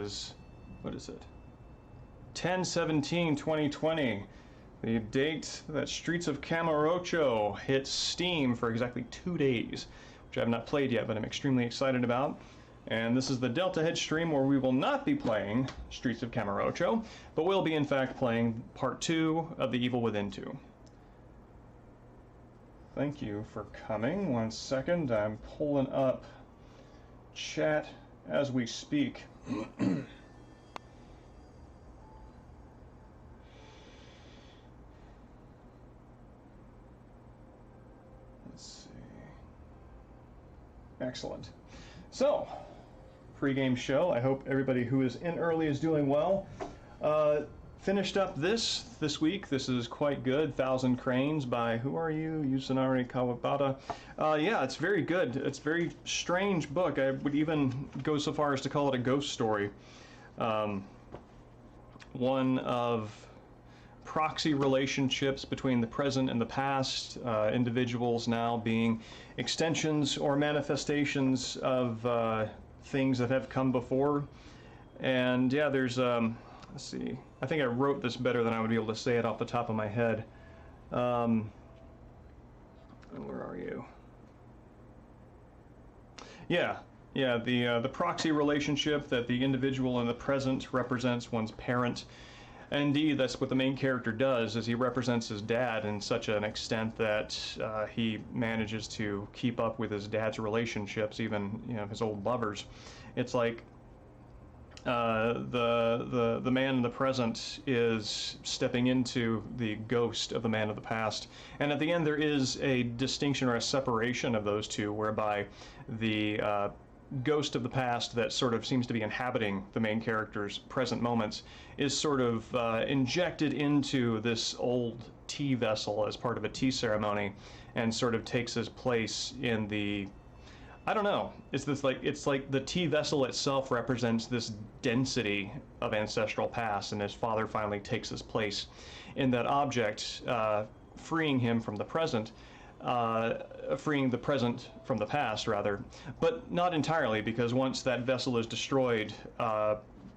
is, what is it? 10/17/2020. The date that Streets of Camarocho hits Steam for exactly 2 days, which I have not played yet, but I'm extremely excited about. And this is the Deltahead stream where we will not be playing Streets of Camarocho, but will be in fact playing Part 2 of The Evil Within 2. Thank you for coming. 1 second, I'm pulling up chat as we speak. Let's see. Excellent. So, pre-game show. I hope everybody who is in early is doing well. Finished up this week. This is quite good. Thousand Cranes by, who are you? Yusunari Kawabata. Yeah, it's very good. It's a very strange book. I would even go so far as to call it a ghost story. One of proxy relationships between the present and the past, individuals now being extensions or manifestations of things that have come before. And yeah, there's let's see, I think I wrote this better than I would be able to say it off the top of my head. Where are you? Yeah, the proxy relationship that the individual in the present represents one's parent. Indeed, that's what the main character does, is he represents his dad in such an extent that he manages to keep up with his dad's relationships, even his old lovers. It's like the man in the present is stepping into the ghost of the man of the past, and at the end there is a distinction or a separation of those two, whereby the ghost of the past that sort of seems to be inhabiting the main character's present moments is sort of injected into this old tea vessel as part of a tea ceremony, and sort of takes his place in the, I don't know, it's like the tea vessel itself represents this density of ancestral past, and his father finally takes his place in that object, freeing him from the present. Freeing the present from the past, rather, but not entirely, because once that vessel is destroyed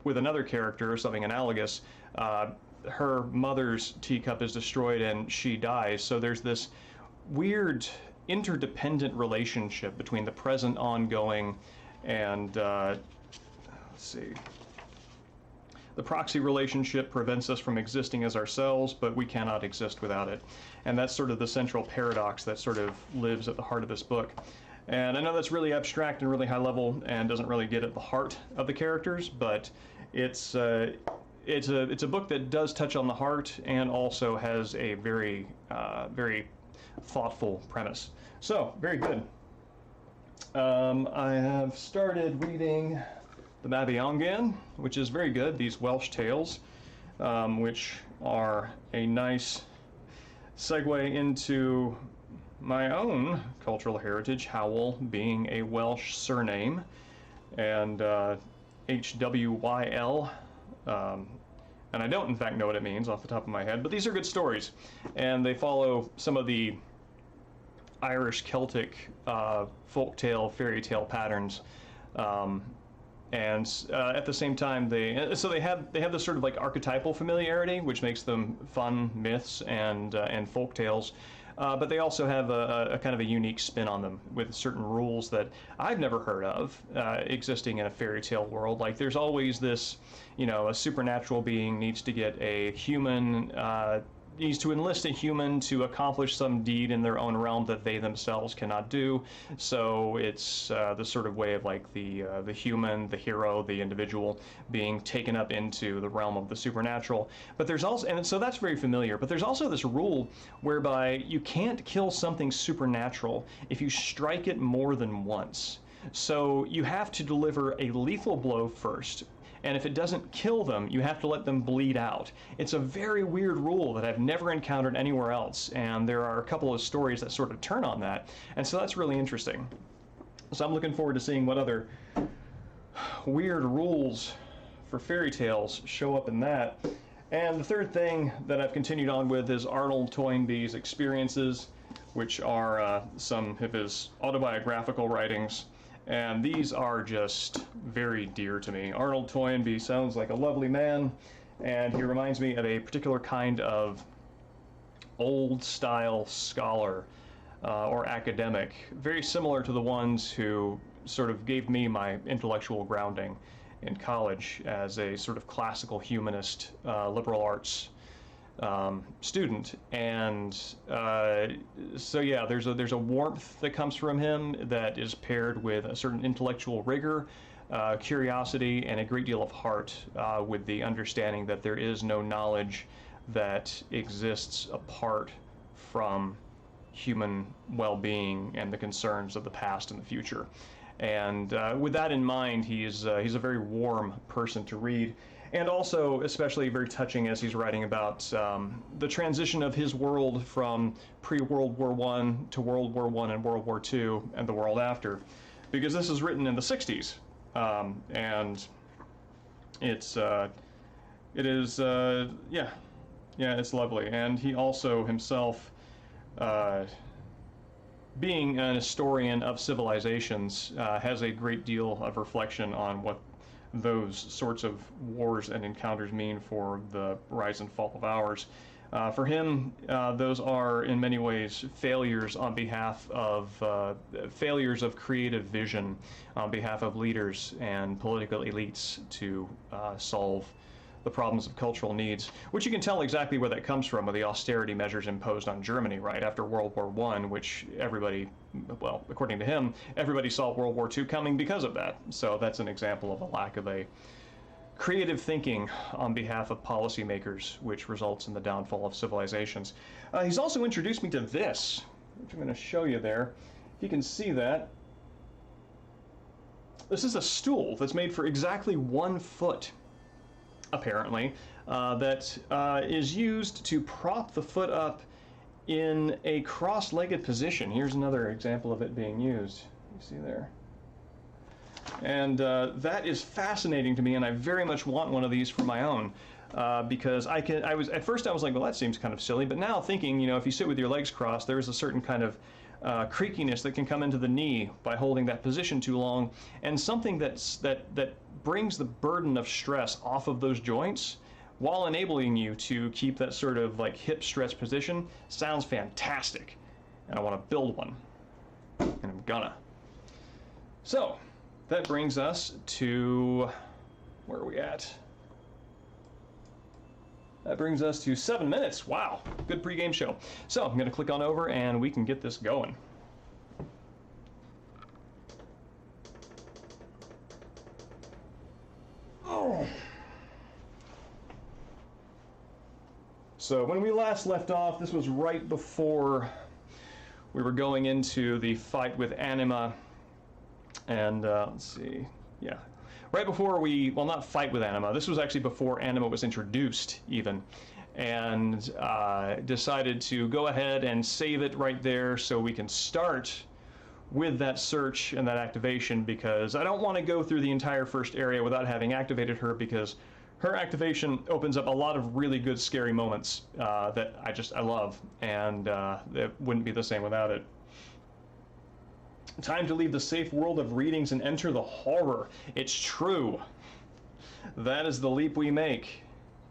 with another character, something analogous, her mother's teacup is destroyed and she dies. So there's this weird interdependent relationship between the present ongoing and let's see. The proxy relationship prevents us from existing as ourselves, but we cannot exist without it. And that's sort of the central paradox that sort of lives at the heart of this book. And I know that's really abstract and really high level and doesn't really get at the heart of the characters, but it's a book that does touch on the heart and also has a very thoughtful premise. So, very good. I have started reading the Mabinogion, which is very good, these Welsh tales, which are a nice segue into my own cultural heritage, Howell being a Welsh surname, and HWYL, and I don't in fact know what it means off the top of my head, but these are good stories, and they follow some of the Irish Celtic folktale, fairy tale patterns. And at the same time, they have this sort of like archetypal familiarity, which makes them fun myths and folk tales. But they also have a kind of a unique spin on them, with certain rules that I've never heard of existing in a fairy tale world. Like there's always this, a supernatural being needs to get a human. Needs to enlist a human to accomplish some deed in their own realm that they themselves cannot do. So it's the sort of way of like the human, the hero, the individual being taken up into the realm of the supernatural. But there's also, and so that's very familiar, but there's also this rule whereby you can't kill something supernatural if you strike it more than once. So you have to deliver a lethal blow first, and if it doesn't kill them, you have to let them bleed out. It's a very weird rule that I've never encountered anywhere else, and there are a couple of stories that sort of turn on that, and so that's really interesting. So I'm looking forward to seeing what other weird rules for fairy tales show up in that. And the third thing that I've continued on with is Arnold Toynbee's experiences, which are some of his autobiographical writings. And these are just very dear to me. Arnold Toynbee sounds like a lovely man, and he reminds me of a particular kind of old-style scholar or academic, very similar to the ones who sort of gave me my intellectual grounding in college as a sort of classical humanist, liberal arts student. And so yeah, there's a warmth that comes from him that is paired with a certain intellectual rigor, curiosity, and a great deal of heart, with the understanding that there is no knowledge that exists apart from human well-being and the concerns of the past and the future. And with that in mind, he's a very warm person to read. And also, especially very touching as he's writing about the transition of his world from pre-World War I to World War I and World War II and the world after. Because this is written in the 60s. And yeah, it's lovely. And he also himself, being an historian of civilizations, has a great deal of reflection on what those sorts of wars and encounters mean for the rise and fall of ours. For him, those are in many ways failures on behalf of failures of creative vision on behalf of leaders and political elites to solve the problems of cultural needs, which you can tell exactly where that comes from with the austerity measures imposed on Germany right after World War I, which everybody, well, according to him, everybody saw World War II coming because of that. So that's an example of a lack of a creative thinking on behalf of policymakers, which results in the downfall of civilizations. He's also introduced me to this, which I'm going to show you there. If you can see that. This is a stool that's made for exactly 1 foot, apparently, that is used to prop the foot up in a cross-legged position. Here's another example of it being used. You see there? And that is fascinating to me, and I very much want one of these for my own, because at first I was like, well, that seems kind of silly, but now thinking, if you sit with your legs crossed, there's a certain kind of creakiness that can come into the knee by holding that position too long, and something that brings the burden of stress off of those joints while enabling you to keep that sort of like hip stretch position sounds fantastic, and I want to build one, and I'm gonna. So that brings us to, where are we at? That brings us to 7 minutes. Wow, good pregame show. So I'm going to click on over and we can get this going. Oh. So when we last left off, this was right before we were going into the fight with Anima. And let's see, yeah. Right before well, not fight with Anima. This was actually before Anima was introduced, even, and decided to go ahead and save it right there so we can start with that search and that activation, because I don't want to go through the entire first area without having activated her, because her activation opens up a lot of really good scary moments that I love, and it wouldn't be the same without it. Time to leave the safe world of readings and enter the horror. It's true. That is the leap we make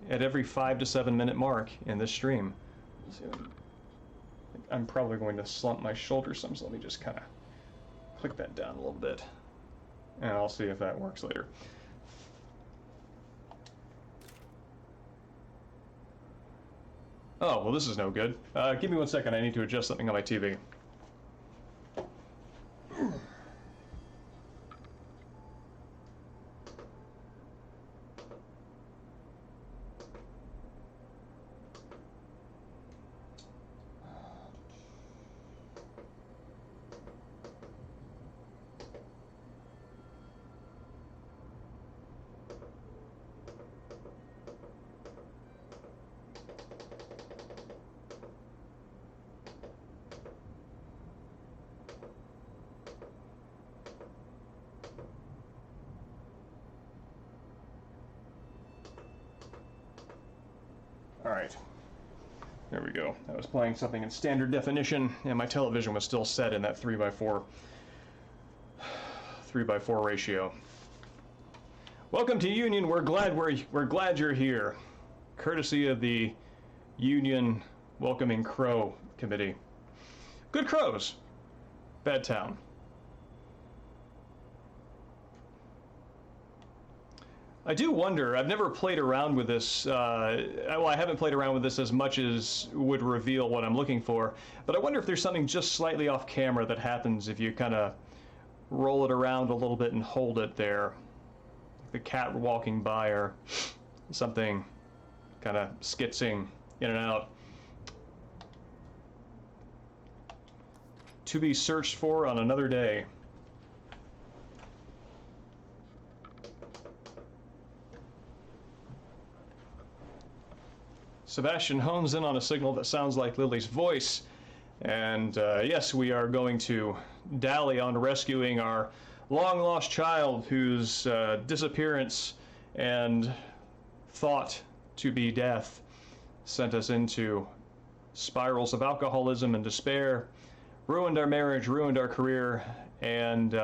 at every 5 to 7 minute mark in this stream. I'm probably going to slump my shoulders some, so let me just kind of click that down a little bit, and I'll see if that works later. Oh, well, this is no good. Give me 1 second. I need to adjust something on my TV. All right, there we go. I was playing something in standard definition, and my television was still set in that 3x4 3:4 ratio. Welcome to Union. We're glad you're here. Courtesy of the Union Welcoming Crow Committee. Good crows. Bad town. I do wonder, I've never played around with this, well, I haven't played around with this as much as would reveal what I'm looking for, but I wonder if there's something just slightly off camera that happens if you kind of roll it around a little bit and hold it there. The cat walking by or something kind of skitzing in and out. To be searched for on another day. Sebastian hones in on a signal that sounds like Lily's voice, and yes, we are going to dally on rescuing our long-lost child whose disappearance and thought to be death sent us into spirals of alcoholism and despair, ruined our marriage, ruined our career, and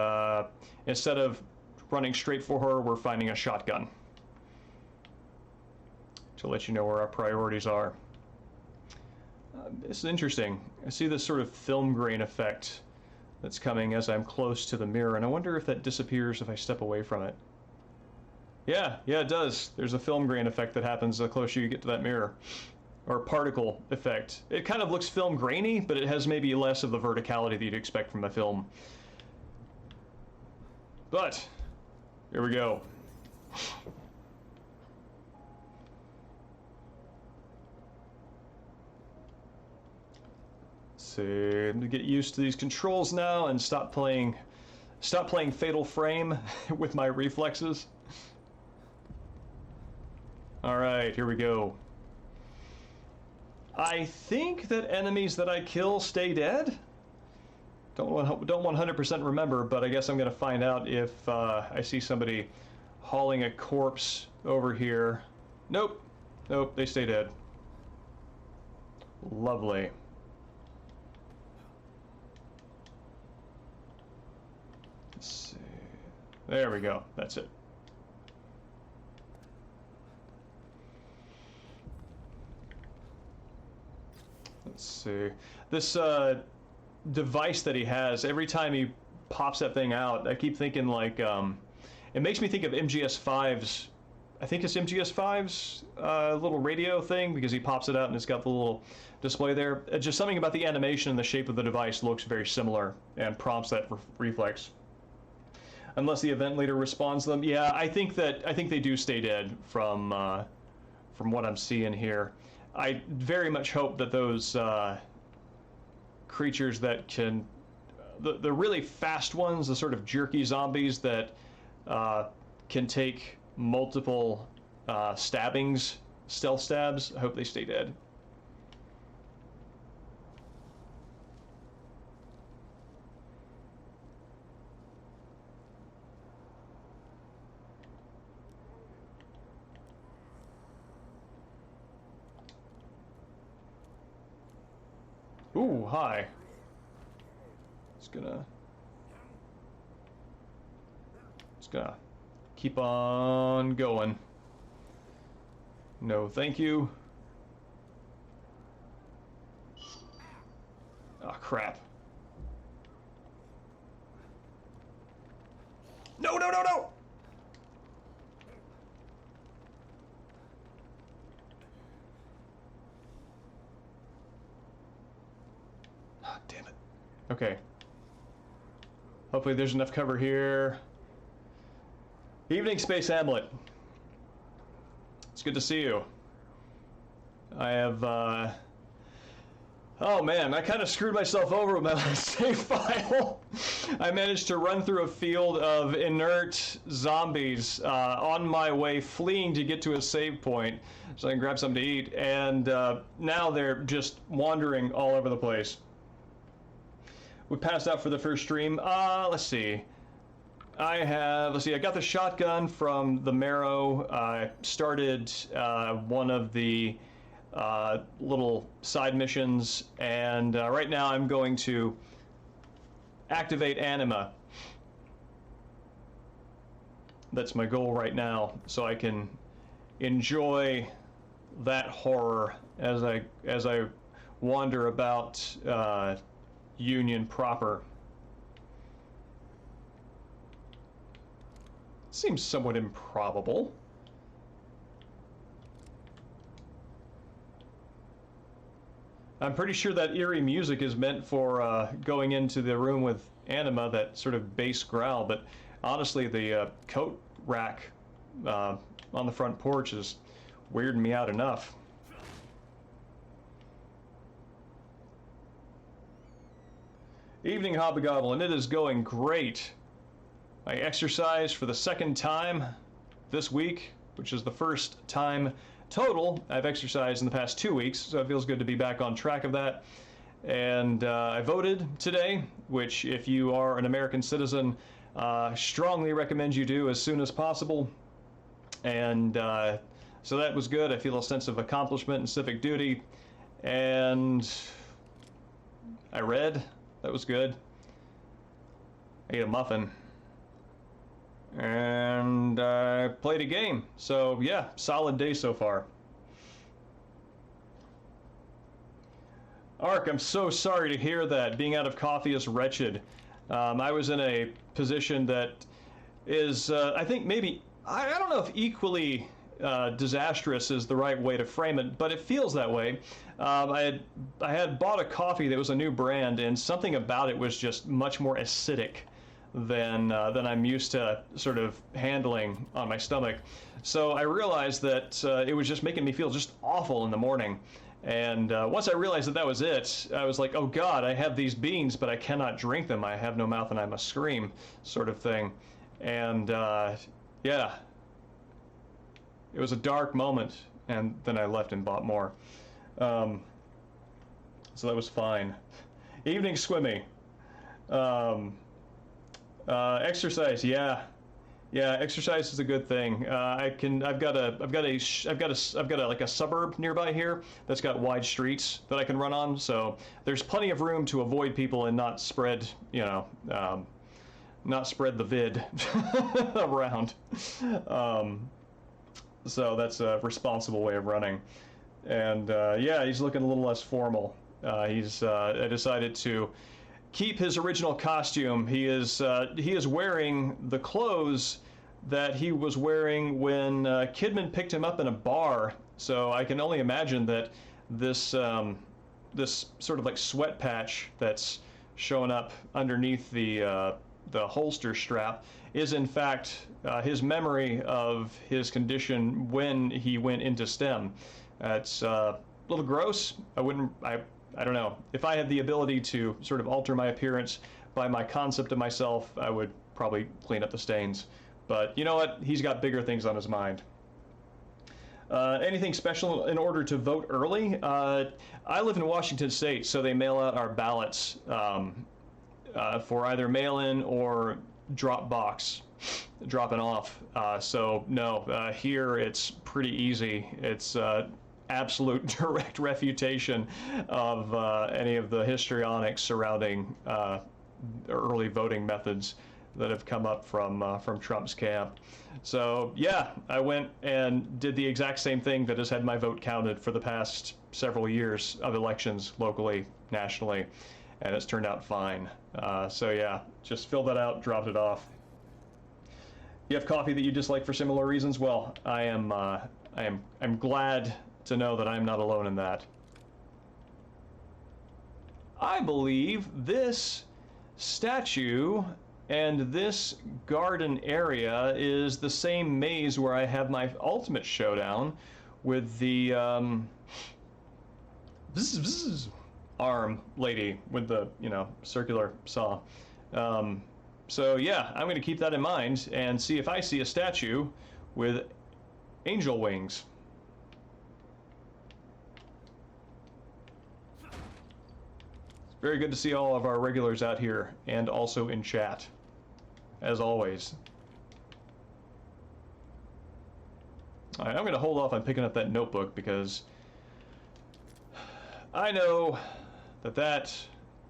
instead of running straight for her, we're finding a shotgun. To let you know where our priorities are. It's interesting. I see this sort of film grain effect that's coming as I'm close to the mirror, and I wonder if that disappears if I step away from it. Yeah, it does. There's a film grain effect that happens the closer you get to that mirror. Or particle effect. It kind of looks film grainy, but it has maybe less of the verticality that you'd expect from a film. But, here we go. So I'm gonna get used to these controls now and stop playing Fatal Frame with my reflexes. All right, here we go. I think that enemies that I kill stay dead. Don't 100% remember, but I guess I'm gonna find out if I see somebody hauling a corpse over here. Nope, they stay dead. Lovely. Let's see. There we go. That's it. Let's see. This device that he has, every time he pops that thing out, I keep thinking like, it makes me think of MGS5's, I think it's MGS5's little radio thing, because he pops it out and it's got the little display there. Just something about the animation and the shape of the device looks very similar and prompts that reflex. Unless the event leader responds to them. Yeah, I think they do stay dead from what I'm seeing here. I very much hope that those creatures that can, the really fast ones, the sort of jerky zombies that can take multiple stabbings, stealth stabs, I hope they stay dead. Ooh, hi. It's gonna keep on going. No, thank you. Oh, crap. No! Damn it. Okay. Hopefully there's enough cover here. Evening, Space Hamlet. It's good to see you. I have, oh man, I kind of screwed myself over with my last save file. I managed to run through a field of inert zombies on my way fleeing to get to a save point so I can grab something to eat, and now they're just wandering all over the place. We passed out for the first stream. Let's see. I got the shotgun from the Marrow. I started one of the little side missions, and right now I'm going to activate Anima. That's my goal right now, so I can enjoy that horror as I wander about Union proper. Seems somewhat improbable. I'm pretty sure that eerie music is meant for going into the room with Anima, that sort of bass growl, but honestly, the coat rack on the front porch is weirding me out enough. Evening, Hobgoblin. It is going great. I exercised for the second time this week, which is the first time total I've exercised in the past 2 weeks, so it feels good to be back on track of that. And I voted today, which, if you are an American citizen, strongly recommend you do as soon as possible. And so that was good. I feel a sense of accomplishment and civic duty. And I read. That was good. I ate a muffin. And I played a game. So yeah, solid day so far. Ark, I'm so sorry to hear that. Being out of coffee is wretched. I was in a position that is, I think maybe, I don't know if equally disastrous is the right way to frame it, but it feels that way. I had bought a coffee that was a new brand, and something about it was just much more acidic than I'm used to sort of handling on my stomach. So I realized that it was just making me feel just awful in the morning. And once I realized that was it, I was like, oh God, I have these beans, but I cannot drink them. I have no mouth and I must scream, sort of thing. And yeah, it was a dark moment. And then I left and bought more. So that was fine. Evening swimming. Exercise, yeah. Yeah, exercise is a good thing. I've got like a suburb nearby here that's got wide streets that I can run on, so there's plenty of room to avoid people and not spread, not spread the vid around. So that's a responsible way of running. And yeah, he's looking a little less formal. He's decided to keep his original costume. He is wearing the clothes that he was wearing when Kidman picked him up in a bar. So I can only imagine that this this sort of like sweat patch that's showing up underneath the holster strap is in fact his memory of his condition when he went into STEM. It's a little gross. I don't know. If I had the ability to sort of alter my appearance by my concept of myself, I would probably clean up the stains. But you know what? He's got bigger things on his mind. Anything special in order to vote early? I live in Washington State, so they mail out our ballots for either mail-in or drop box, dropping off. So no, here it's pretty easy. It's absolute direct refutation of any of the histrionics surrounding early voting methods that have come up from Trump's camp. So yeah, I went and did the exact same thing that has had my vote counted for the past several years of elections, locally, nationally, and it's turned out fine. So yeah, just filled that out, dropped it off. You have coffee that you dislike for similar reasons? Well, I'm glad to know that I'm not alone in that. I believe this statue and this garden area is the same maze where I have my ultimate showdown with the arm lady with the, circular saw. So yeah, I'm going to keep that in mind and see if I see a statue with angel wings. It's very good to see all of our regulars out here and also in chat, as always. All right, I'm going to hold off on picking up that notebook because I know that that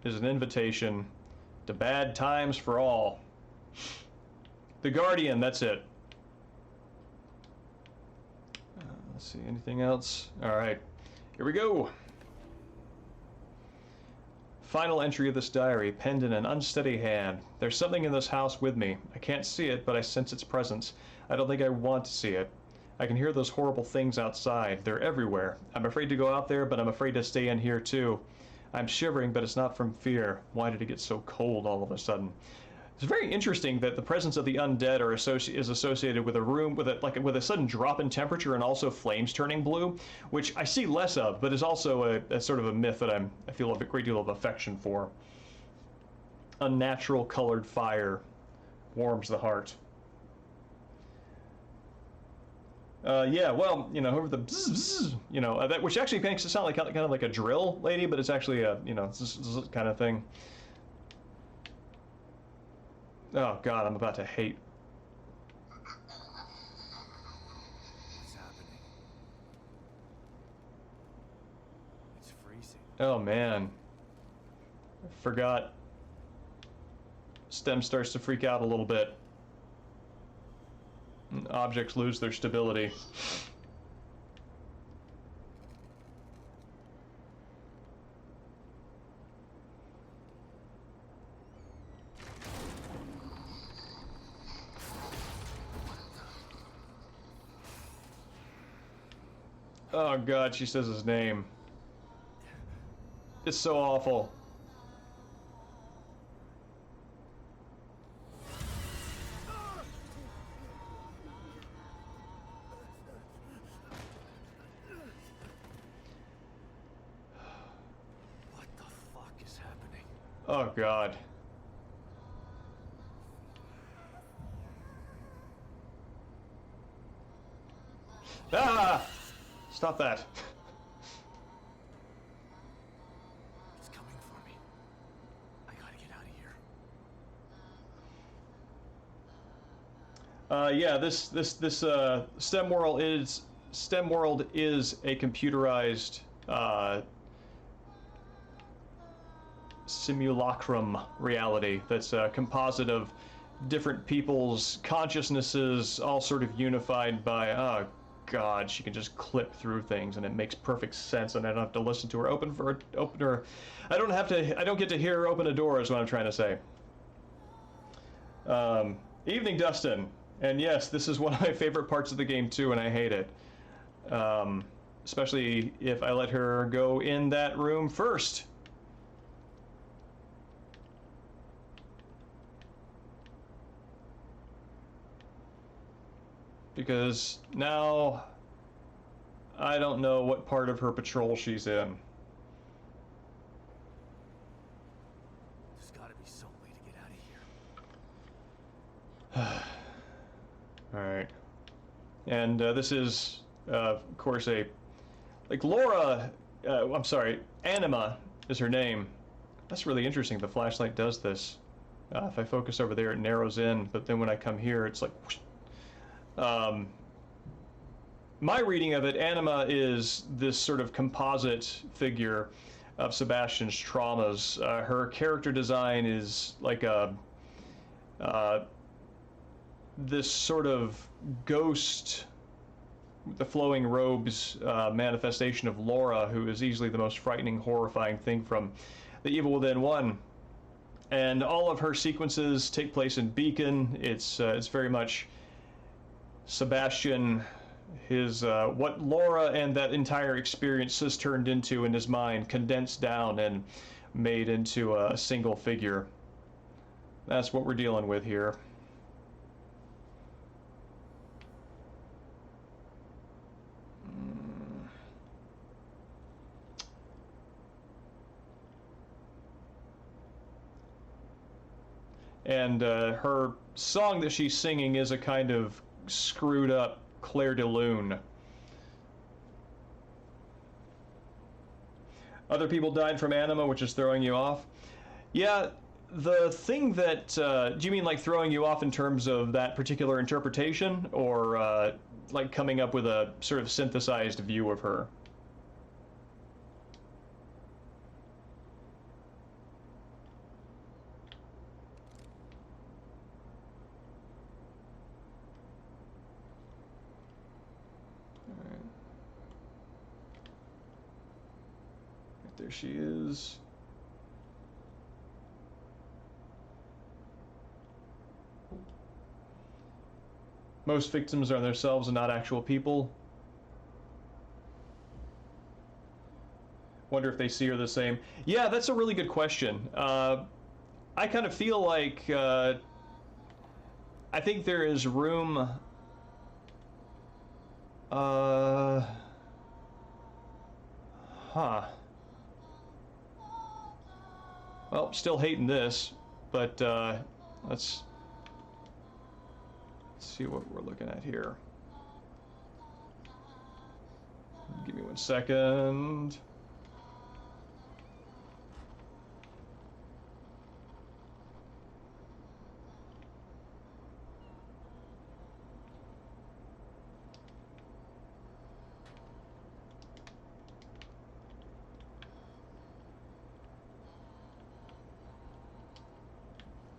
is an invitation to bad times for all. The Guardian, that's it. Let's see, anything else? Alright, here we go. Final entry of this diary, penned in an unsteady hand. There's something in this house with me. I can't see it, but I sense its presence. I don't think I want to see it. I can hear those horrible things outside. They're everywhere. I'm afraid to go out there, but I'm afraid to stay in here too. I'm shivering, but it's not from fear. Why did it get so cold all of a sudden? It's very interesting that the presence of the undead is associated with a room with a sudden drop in temperature and also flames turning blue, which I see less of, but is also a sort of a myth that I feel a great deal of affection for. Unnatural colored fire warms the heart. Yeah, well, you know, whoever the bzz, bzz, you know, that, which actually makes it sound like kind of like a drill lady, but it's actually a, you know, this kind of thing. Oh God, I'm about to hate. What's happening? It's freezing. Oh man, I forgot. Stem starts to freak out a little bit. Objects lose their stability. Oh God, she says his name. It's so awful. What the fuck is happening? Oh God. Ah! Stop that. It's coming for me. I gotta get out of here. Yeah, this STEM world is a computerized simulacrum reality that's a composite of different people's consciousnesses, all sort of unified by, oh God, she can just clip through things and it makes perfect sense, and I don't have to listen to her open her. I don't get to hear her open a door, is what I'm trying to say. Evening, Dustin. And yes, this is one of my favorite parts of the game too, and I hate it. Especially if I let her go in that room first. Because now I don't know what part of her patrol she's in. There's gotta be some way to get out of here. Alright. And this is, of course, Laura, I'm sorry, Anima is her name. That's really interesting. The flashlight does this. If I focus over there, it narrows in, but then when I come here, it's like whoosh. My reading of it, Anima is this sort of composite figure of Sebastian's traumas. Her character design is like this sort of ghost with the flowing robes manifestation of Laura, who is easily the most frightening, horrifying thing from The Evil Within 1. And all of her sequences take place in Beacon. It's very much Sebastian, his what Laura and that entire experience has turned into in his mind, condensed down and made into a single figure. That's what we're dealing with here. And her song that she's singing is a kind of screwed up Clair de Lune. Other people died from Anima, which is throwing you off. Yeah, the thing that, do you mean like throwing you off in terms of that particular interpretation, or like coming up with a sort of synthesized view of her? There she is. Most victims are themselves and not actual people. Wonder if they see her the same. Yeah, that's a really good question. I kind of feel like I think there is room. Huh. Well, still hating this, but let's see what we're looking at here. Give me 1 second.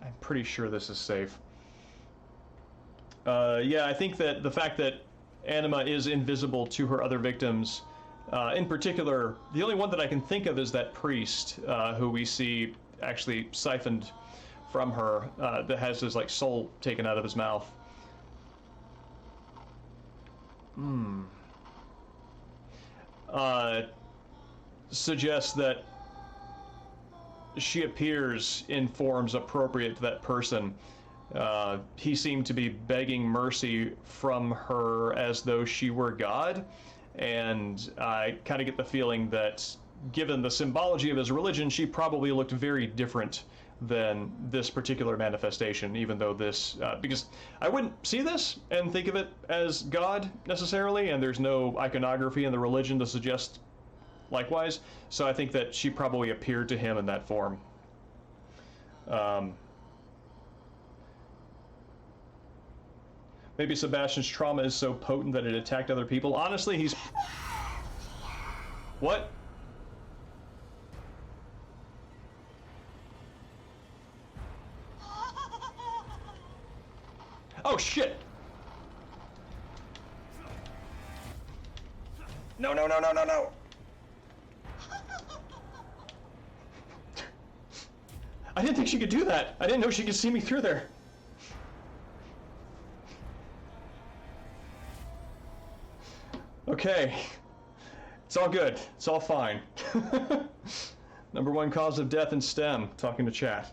I'm pretty sure this is safe. Yeah, I think that the fact that Anima is invisible to her other victims, in particular, the only one that I can think of is that priest who we see actually siphoned from her, that has his like soul taken out of his mouth. Suggests that she appears in forms appropriate to that person. He seemed to be begging mercy from her as though she were God, and I kind of get the feeling that given the symbology of his religion, she probably looked very different than this particular manifestation, even though this, because I wouldn't see this and think of it as God necessarily, and there's no iconography in the religion to suggest likewise, so I think that she probably appeared to him in that form. Maybe Sebastian's trauma is so potent that it attacked other people. Honestly, he's... What? Oh, shit! No, no, no, no, no, no! I didn't think she could do that. I didn't know she could see me through there. Okay. It's all good. It's all fine. Number one cause of death in STEM. Talking to chat.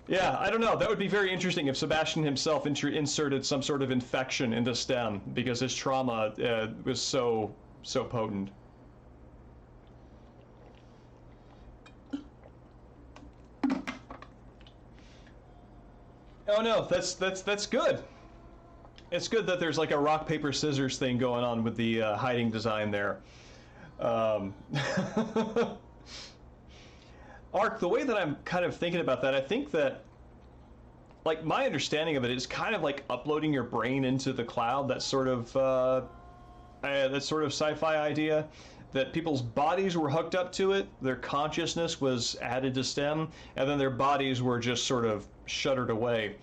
Yeah, I don't know. That would be very interesting if Sebastian himself inserted some sort of infection into STEM because his trauma was so potent. Oh no, that's good. It's good that there's like a rock paper scissors thing going on with the hiding design there. Ark, the way that I'm kind of thinking about that, I think that, like, my understanding of it is kind of like uploading your brain into the cloud. That sort of sci-fi idea, that people's bodies were hooked up to it, their consciousness was added to STEM, and then their bodies were just sort of shuttered away.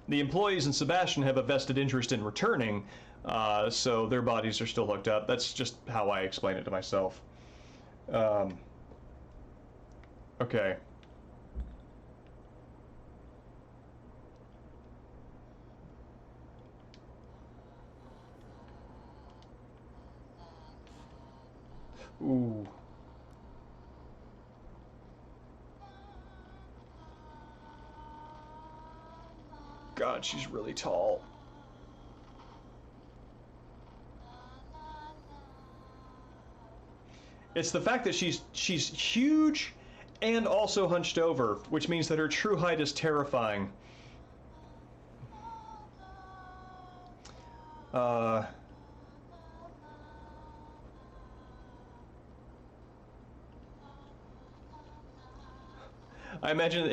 The employees in Sebastian have a vested interest in returning, so their bodies are still hooked up. That's just how I explain it to myself. Okay. Ooh. God, she's really tall. It's the fact that she's huge and also hunched over, which means that her true height is terrifying. I imagine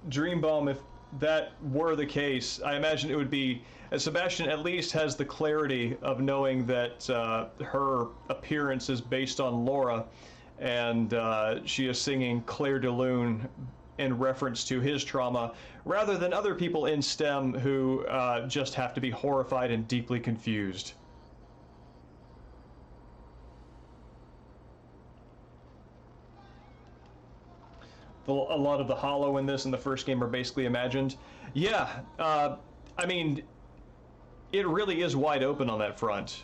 Dreambalm, if that were the case, I imagine it would be, Sebastian at least has the clarity of knowing that her appearance is based on Laura, and she is singing Clair de Lune in reference to his trauma, rather than other people in STEM who just have to be horrified and deeply confused. a lot of the hollow in this in the first game are basically imagined. Yeah, I mean, it really is wide open on that front.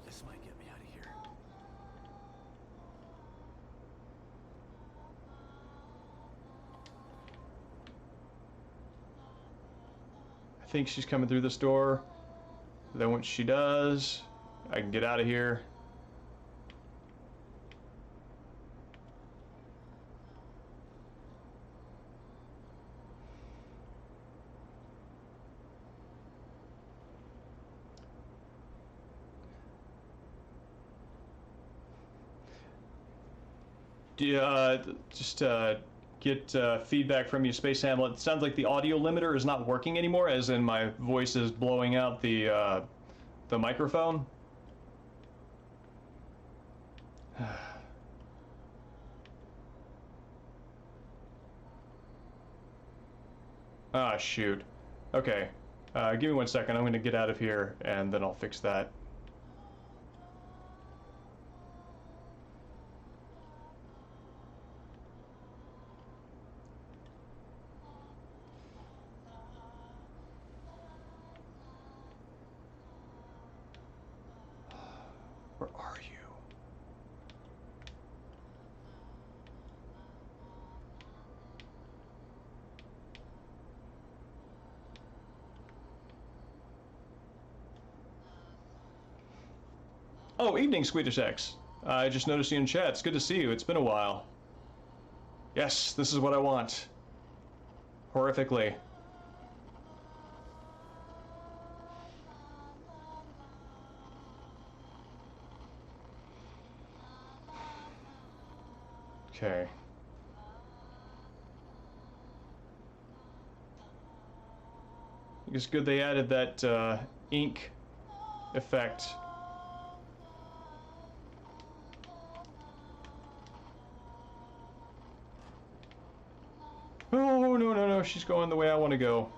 This might get me out of here. I think she's coming through this door. Then once she does, I can get out of here. Just get feedback from you, Space Hamlet. It sounds like the audio limiter is not working anymore, as in my voice is blowing out the microphone. Ah, shoot. Okay. Give me 1 second. I'm going to get out of here, and then I'll fix that. Where are you? Oh, evening, Swedish X. I just noticed you in chat. It's good to see you. It's been a while. Yes, this is what I want. Horrifically. Okay. It's good they added that ink effect. Oh, no, no, no, she's going the way I want to go.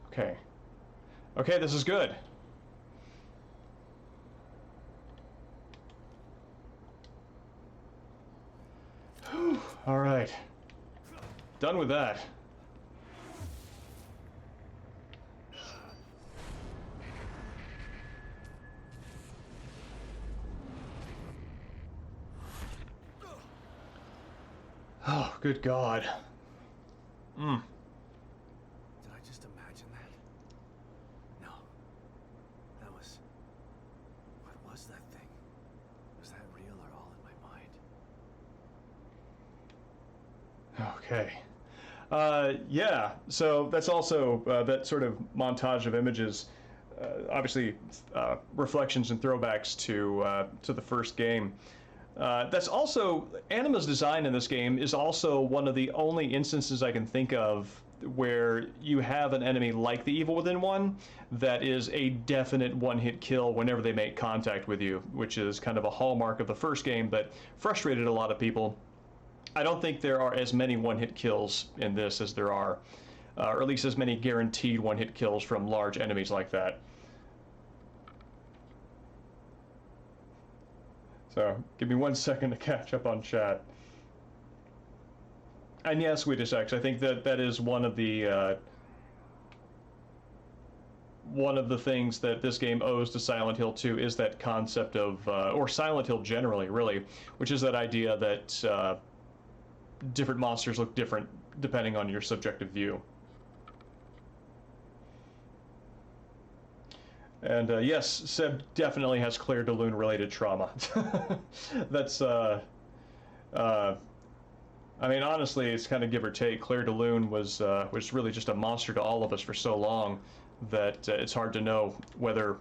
Okay. Okay, this is good. Whew, all right. Done with that. Oh, good God. Did I just imagine that? No. That was... What was that thing? Was that real or all in my mind? Okay. Yeah, so that's also that sort of montage of images, obviously reflections and throwbacks to the first game. That's also Anima's design in this game is also one of the only instances I can think of where you have an enemy like the Evil Within one that is a definite one-hit kill whenever they make contact with you, which is kind of a hallmark of the first game that frustrated a lot of people. I don't think there are as many one-hit kills in this as there are, or at least as many guaranteed one-hit kills from large enemies like that. So, give me 1 second to catch up on chat. And yeah, Swedish X, I think that is one of the things that this game owes to Silent Hill 2 is that concept of, or Silent Hill generally, really, which is that idea that different monsters look different depending on your subjective view. And yes, Seb definitely has Claire de Lune related trauma. That's, I mean, honestly, it's kind of give or take. Claire de Lune was really just a monster to all of us for so long that it's hard to know whether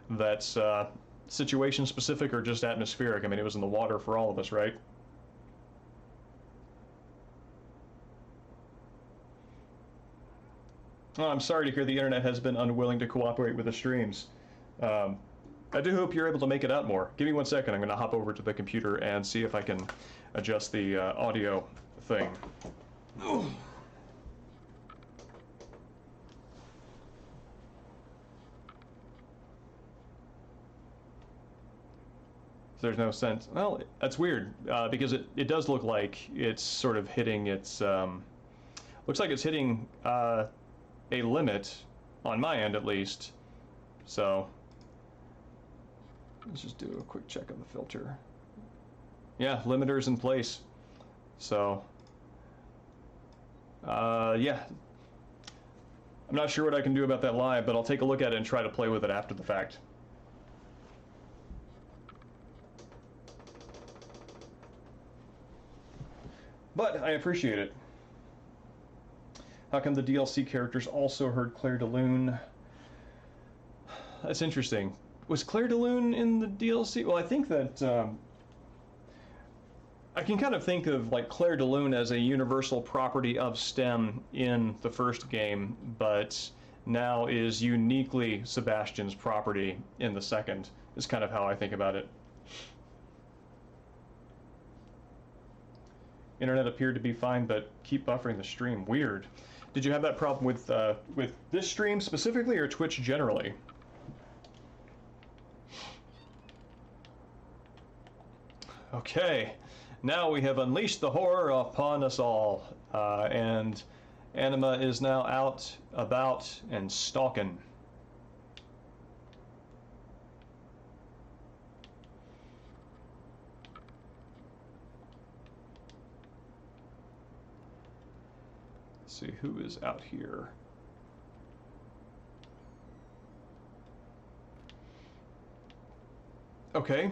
that's situation specific or just atmospheric. I mean, it was in the water for all of us, right? Oh, I'm sorry to hear the internet has been unwilling to cooperate with the streams. I do hope you're able to make it out more. Give me 1 second. I'm going to hop over to the computer and see if I can adjust the audio thing. There's no sense. Well, that's weird because it does look like it's sort of hitting its. Looks like it's hitting a limit on my end at least. So let's just do a quick check of the filter. Yeah, limiter's in place. So yeah. I'm not sure what I can do about that live, but I'll take a look at it and try to play with it after the fact. But I appreciate it. How come the DLC characters also heard Claire de Lune? That's interesting. Was Claire de Lune in the DLC? Well, I think that I can kind of think of like Claire de Lune as a universal property of STEM in the first game, but now is uniquely Sebastian's property in the second, is kind of how I think about it. Internet appeared to be fine, but keep buffering the stream. Weird. Did you have that problem with this stream specifically, or Twitch generally? Okay, now we have unleashed the horror upon us all, and Anima is now out, about, and stalking. See who is out here. Okay.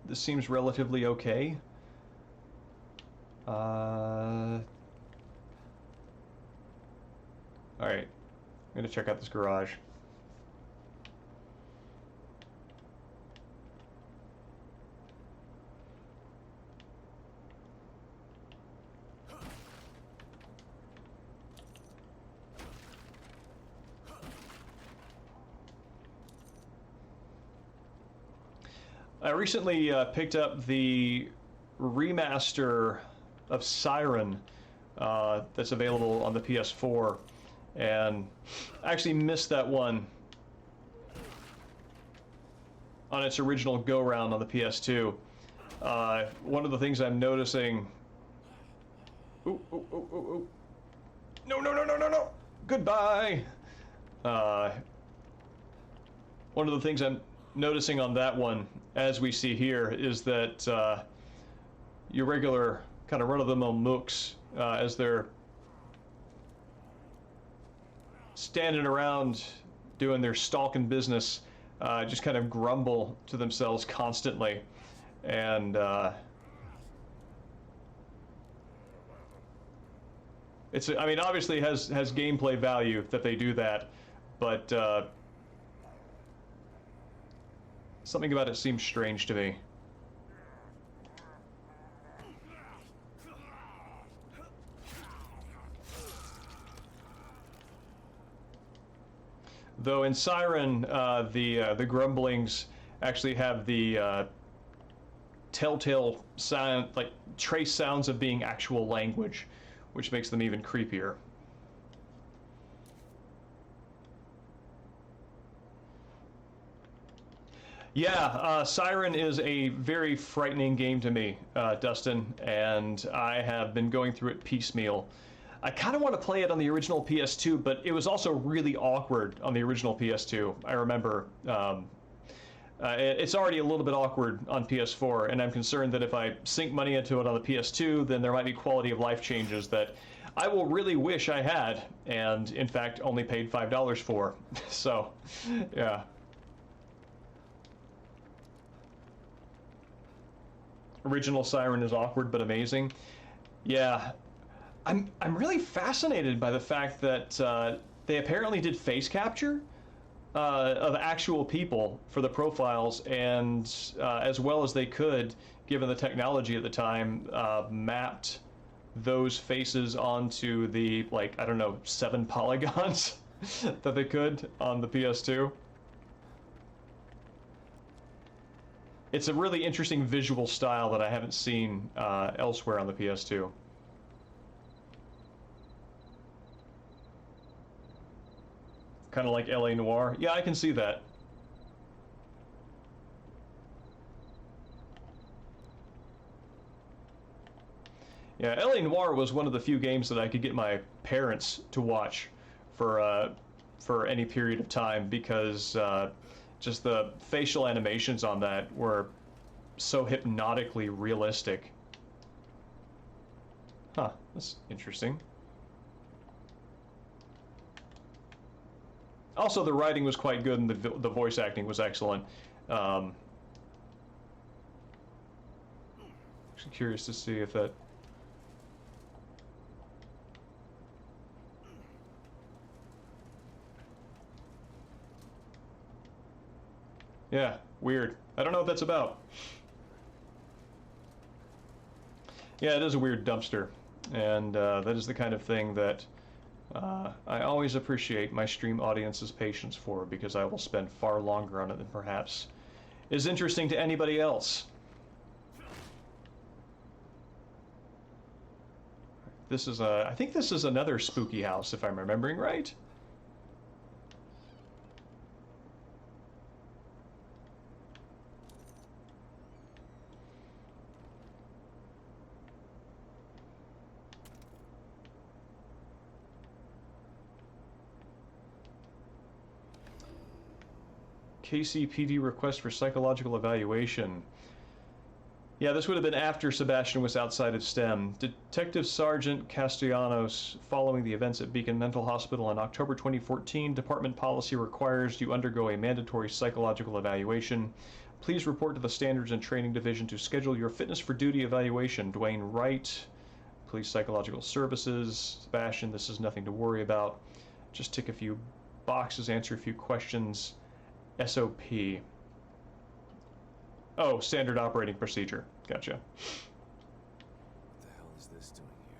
This seems relatively okay. Alright. I'm gonna check out this garage. I recently picked up the remaster of Siren that's available on the PS4, and I actually missed that one on its original go-round on the PS2. One of the things I'm noticing... Ooh, ooh, ooh, ooh, ooh. No, no, no, no, no, no! Goodbye! One of the things I'm noticing on that one, as we see here, is that your regular kind of run-of-the-mill mooks, as they're standing around doing their stalking business, just kind of grumble to themselves constantly, and it's, I mean, obviously has gameplay value that they do that, but something about it seems strange to me. Though in Siren, the grumblings actually have the telltale sound, like trace sounds of being actual language, which makes them even creepier. Yeah, Siren is a very frightening game to me, Dustin, and I have been going through it piecemeal. I kind of want to play it on the original PS2, but it was also really awkward on the original PS2. I remember it's already a little bit awkward on PS4, and I'm concerned that if I sink money into it on the PS2, then there might be quality of life changes that I will really wish I had, and in fact only paid $5 for. So, yeah. Original Siren is awkward but amazing. Yeah, I'm really fascinated by the fact that they apparently did face capture of actual people for the profiles, and as well as they could, given the technology at the time, mapped those faces onto the, like, I don't know, 7 polygons. that they could on the PS2. It's a really interesting visual style that I haven't seen elsewhere on the PS2. Kind of like LA Noire. Yeah, I can see that. Yeah, LA Noire was one of the few games that I could get my parents to watch for any period of time because just the facial animations on that were so hypnotically realistic. Huh, that's interesting. Also, the writing was quite good and the voice acting was excellent. Actually curious to see if that... Yeah, weird. I don't know what that's about. Yeah, it is a weird dumpster, and that is the kind of thing that I always appreciate my stream audience's patience for, because I will spend far longer on it than perhaps is interesting to anybody else. This is I think this is another spooky house, if I'm remembering right. KCPD request for psychological evaluation. Yeah, this would have been after Sebastian was outside of STEM. Detective Sergeant Castellanos, following the events at Beacon Mental Hospital in October 2014, department policy requires you undergo a mandatory psychological evaluation. Please report to the Standards and Training Division to schedule your fitness for duty evaluation. Dwayne Wright, Police Psychological Services. Sebastian, this is nothing to worry about. Just tick a few boxes, answer a few questions. SOP. Oh, standard operating procedure. Gotcha. What the hell is this doing here?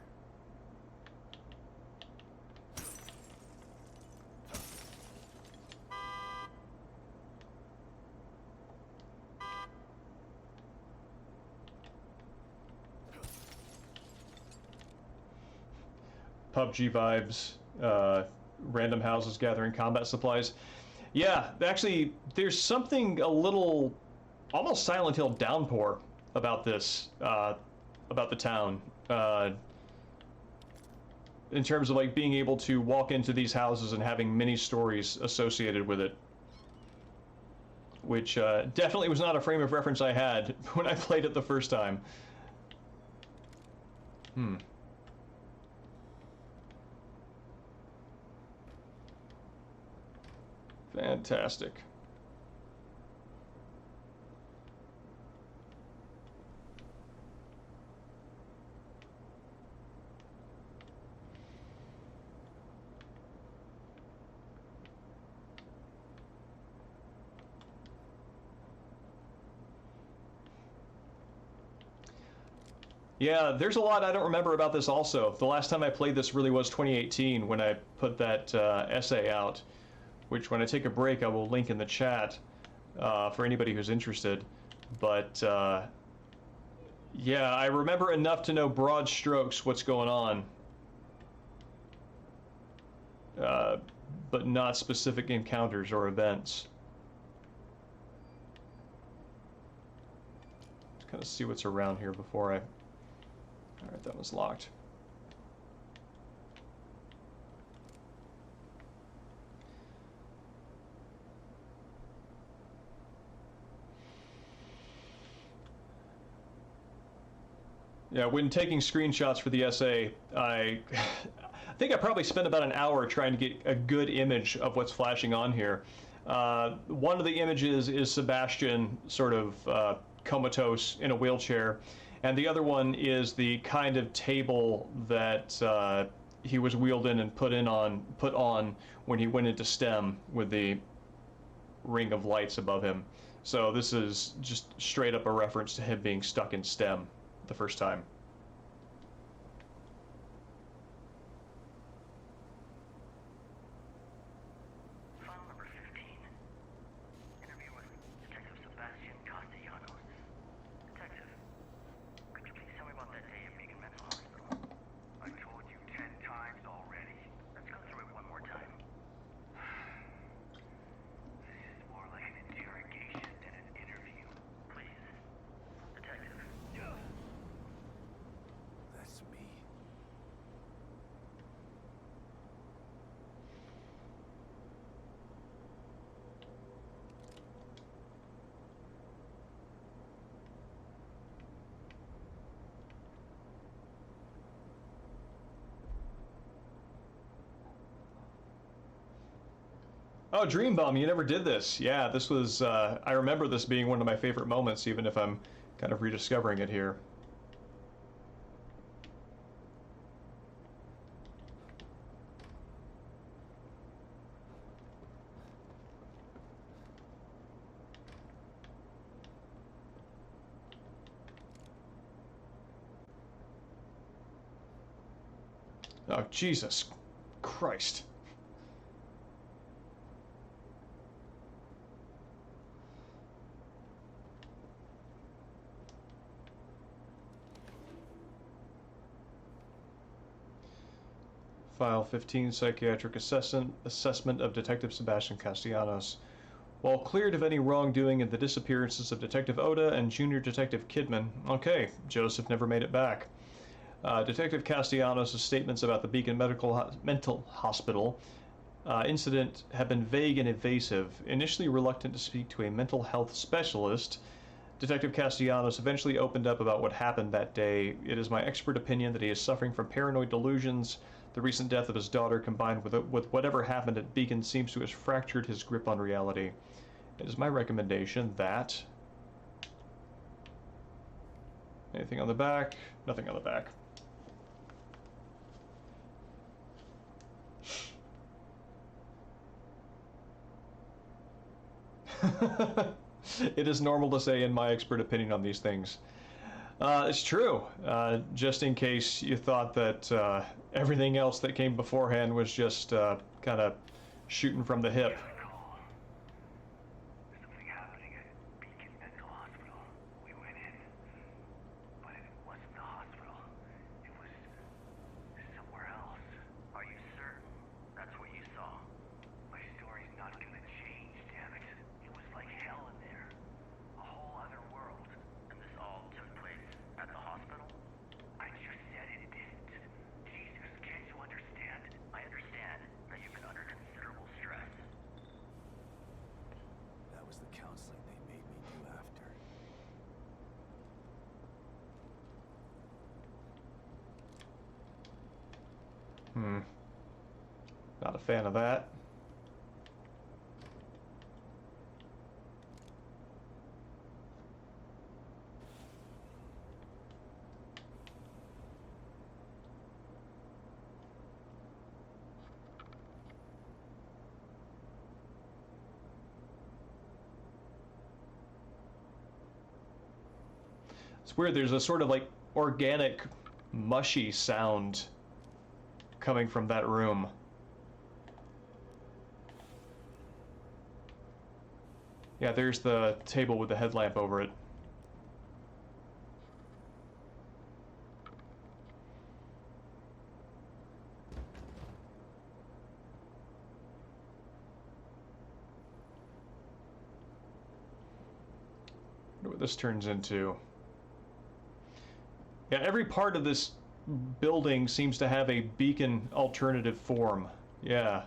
PUBG vibes. Random houses gathering combat supplies. Yeah, actually, there's something a little, almost Silent Hill downpour about this, about the town. In terms of like being able to walk into these houses and having many stories associated with it. Which definitely was not a frame of reference I had when I played it the first time. Fantastic. Yeah, there's a lot I don't remember about this also. The last time I played this really was 2018 when I put that essay out, which when I take a break I will link in the chat for anybody who's interested. But yeah, I remember enough to know broad strokes what's going on, but not specific encounters or events. Let's kind of see what's around here before I... Alright, that was locked. Yeah, when taking screenshots for the essay, I think I probably spent about an hour trying to get a good image of what's flashing on here. One of the images is Sebastian sort of comatose in a wheelchair, and the other one is the kind of table that he was wheeled in and put on when he went into STEM with the ring of lights above him. So this is just straight up a reference to him being stuck in STEM the first time. Oh, Dream Bum, you never did this. Yeah, this was, I remember this being one of my favorite moments, even if I'm kind of rediscovering it here. Oh, Jesus Christ. File 15, Psychiatric Assessment of Detective Sebastian Castellanos. While cleared of any wrongdoing in the disappearances of Detective Oda and Junior Detective Kidman, okay, Joseph never made it back. Detective Castellanos' statements about the Beacon Mental Hospital incident have been vague and evasive. Initially reluctant to speak to a mental health specialist, Detective Castellanos eventually opened up about what happened that day. It is my expert opinion that he is suffering from paranoid delusions. The recent death of his daughter, combined with whatever happened at Beacon, seems to have fractured his grip on reality. It is my recommendation that... Anything on the back? Nothing on the back. It is normal to say, in my expert opinion on these things. It's true. Just in case you thought that everything else that came beforehand was just kind of shooting from the hip. Something happening at Beacon Mental Hospital. We went in, but it wasn't the hospital. It was somewhere else. Are you certain that's what you saw? My story's not gonna change, damn it. It was like hell in there. A whole other world. And this all took place at the hospital? I just said it didn't. Jesus, can't you understand? I understand that you've been under considerable stress. That was the counseling they made me do after. Not a fan of that. It's weird, there's a sort of like organic, mushy sound coming from that room. Yeah, there's the table with the headlamp over it. Wonder what this turns into. Yeah, every part of this building seems to have a beacon alternative form. Yeah.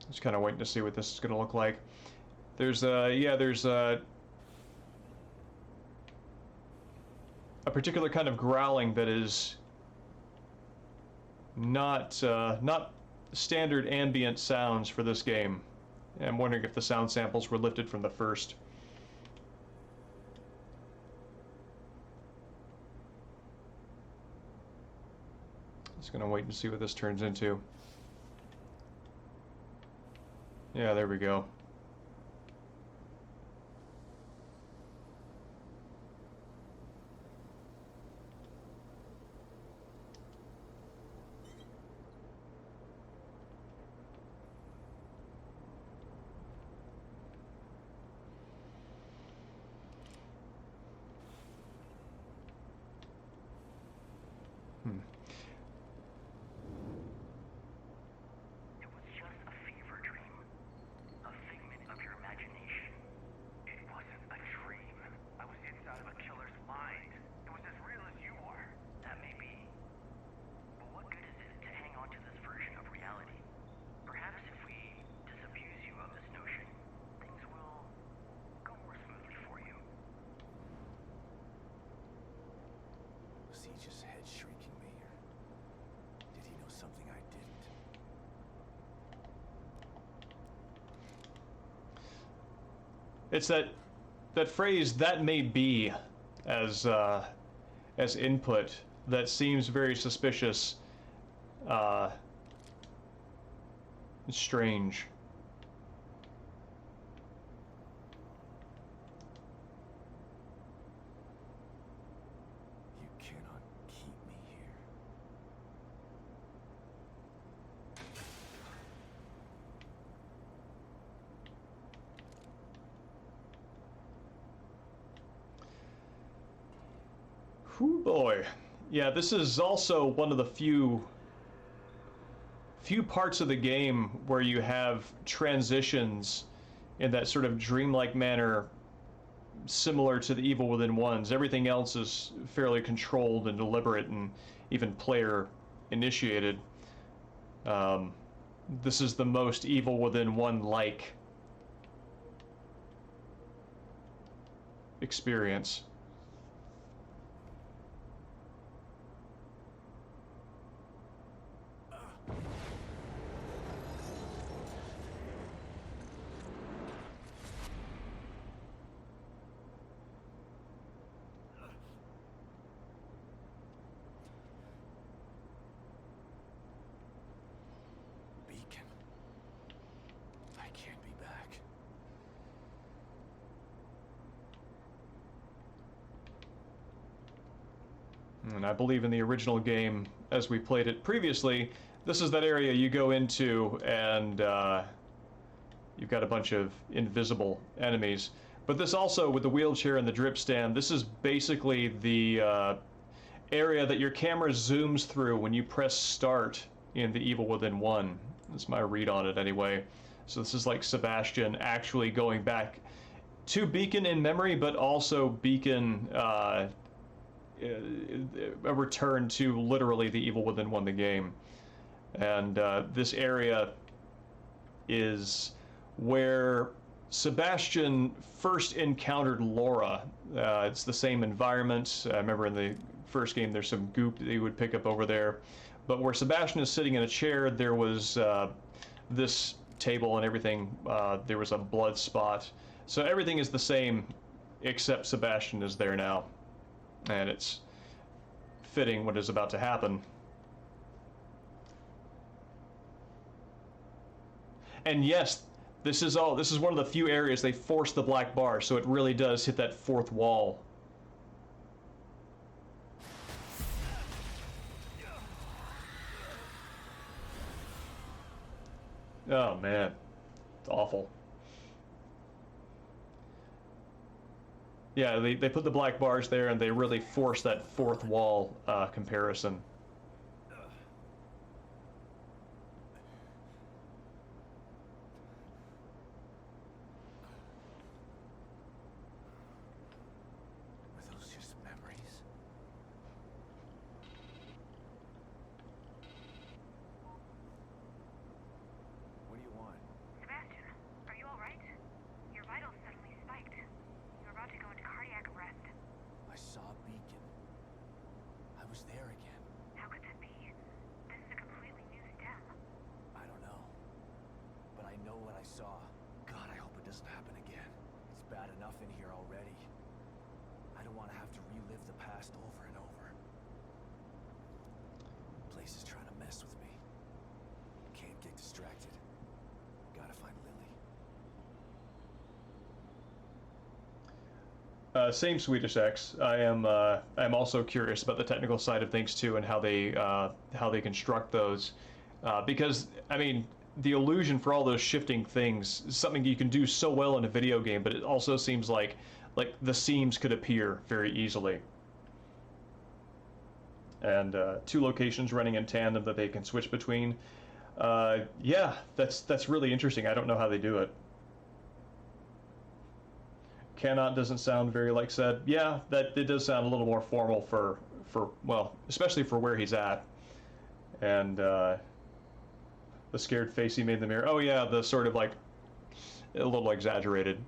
Just kind of waiting to see what this is going to look like. There's a particular kind of growling that is not not standard ambient sounds for this game. I'm wondering if the sound samples were lifted from the first. Just gonna wait and see what this turns into. Yeah, there we go. It was just a fever dream. A thing he just head shrinking me, or did he know something I didn't? It's that phrase, "that may be," as input that seems very suspicious, uh, strange. You cannot keep me here. Whew, boy. Yeah, this is also one of the few parts of the game where you have transitions in that sort of dreamlike manner similar to the Evil Within ones. Everything else is fairly controlled and deliberate and even player initiated. This is the most Evil Within one like experience. Beacon. I can't be back. And I believe in the original game, as we played it previously, this is that area you go into and you've got a bunch of invisible enemies. But this also, with the wheelchair and the drip stand, this is basically the area that your camera zooms through when you press start in the Evil Within 1. That's my read on it anyway. So this is like Sebastian actually going back to Beacon in memory, but also Beacon, a return to literally the Evil Within 1, the game. And this area is where Sebastian first encountered Laura. It's the same environment. I remember in the first game there's some goop that you would pick up over there. But where Sebastian is sitting in a chair, there was this table and everything. There was a blood spot. So everything is the same except Sebastian is there now. And it's fitting what is about to happen. And yes, this is one of the few areas they force the black bar, so it really does hit that fourth wall. Oh man, it's awful. Yeah, they put the black bars there and they really force that fourth wall comparison. Were those just memories? What do you want? Sebastian, are you alright? Your vitals suddenly spiked. You're about to go into cardiac arrest. I saw Beacon. I was there again. How could that be? This is a completely new stem. I don't know. But I know what I saw. God, I hope it doesn't happen again. It's bad enough in here already. I don't want to have to relive the past over and over. Place is trying to mess with me. Can't get distracted. Gotta find Lily. Same Swedish X. I'm also curious about the technical side of things too, and how they construct those, because I mean the illusion for all those shifting things is something you can do so well in a video game, but it also seems like the seams could appear very easily. And two locations running in tandem that they can switch between. Yeah, that's really interesting. I don't know how they do it. Cannot doesn't sound very like said. Yeah, that it does sound a little more formal for well, especially for where he's at. And the scared face he made in the mirror. Oh yeah, the sort of like a little exaggerated. I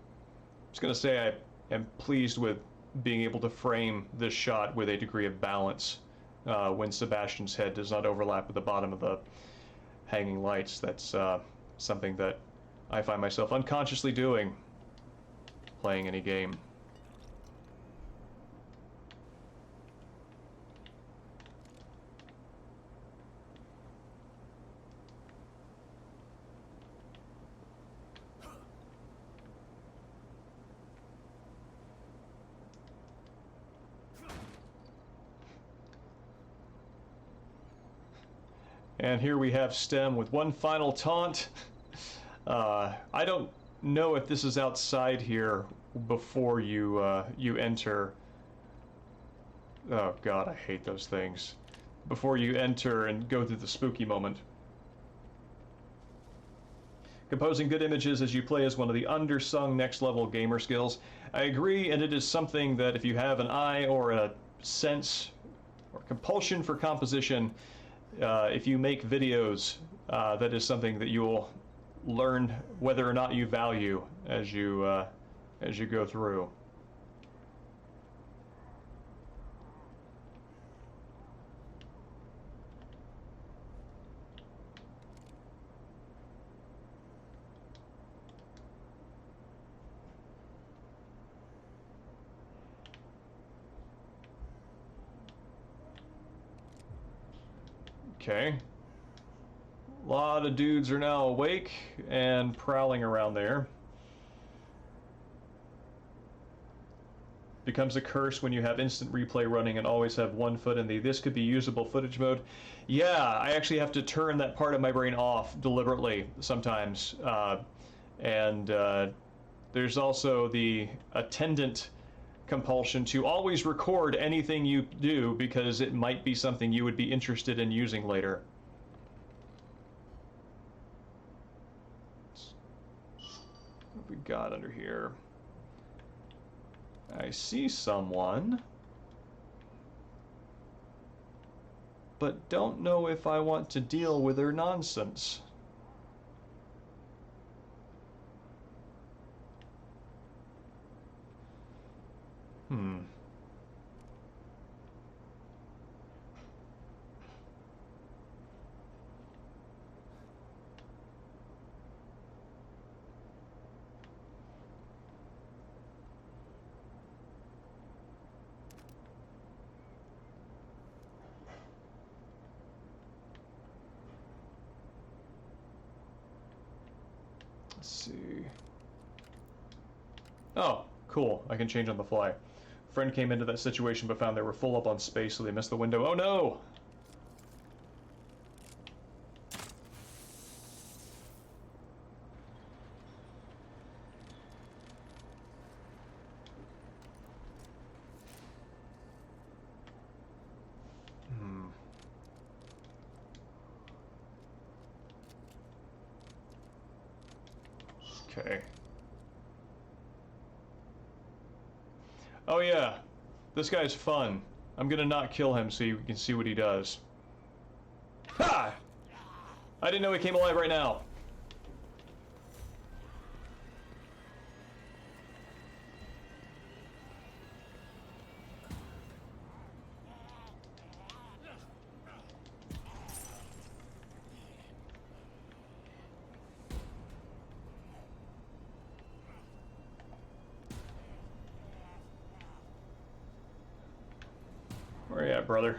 was gonna say I am pleased with being able to frame this shot with a degree of balance when Sebastian's head does not overlap with the bottom of the hanging lights. That's something that I find myself unconsciously doing playing any game. And here we have Stem with one final taunt. I don't know if this is outside here before you enter. Oh god, I hate those things. Before you enter and go through the spooky moment. Composing good images as you play is one of the undersung next-level gamer skills. I agree, and it is something that if you have an eye or a sense or compulsion for composition, if you make videos, that is something that you will learn whether or not you value as you go through. Okay. A lot of dudes are now awake and prowling around there. Becomes a curse when you have instant replay running and always have one foot in the this could be usable footage mode. Yeah, I actually have to turn that part of my brain off deliberately sometimes. There's also the attendant compulsion to always record anything you do because it might be something you would be interested in using later. What we got under here? I see someone, but don't know if I want to deal with their nonsense. Let's see. Oh, cool. I can change on the fly. Friend came into that situation but found they were full up on space, so they missed the window. Oh no! Okay. Oh yeah, this guy's fun. I'm gonna not kill him so you can see what he does. Ha! I didn't know he came alive right now. Where you at, brother?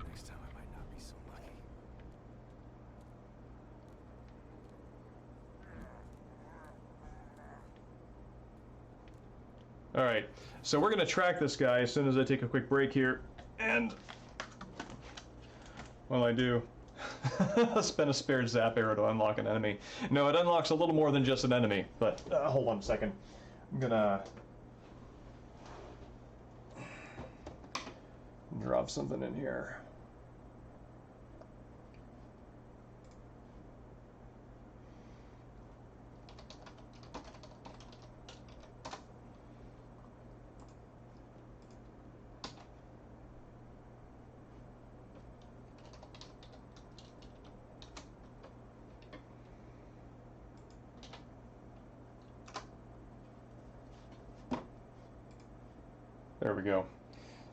Next time I might not be so lucky. Alright, so we're gonna track this guy as soon as I take a quick break here, and while I do, spend a spared zap arrow to unlock an enemy. No, it unlocks a little more than just an enemy, but hold on a second. I'm gonna drop something in here. There we go.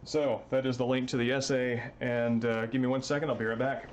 So that is the link to the essay, and give me 1 second, I'll be right back.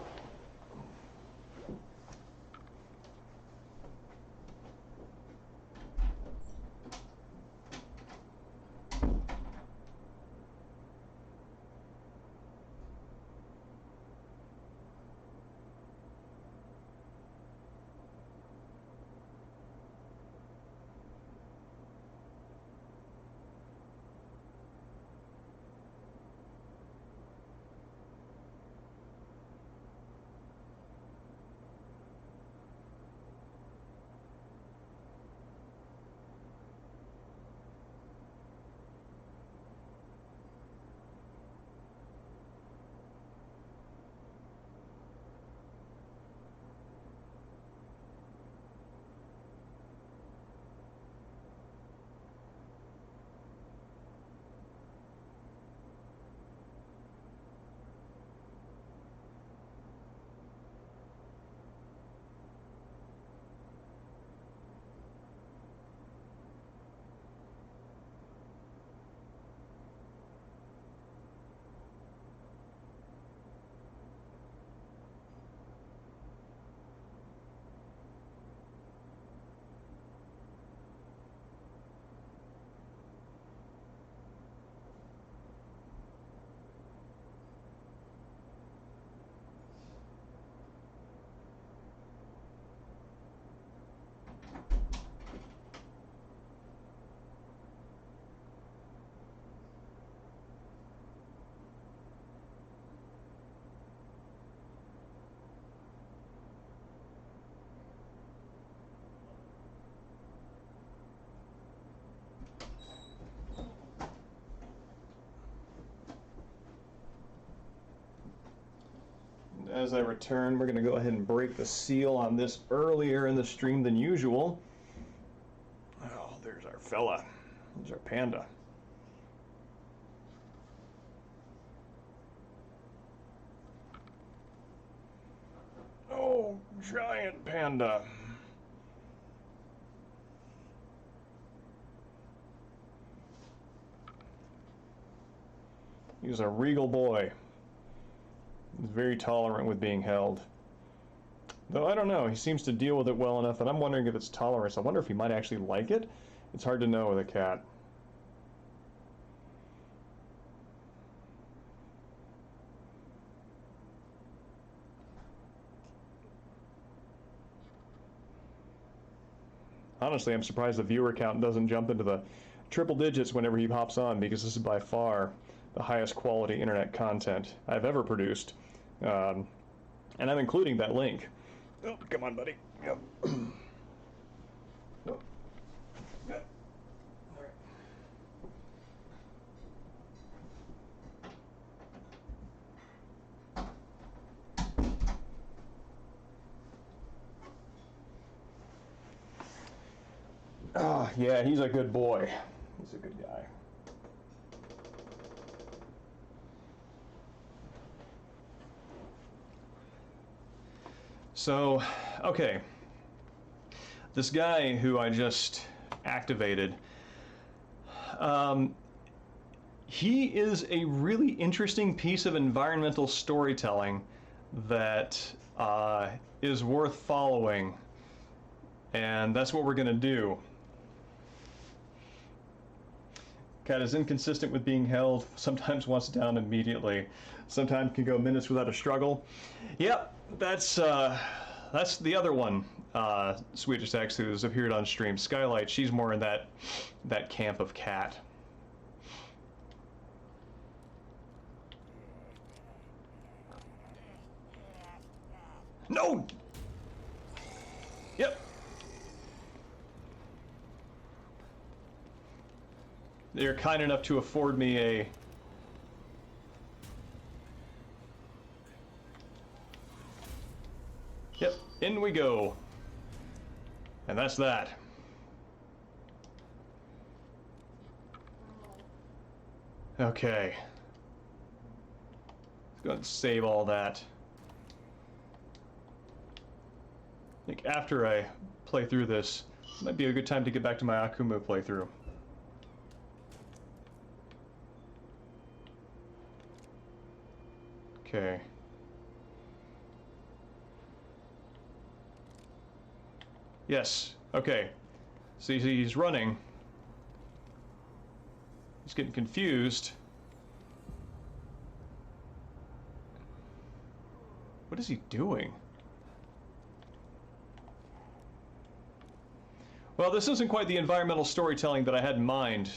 As I return, we're going to go ahead and break the seal on this earlier in the stream than usual. Oh, there's our fella. There's our panda. Oh, giant panda. He's a regal boy. He's very tolerant with being held. Though I don't know, he seems to deal with it well enough that I'm wondering if it's tolerance. I wonder if he might actually like it. It's hard to know with a cat. Honestly, I'm surprised the viewer count doesn't jump into the triple digits whenever he pops on, because this is by far the highest quality internet content I've ever produced. And I'm including that link. Oh, come on, buddy. Yep. Oh. Yeah. All right. Oh, yeah, he's a good boy. He's a good guy. So, okay. This guy who I just activated, he is a really interesting piece of environmental storytelling that is worth following, and that's what we're going to do. Cat is inconsistent with being held, sometimes wants down immediately, sometimes can go minutes without a struggle. Yep, that's the other one, Swedish X, who's appeared on stream. Skylight, she's more in that camp of cat. No! Yep. They're kind enough to afford me a... Yep, in we go. And that's that. Okay. Let's go ahead and save all that. I think after I play through this, might be a good time to get back to my Akumu playthrough. Okay. Yes. Okay. See, he's running. He's getting confused. What is he doing? Well, this isn't quite the environmental storytelling that I had in mind.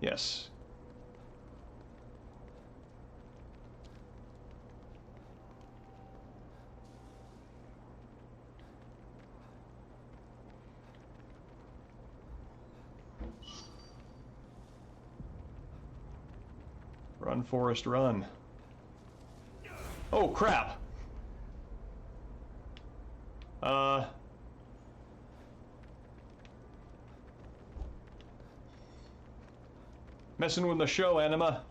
Yes. Run, Forrest, run. Oh, crap! Messing with the show, Anima.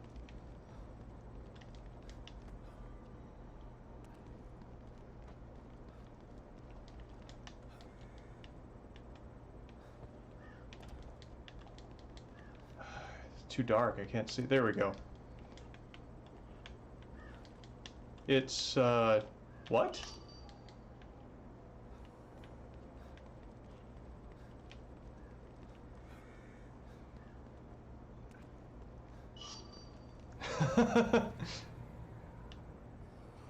It's too dark, I can't see. There we go. It's, what?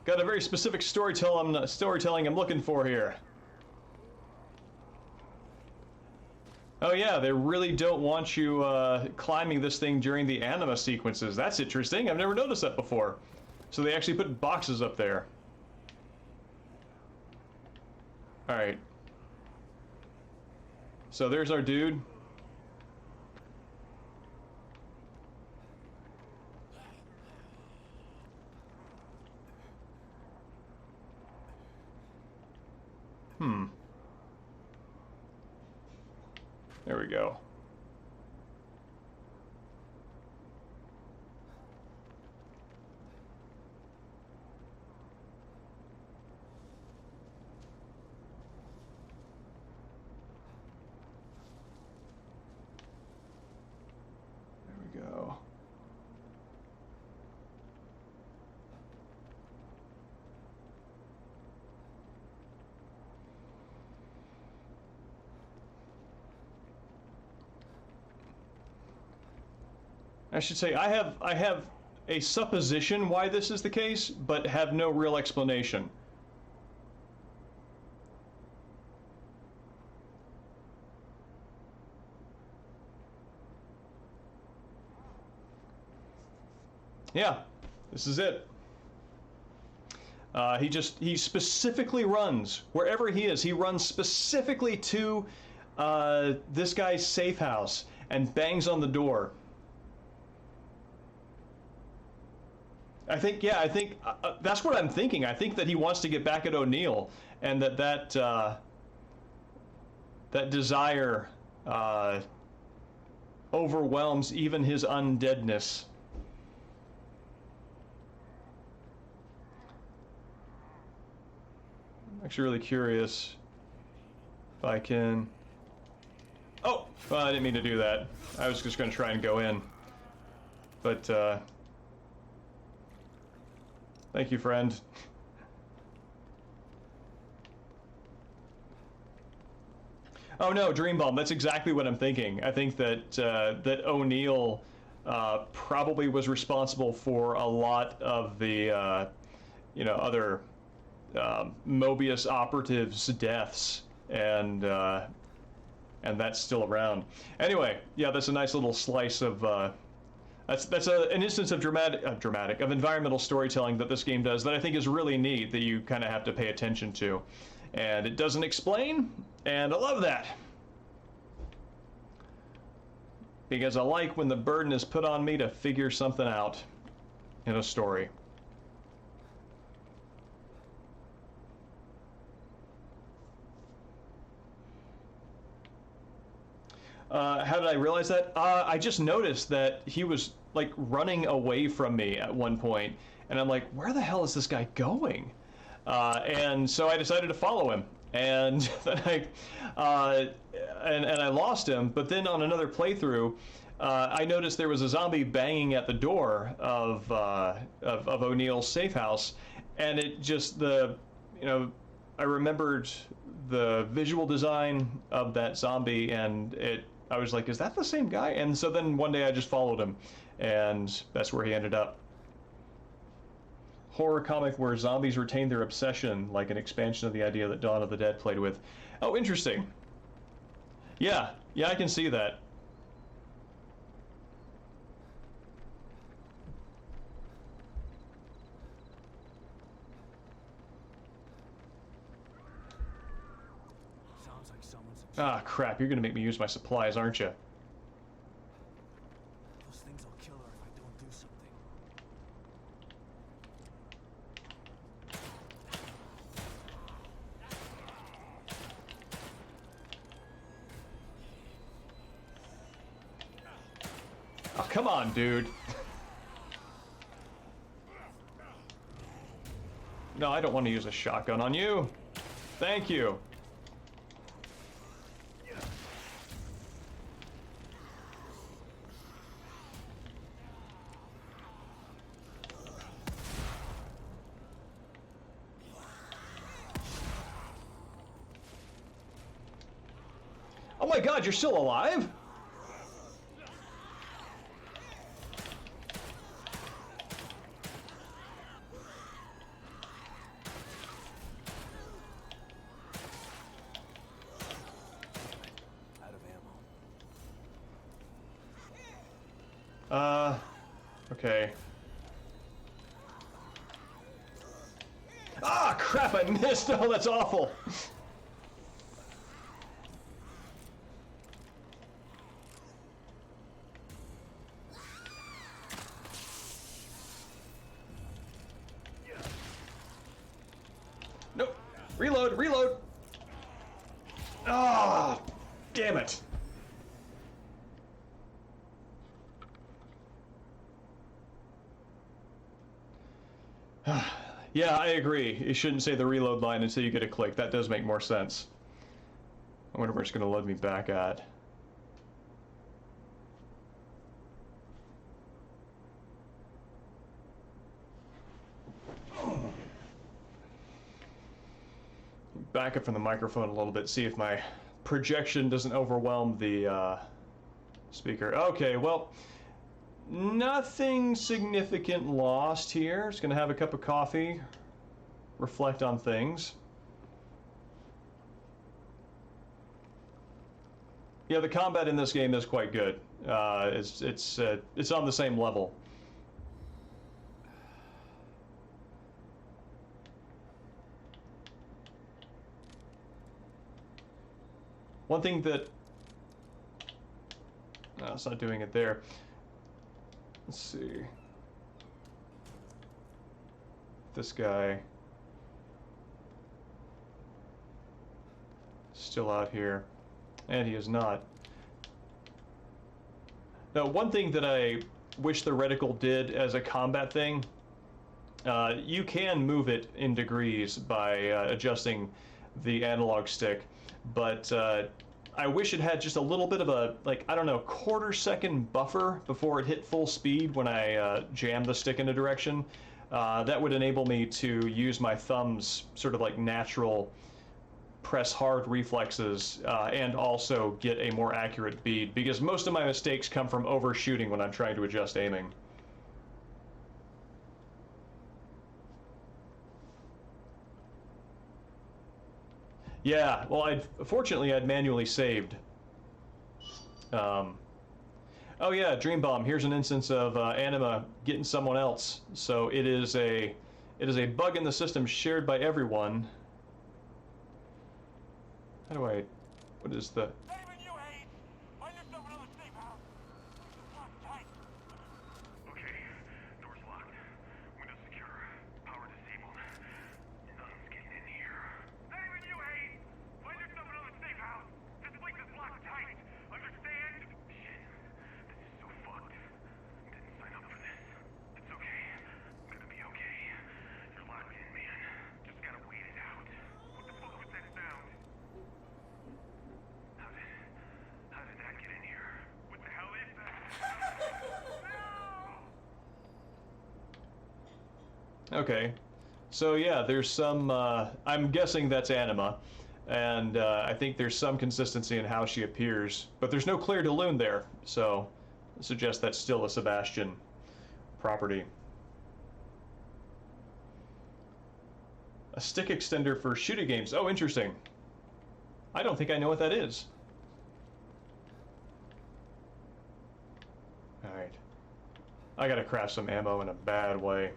Got a very specific storytelling I'm looking for here. Oh yeah, they really don't want you climbing this thing during the anima sequences. That's interesting. I've never noticed that before. So they actually put boxes up there. Alright. So there's our dude. There we go. There we go. I should say I have a supposition why this is the case, but have no real explanation. Yeah, this is it. He specifically runs wherever he is. He runs specifically to this guy's safe house and bangs on the door. I think that's what I'm thinking. I think that he wants to get back at O'Neill, and that desire overwhelms even his undeadness. I'm actually really curious if I can... Oh! Well, I didn't mean to do that. I was just going to try and go in. But, thank you, friend. Oh no, Dream Bomb. That's exactly what I'm thinking. I think that that O'Neill probably was responsible for a lot of the other Mobius operatives' deaths, and that's still around. Anyway, yeah, that's a nice little slice of. That's an instance of of environmental storytelling that this game does that I think is really neat, that you kind of have to pay attention to. And it doesn't explain, and I love that. Because I like when the burden is put on me to figure something out in a story. How did I realize that? I just noticed that he was like running away from me at one point, and I'm like, where the hell is this guy going? And so I decided to follow him, and then and I lost him. But then on another playthrough, I noticed there was a zombie banging at the door of O'Neill's safe house, and it just I remembered the visual design of that zombie, and I was like, is that the same guy? And so then one day I just followed him, and that's where he ended up. Horror comic where zombies retain their obsession, like an expansion of the idea that Dawn of the Dead played with. Oh, interesting. Yeah, I can see that. Sounds like someone's in Ah, crap, you're gonna make me use my supplies, aren't you? Those things will kill her if I don't do something. Oh, come on, dude. No, I don't want to use a shotgun on you. Thank you. Oh my god, you're still alive? Out of ammo. Okay. Ah, crap, I missed. Oh, that's awful. Nope. Reload. Ah, damn it. Yeah, I agree. You shouldn't say the reload line until you get a click. That does make more sense. I wonder where it's going to load me back at. Back up from the microphone a little bit, see if my projection doesn't overwhelm the speaker. Okay, well, nothing significant lost here. Just gonna have a cup of coffee, reflect on things. Yeah, the combat in this game is quite good. It's on the same level. One thing that... No, it's not doing it there. Let's see. This guy... Still out here. And he is not. Now, one thing that I wish the reticle did as a combat thing, you can move it in degrees by adjusting the analog stick, but I wish it had just a little bit of a, like, I don't know, quarter-second buffer before it hit full speed when I jammed the stick in a direction. That would enable me to use my thumbs sort of like natural press hard reflexes and also get a more accurate bead, because most of my mistakes come from overshooting when I'm trying to adjust aiming. Yeah, well, fortunately I'd manually saved. Oh yeah, Dream Bomb. Here's an instance of Anima getting someone else. So it is a bug in the system shared by everyone. How do I... What is the... Okay, door's locked. Windows secure. Power disabled. Nothing's getting in here. Not even you, Hayes! Find yourself another safe house! This place is locked tight! Understand? Shit. This is so fucked. Didn't sign up for this. It's okay. I'm gonna be okay. You're locked in, man. Just gotta wait it out. What the fuck was that sound? Okay. So yeah, there's some, I'm guessing that's anima, and I think there's some consistency in how she appears, but there's no clear de lune there, so I suggest that's still a Sebastian property. A stick extender for shooting games. Oh, interesting. I don't think I know what that is. Alright. I gotta craft some ammo in a bad way.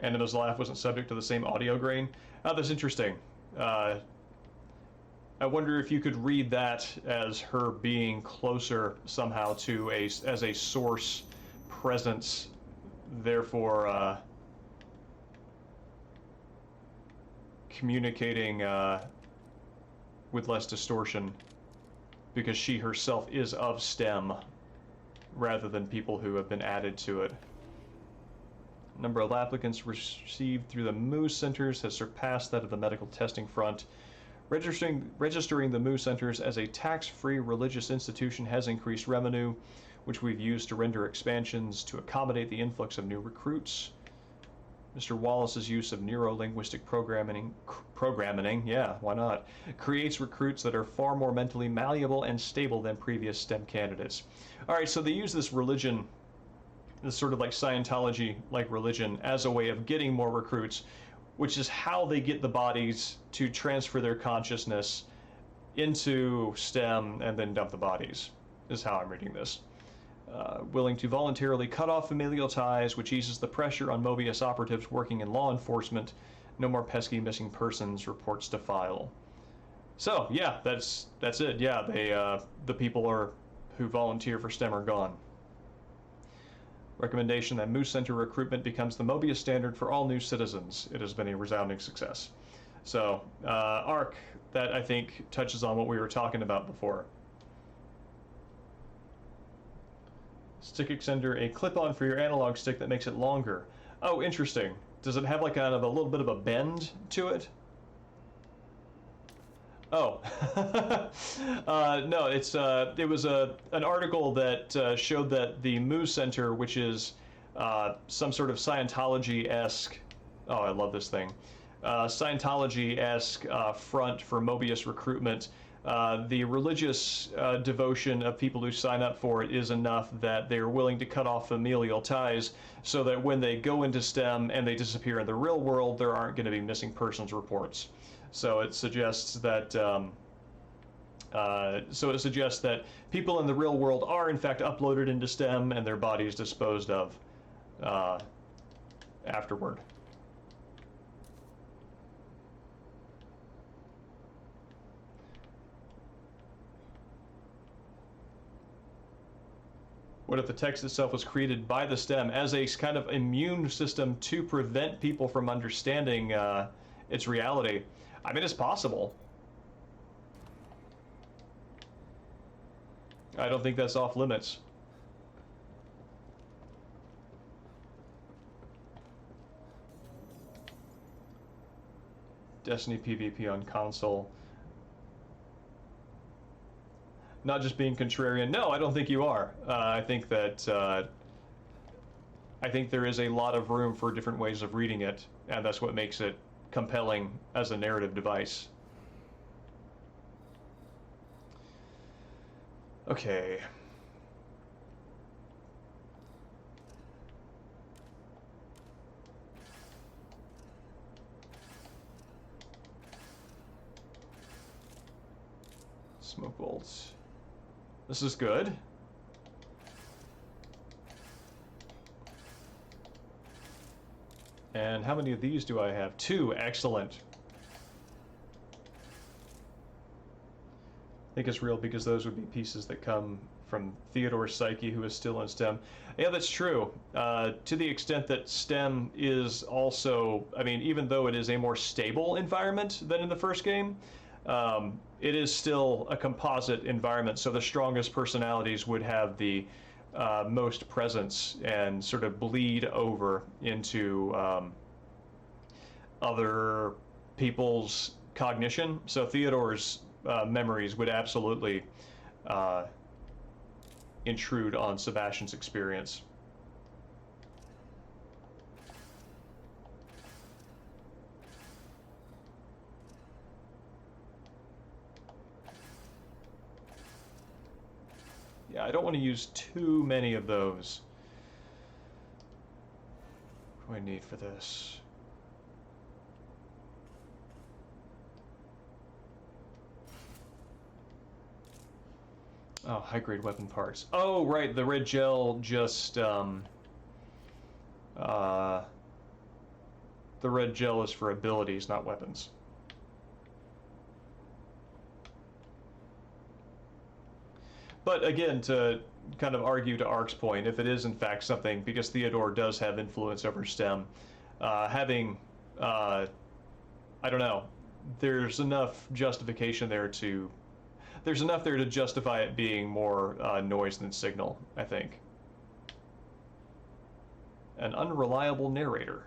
Anima's laugh wasn't subject to the same audio grain. Oh, that's interesting. I wonder if you could read that as her being closer somehow to as a source presence, therefore communicating with less distortion, because she herself is of STEM rather than people who have been added to it. Number of applicants received through the MOO centers has surpassed that of the medical testing front. Registering the MOO centers as a tax-free religious institution has increased revenue, which we've used to render expansions to accommodate the influx of new recruits. Mr. Wallace's use of neuro-linguistic programming, yeah, why not, creates recruits that are far more mentally malleable and stable than previous STEM candidates. All right, so they use this religion, this sort of like Scientology-like religion, as a way of getting more recruits, which is how they get the bodies to transfer their consciousness into STEM and then dump the bodies, is how I'm reading this. Willing to voluntarily cut off familial ties, which eases the pressure on Mobius operatives working in law enforcement. No more pesky missing persons reports to file. So yeah, that's it. Yeah, they the people who volunteer for STEM are gone. Recommendation that Moose Center recruitment becomes the Mobius standard for all new citizens. It has been a resounding success. So, ARC, that I think touches on what we were talking about before. Stick extender, a clip-on for your analog stick that makes it longer. Oh, interesting. Does it have like kind of a little bit of a bend to it? Oh, no, it was an article that showed that the Moo Center, which is some sort of Scientology-esque, oh, I love this thing, Scientology-esque front for Mobius recruitment. The religious devotion of people who sign up for it is enough that they're willing to cut off familial ties so that when they go into STEM and they disappear in the real world, there aren't going to be missing persons reports. So it suggests that people in the real world are in fact uploaded into STEM and their bodies disposed of afterward. What if the text itself was created by the STEM as a kind of immune system to prevent people from understanding its reality? I mean, it's possible. I don't think that's off limits. Destiny PvP on console. Not just being contrarian. No, I don't think you are. I think that I think there is a lot of room for different ways of reading it, and that's what makes it compelling as a narrative device. Okay. Smoke bolts. This is good. And how many of these do I have? 2. Excellent. I think it's real because those would be pieces that come from Theodore's psyche, who is still in STEM. Yeah, that's true. To the extent that STEM is also, I mean, even though it is a more stable environment than in the first game, it is still a composite environment, so the strongest personalities would have the most presence and sort of bleed over into other people's cognition. So Theodore's memories would absolutely intrude on Sebastian's experience. Yeah, I don't want to use too many of those. What do I need for this? Oh, high-grade weapon parts. Oh, right, the red gel just, the red gel is for abilities, not weapons. But again, to kind of argue to Ark's point, if it is in fact something, because Theodore does have influence over STEM, having, I don't know, there's enough justification there to, there's enough there to justify it being more noise than signal, I think. An unreliable narrator.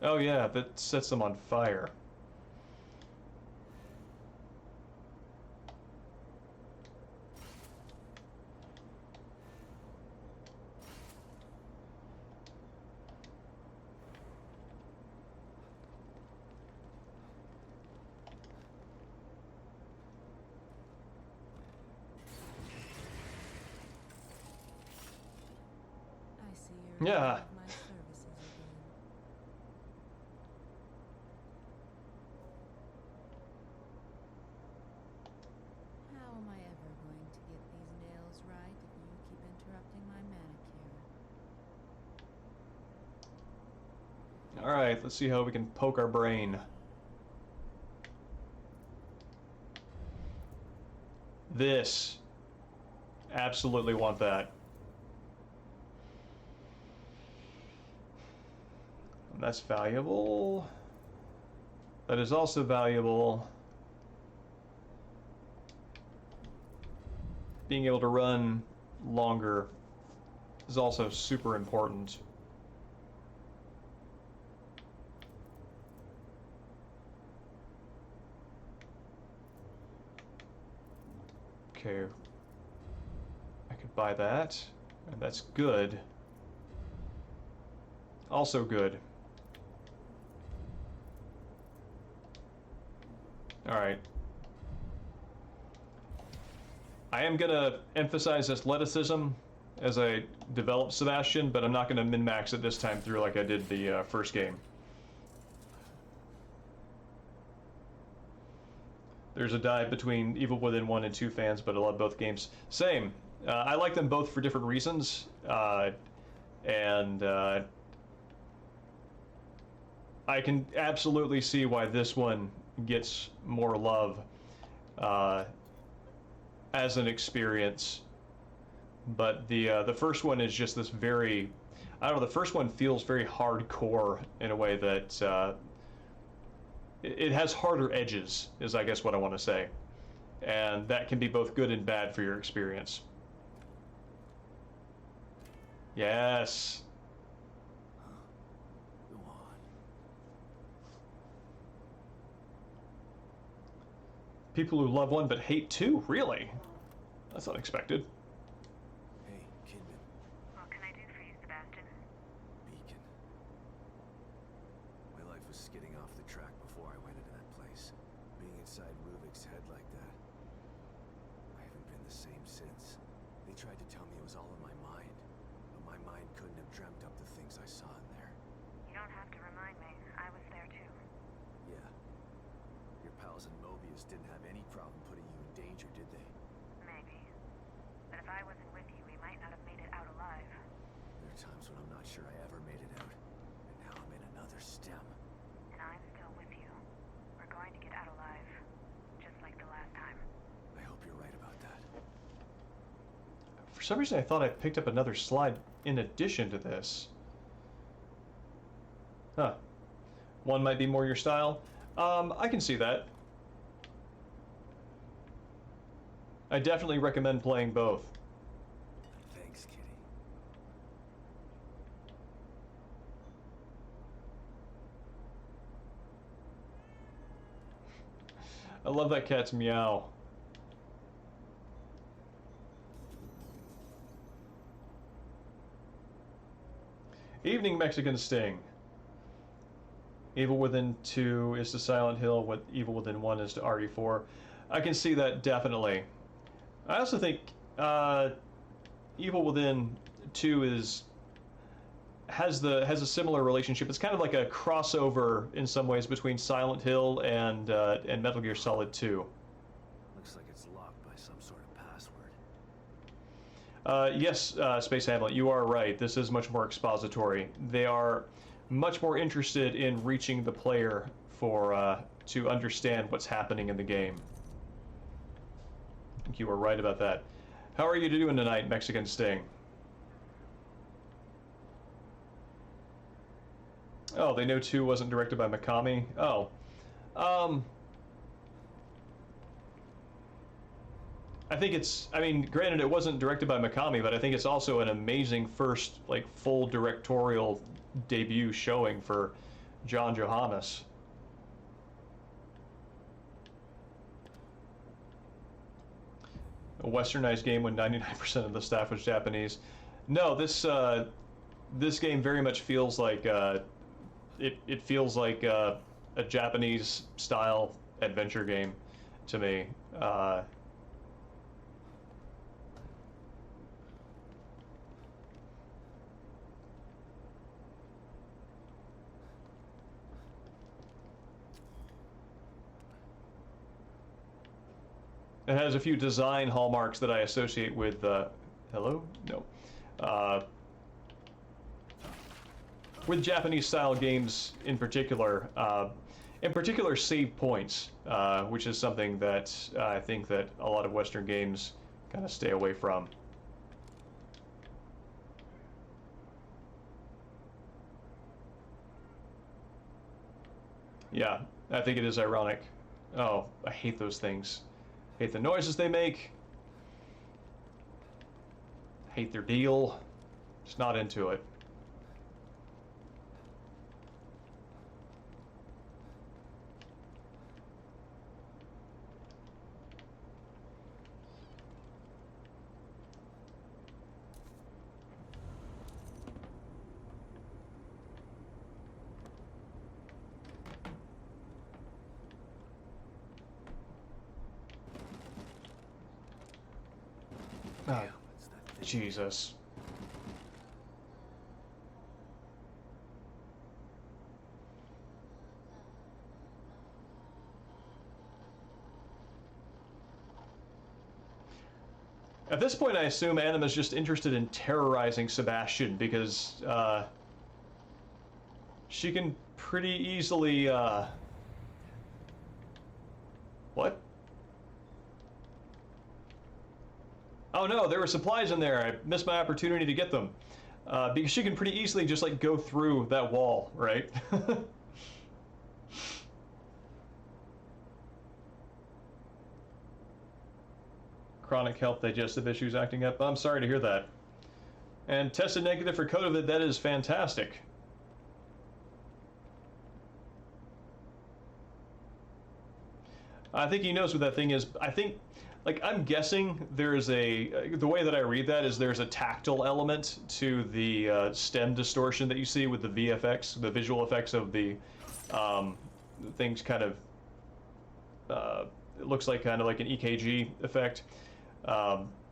Oh yeah, that sets them on fire. I see you're Yeah. aware of my services again. How am I ever going to get these nails right if you keep interrupting my manicure? Alright, let's see how we can poke our brain. This. Absolutely want that. And that's valuable. That is also valuable. Being able to run longer is also super important. Okay, I could buy that, and that's good. Also good. Alright. I am gonna emphasize athleticism as I develop Sebastian, but I'm not gonna min-max it this time through like I did the first game. There's a dive between Evil Within 1 and 2 fans, but I love both games. Same. I like them both for different reasons, and I can absolutely see why this one gets more love as an experience. But the first one is just this very, I don't know, the first one feels very hardcore in a way that it has harder edges, is I guess what I want to say. And that can be both good and bad for your experience. Yes. Go on. People who love one but hate two, really? That's unexpected. Hey, Kidman. What can I do for you, Sebastian? Beacon. My life was skidding off the track before I went into that place. Being inside Ruvik's head like that. I haven't been the same since. They tried to tell me it was all in my mind, but my mind couldn't have dreamt up the things I saw in there. You don't have to remind me. I was there too. Yeah. Your pals in Mobius didn't have any problem putting you in danger, did they? Maybe. But if I wasn't with you, we might not have made it out alive. There are times when I'm not sure I ever made it out. And now I'm in another stem. And I'm still with you. We're going to get out alive. Just like the last time. I hope you're right about that. For some reason I thought I picked up another slide in addition to this. Huh. One might be more your style. I can see that. I definitely recommend playing both. Thanks, Kitty. I love that cat's meow. Evening Mexican Sting. Evil Within 2 is to Silent Hill what Evil Within 1 is to RE4. I can see that definitely. I also think Evil Within 2 has a similar relationship. It's kind of like a crossover in some ways between Silent Hill and Metal Gear Solid 2. Looks like it's locked by some sort of password. Yes, Space Hamlet, you are right. This is much more expository. They are much more interested in reaching the player for to understand what's happening in the game. I think you were right about that. How are you doing tonight, Mexican Sting? Oh, they know 2 wasn't directed by Mikami? Oh. I think it's, I mean, granted it wasn't directed by Mikami, but I think it's also an amazing first, like, full directorial debut showing for John Johannes. A westernized game when 99% of the staff was Japanese. No, this game very much feels like it feels like a Japanese style adventure game to me. It has a few design hallmarks that I associate with hello? No. With Japanese style games in particular save points, which is something that I think that a lot of Western games kind of stay away from. Yeah, I think it is ironic. Oh, I hate those things. Hate the noises they make. Hate their deal. Just not into it. Oh, It's that thing. Jesus. At this point, I assume Anima's just interested in terrorizing Sebastian because she can pretty easily. What? Oh no, there were supplies in there. I missed my opportunity to get them. Because she can pretty easily just like go through that wall, right? Chronic health digestive issues acting up. I'm sorry to hear that. And tested negative for COVID, that is fantastic. I think he knows what that thing is. I think, like, I'm guessing there's a, the way that I read that is there's a tactile element to the stem distortion that you see with the VFX, the visual effects of the things kind of, it looks like kind of like an EKG effect.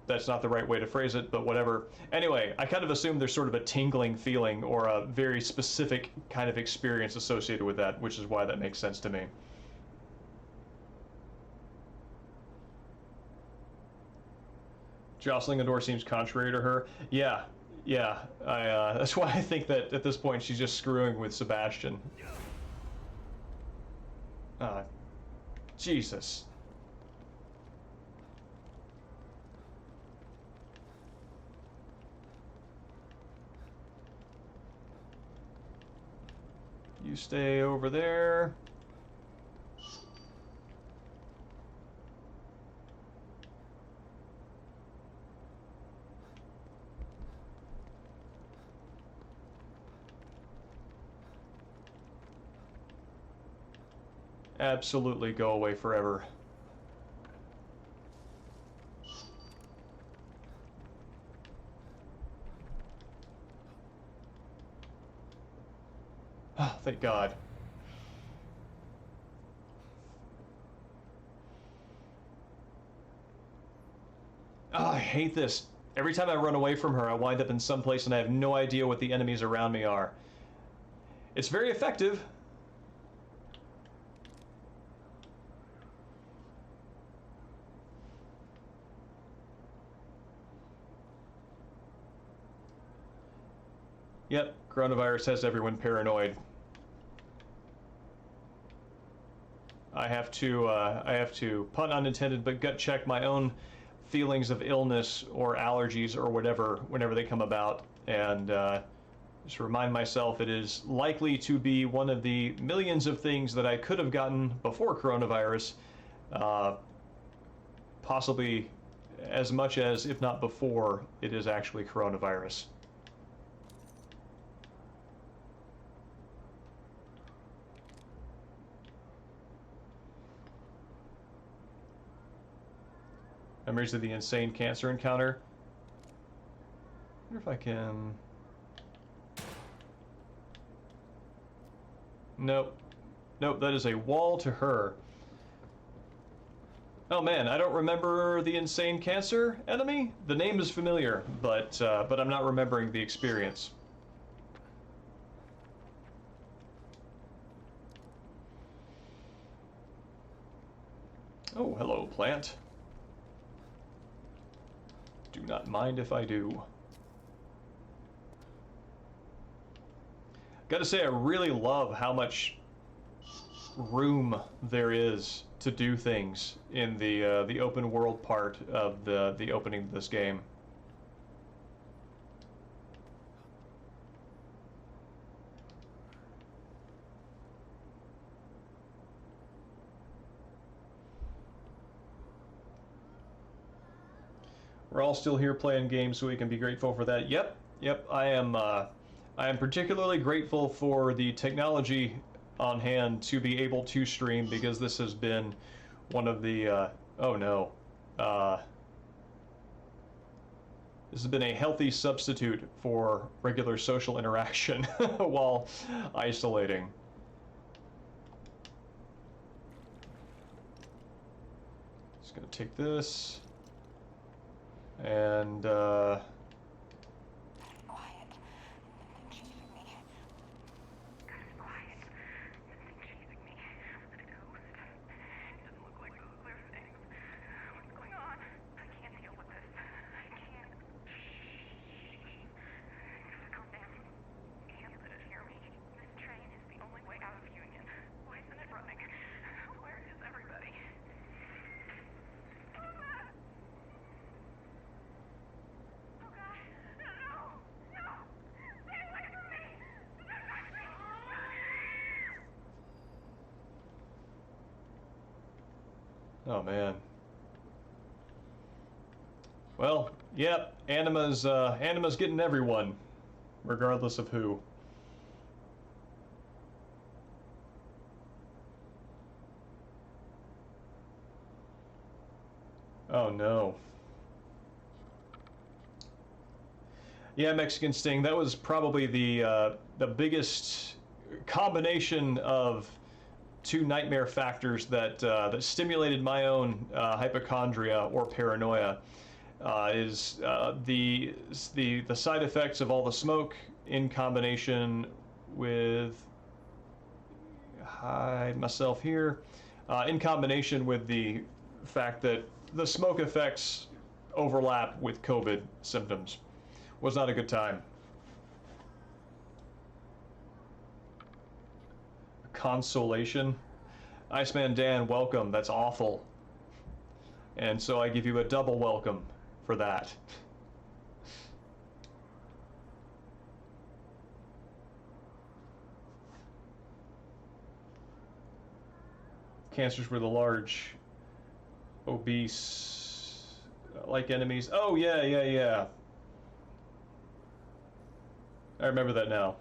That's not the right way to phrase it, but whatever. Anyway, I kind of assume there's sort of a tingling feeling or a very specific kind of experience associated with that, which is why that makes sense to me. Jostling a door seems contrary to her. Yeah, yeah. That's why I think that at this point she's just screwing with Sebastian. Jesus. You stay over there. Absolutely go away forever. thank God. Ah, I hate this. Every time I run away from her, I wind up in some place and I have no idea what the enemies around me are. It's very effective. Yep, coronavirus has everyone paranoid. I have to, pun unintended, but gut check my own feelings of illness or allergies or whatever whenever they come about, and just remind myself it is likely to be one of the millions of things that I could have gotten before coronavirus, possibly as much as, if not before, it is actually coronavirus. Memories of the insane cancer encounter. I wonder if I can... Nope. Nope, that is a wall to her. Oh man, I don't remember the insane cancer enemy? The name is familiar, but I'm not remembering the experience. Oh, hello, plant. Do not mind if I do. Gotta say, I really love how much room there is to do things in the open world part of the opening of this game. We're all still here playing games, so we can be grateful for that. Yep, I am particularly grateful for the technology on hand to be able to stream, because this has been one of the oh no, this has been a healthy substitute for regular social interaction while isolating. Just gonna take this and Quiet. Something chasing me. God, it's quiet. Something chasing me. A ghost? It doesn't look like those clear things. What's going on? I can't deal with this. I can't. Shh. Gotta calm down. Can't let it hear me. This train is the only way out of Union. Why isn't it running? Where is everybody? Oh God! No! No! Stay away from me! oh man. Well, yep, Anima's getting everyone, regardless of who. Oh no. Yeah, Mexican Sting. That was probably the biggest combination of two nightmare factors that that stimulated my own hypochondria or paranoia. Is the side effects of all the smoke in combination with hide myself here, in combination with the fact that the smoke effects overlap with COVID symptoms. Was not a good time. Consolation. Iceman Dan, welcome. That's awful. And so I give you a double welcome for that. Cancers were the large, obese, like enemies. Oh, yeah. I remember that now.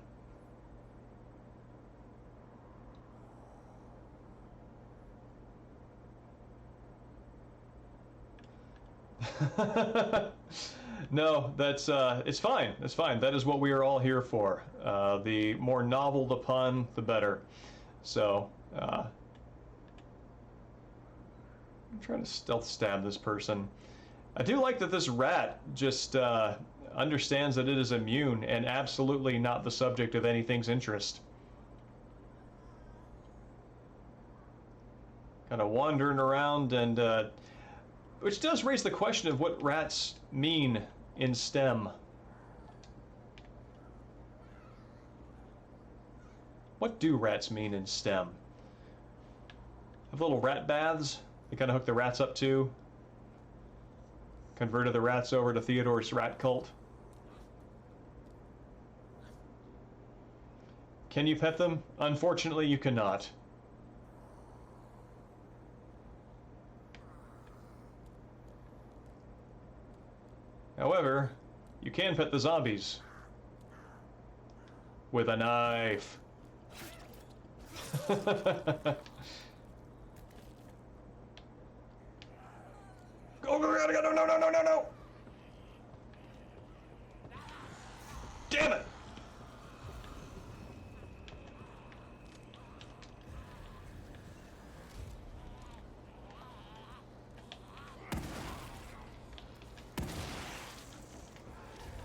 No, that's it's fine. It's fine. That is what we are all here for. The more novel the pun, the better. So, I'm trying to stealth stab this person. I do like that this rat just understands that it is immune and absolutely not the subject of anything's interest. Kind of wandering around, and which does raise the question of what rats mean in STEM. What do rats mean in STEM? Have little rat baths they kind of hook the rats up to. Converted the rats over to Theodore's rat cult. Can you pet them? Unfortunately, you cannot. However, you can pet the zombies. With a knife. Go, no. Damn it!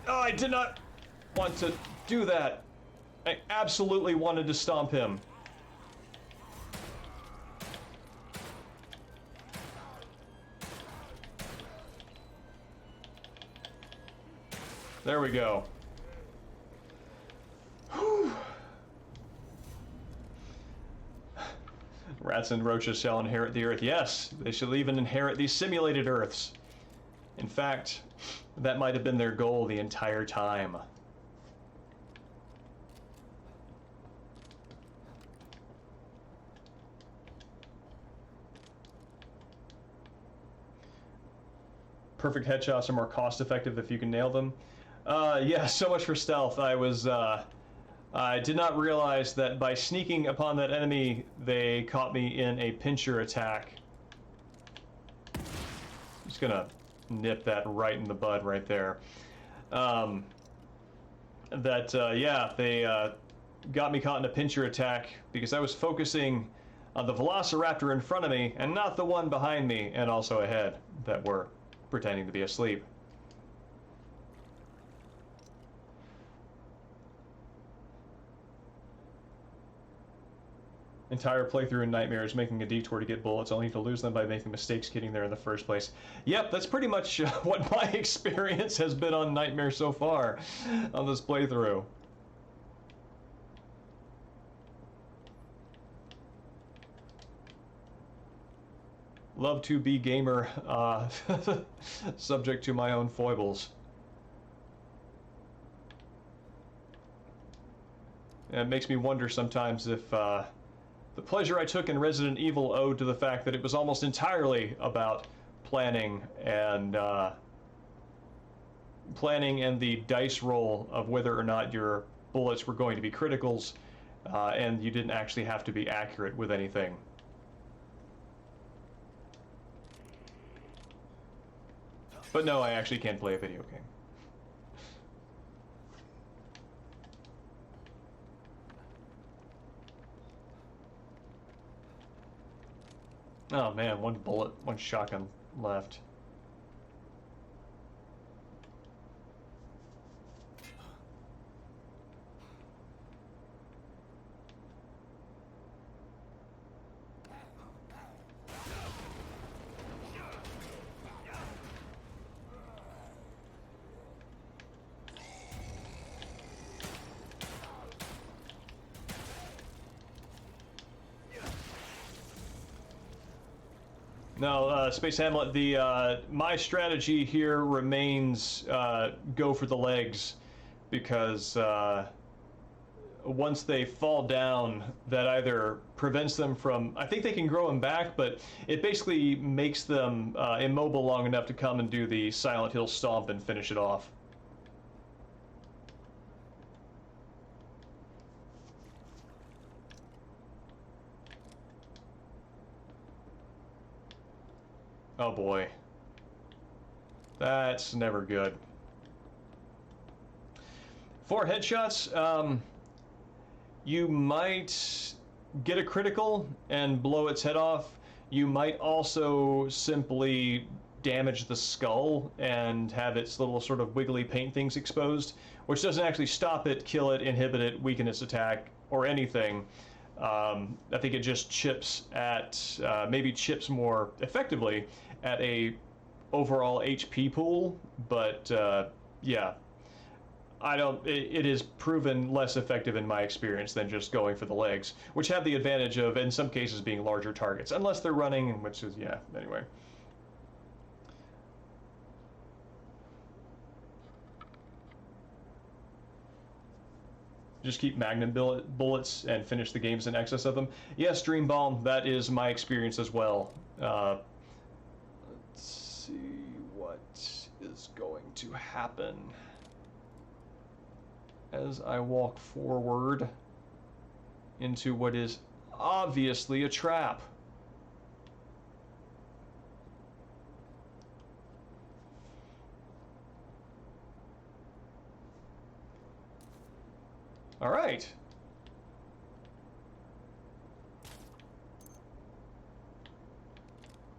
Oh, I did not want to do that. I absolutely wanted to stomp him. There we go. Whew. Rats and roaches shall inherit the earth. Yes, they shall even inherit these simulated earths. In fact, that might have been their goal the entire time. Perfect headshots are more cost-effective if you can nail them. Yeah, so much for stealth. I did not realize that by sneaking upon that enemy, they caught me in a pincher attack. Just gonna nip that right in the bud right there. Yeah, they got me caught in a pincher attack because I was focusing on the velociraptor in front of me and not the one behind me and also ahead that were pretending to be asleep. Entire playthrough in Nightmare is making a detour to get bullets, only to lose them by making mistakes getting there in the first place. Yep, that's pretty much what my experience has been on Nightmare so far on this playthrough. Love to be gamer, subject to my own foibles. And it makes me wonder sometimes if the pleasure I took in Resident Evil owed to the fact that it was almost entirely about planning and the dice roll of whether or not your bullets were going to be criticals, and you didn't actually have to be accurate with anything. But no, I actually can't play a video game. Oh man, one bullet, one shotgun left. No, Space Hamlet, my strategy here remains go for the legs, because once they fall down, that either prevents them from, I think they can grow them back, but it basically makes them immobile long enough to come and do the Silent Hill stomp and finish it off. Oh boy. That's never good. 4 headshots, you might get a critical and blow its head off. You might also simply damage the skull and have its little sort of wiggly paint things exposed, which doesn't actually stop it, kill it, inhibit it, weaken its attack, or anything. I think it just chips at, maybe chips more effectively at a overall HP pool, but yeah. I don't. It is proven less effective in my experience than just going for the legs, which have the advantage of, in some cases, being larger targets, unless they're running, which is, yeah. Anyway. Just keep magnum bullets and finish the games in excess of them. Yes, Dreambalm, that is my experience as well. Let's see what is going to happen as I walk forward into what is obviously a trap. All right.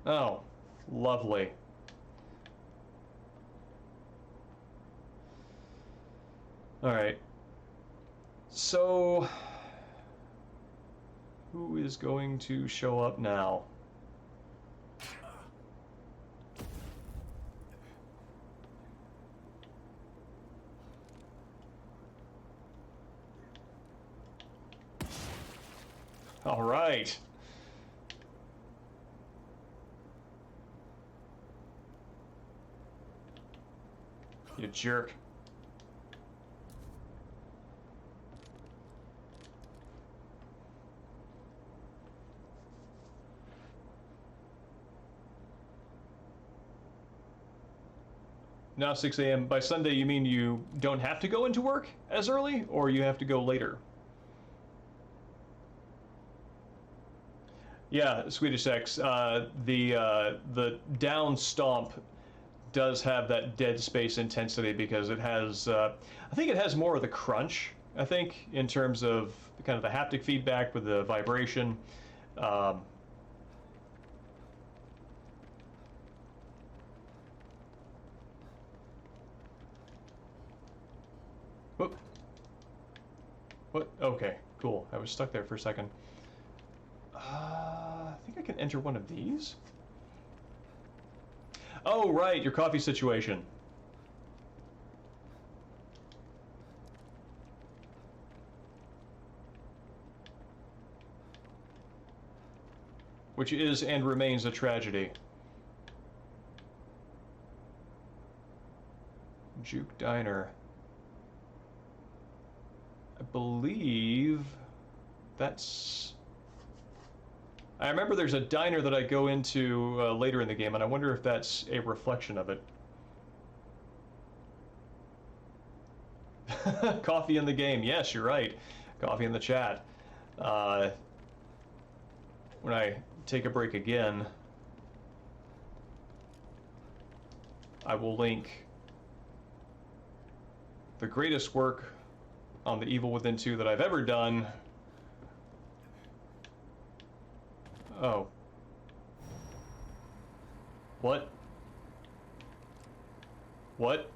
Oh, lovely. All right. So, who is going to show up now? All right. You jerk. Now 6 a.m. By Sunday, you mean you don't have to go into work as early, or you have to go later? Yeah, Swedish X. The down stomp does have that dead space intensity because it has. I think it has more of the crunch. I think in terms of kind of the haptic feedback with the vibration. Whoop. What? Okay, cool. I was stuck there for a second. I think I can enter one of these. Oh, right, your coffee situation. Which is and remains a tragedy. Juke Diner. I believe that's... I remember there's a diner that I go into later in the game, and I wonder if that's a reflection of it. Coffee in the game. Yes, you're right. Coffee in the chat. When I take a break again, I will link the greatest work on The Evil Within 2 that I've ever done. Oh. What? What?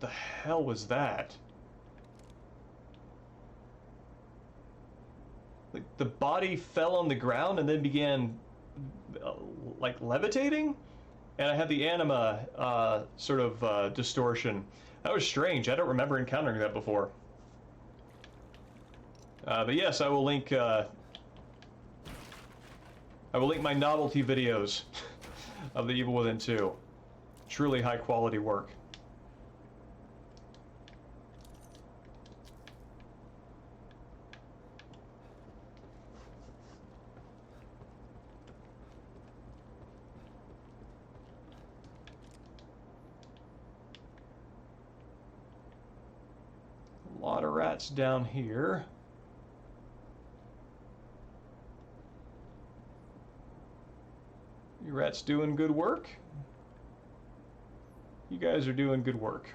The hell was that? Like, the body fell on the ground and then began, like, levitating? And I had the anima, sort of, distortion. That was strange. I don't remember encountering that before. But yes, I will link my novelty videos of The Evil Within 2. Truly high quality work. A lot of rats down here. You rats doing good work? You guys are doing good work.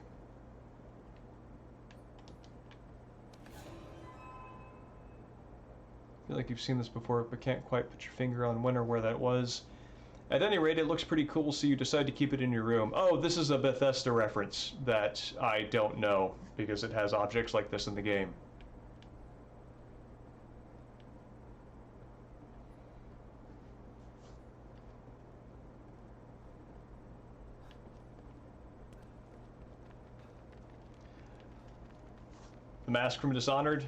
feel like you've seen this before, but can't quite put your finger on when or where that was. At any rate, it looks pretty cool, so you decide to keep it in your room. Oh, this is a Bethesda reference that I don't know, because it has objects like this in the game. The mask from Dishonored?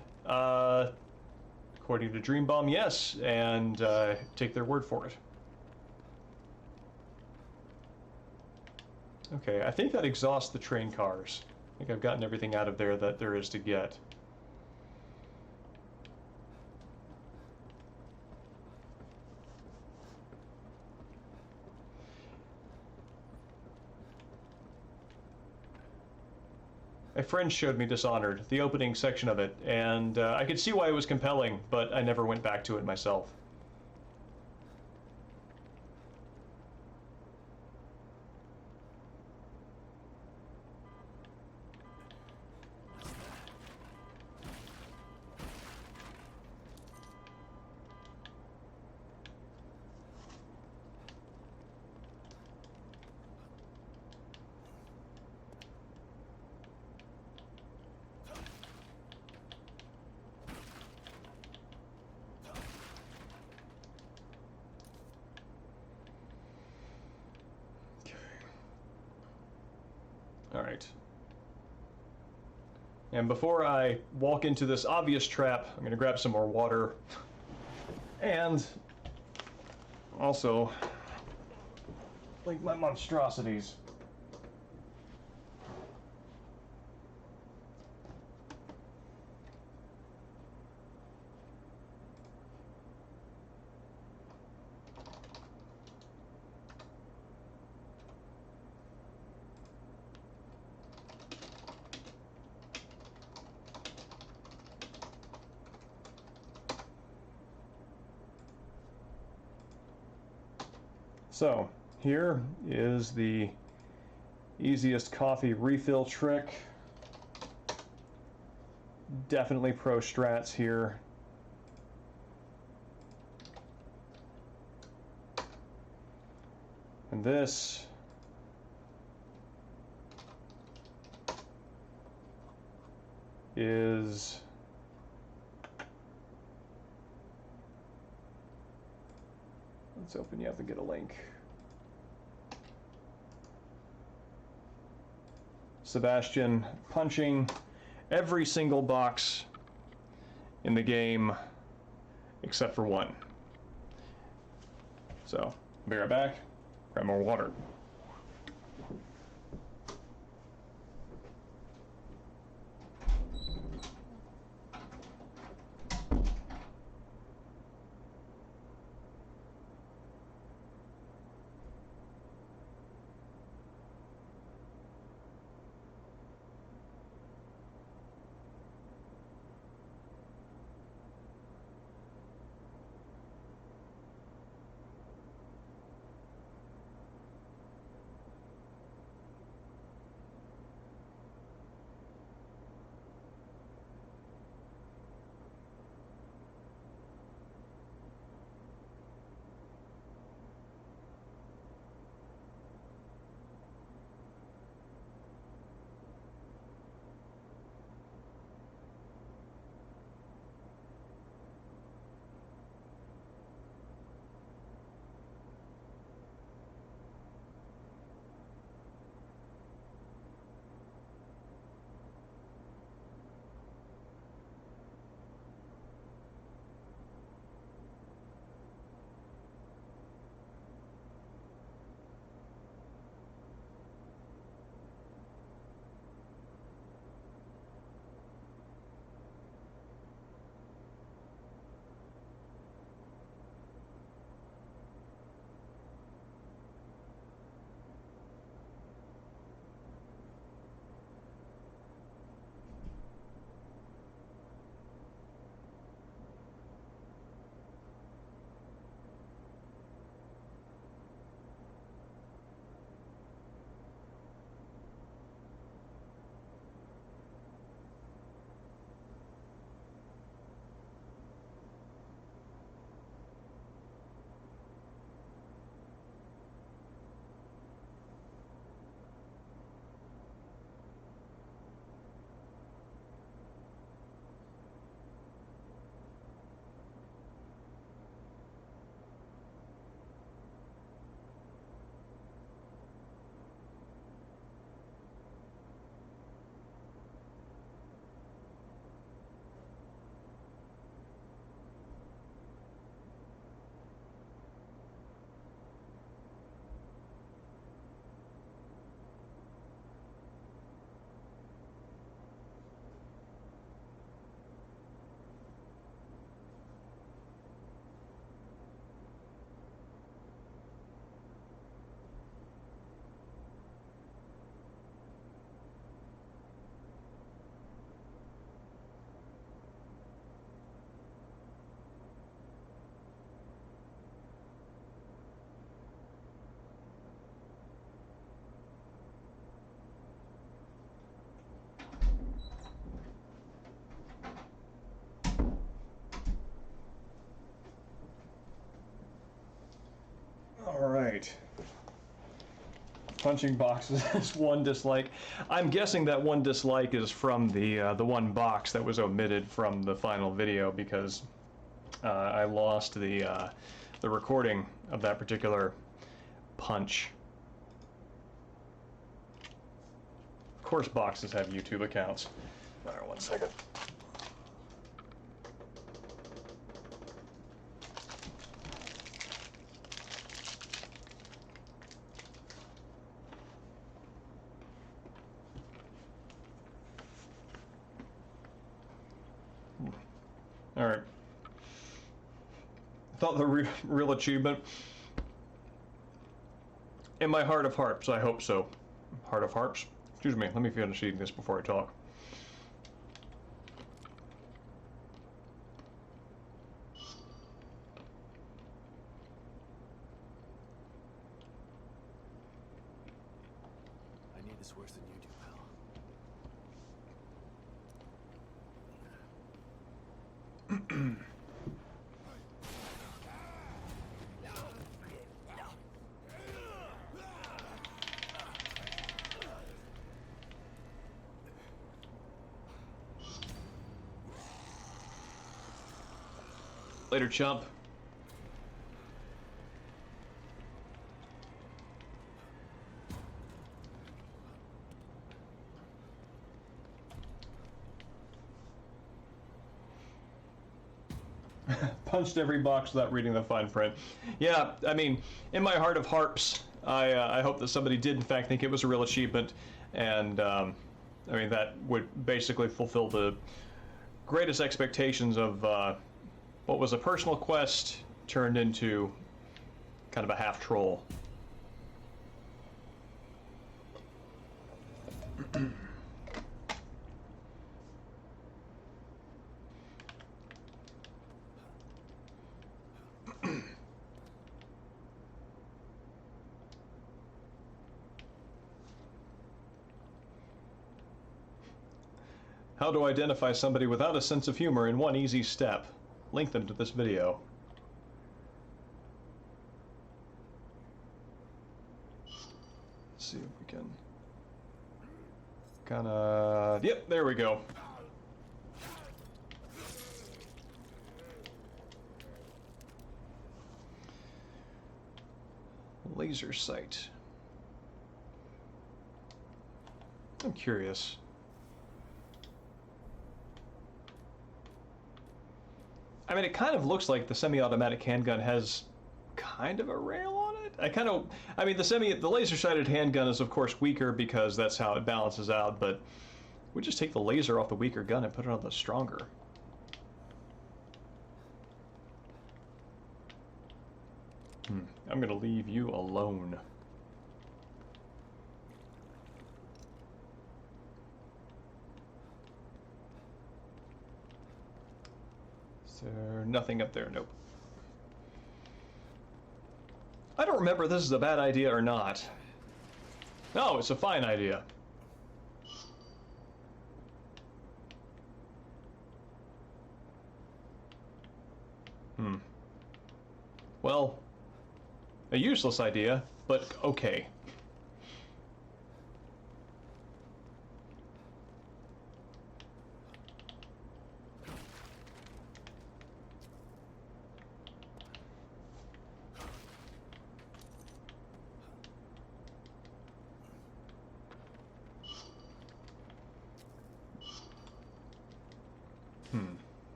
According to Dream Bomb, yes, and take their word for it. Okay, I think that exhausts the train cars. I think I've gotten everything out of there that there is to get. A friend showed me Dishonored, the opening section of it, and I could see why it was compelling, but I never went back to it myself. Alright. And before I walk into this obvious trap, I'm going to grab some more water. And also, like my monstrosities. So, here is the easiest coffee refill trick. Definitely pro strats here. And this is let's open you up and get a link. Sebastian punching every single box in the game except for one. So, be right back. Grab more water. Punching boxes is one dislike. I'm guessing that one dislike is from the one box that was omitted from the final video because I lost the recording of that particular punch. Of course, boxes have YouTube accounts. All right, 1 second. All right. I thought the real achievement. In my heart of hearts, I hope so. Heart of hearts? Excuse me, let me finish eating this before I talk. I need this worse than you do, pal. Later, chump. Punched every box without reading the fine print. Yeah, I mean, in my heart of hearts, I hope that somebody did in fact think it was a real achievement, and I mean that would basically fulfill the greatest expectations of what was a personal quest turned into kind of a half troll. How to identify somebody without a sense of humor in one easy step. Link them to this video. Let's see if we can kinda... Yep, there we go. Laser sight. I'm curious. I mean, it kind of looks like the semi-automatic handgun has kind of a rail on it. I mean, the laser-sighted handgun is of course weaker because that's how it balances out, but we just take the laser off the weaker gun and put it on the stronger. I'm gonna leave you alone. Is there nothing up there? Nope. I don't remember if this is a bad idea or not. No, it's a fine idea. Well, a useless idea, but okay.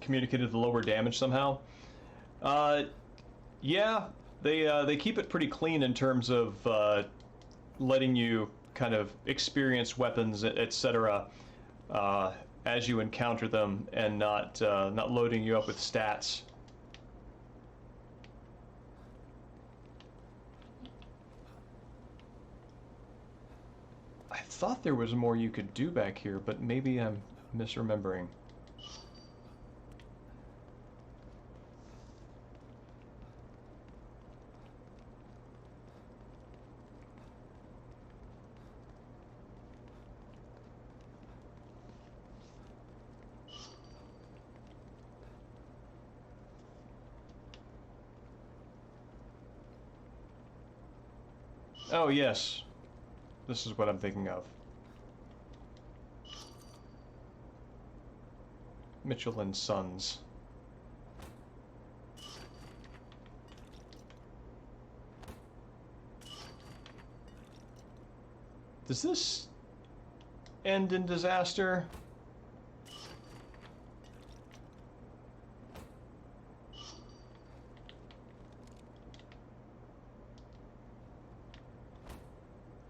Communicated the lower damage somehow. Yeah, they keep it pretty clean in terms of letting you kind of experience weapons, etc. As you encounter them, and not loading you up with stats. I thought there was more you could do back here, but maybe I'm misremembering. Oh, yes. This is what I'm thinking of. Mitchell and Sons. Does this end in disaster?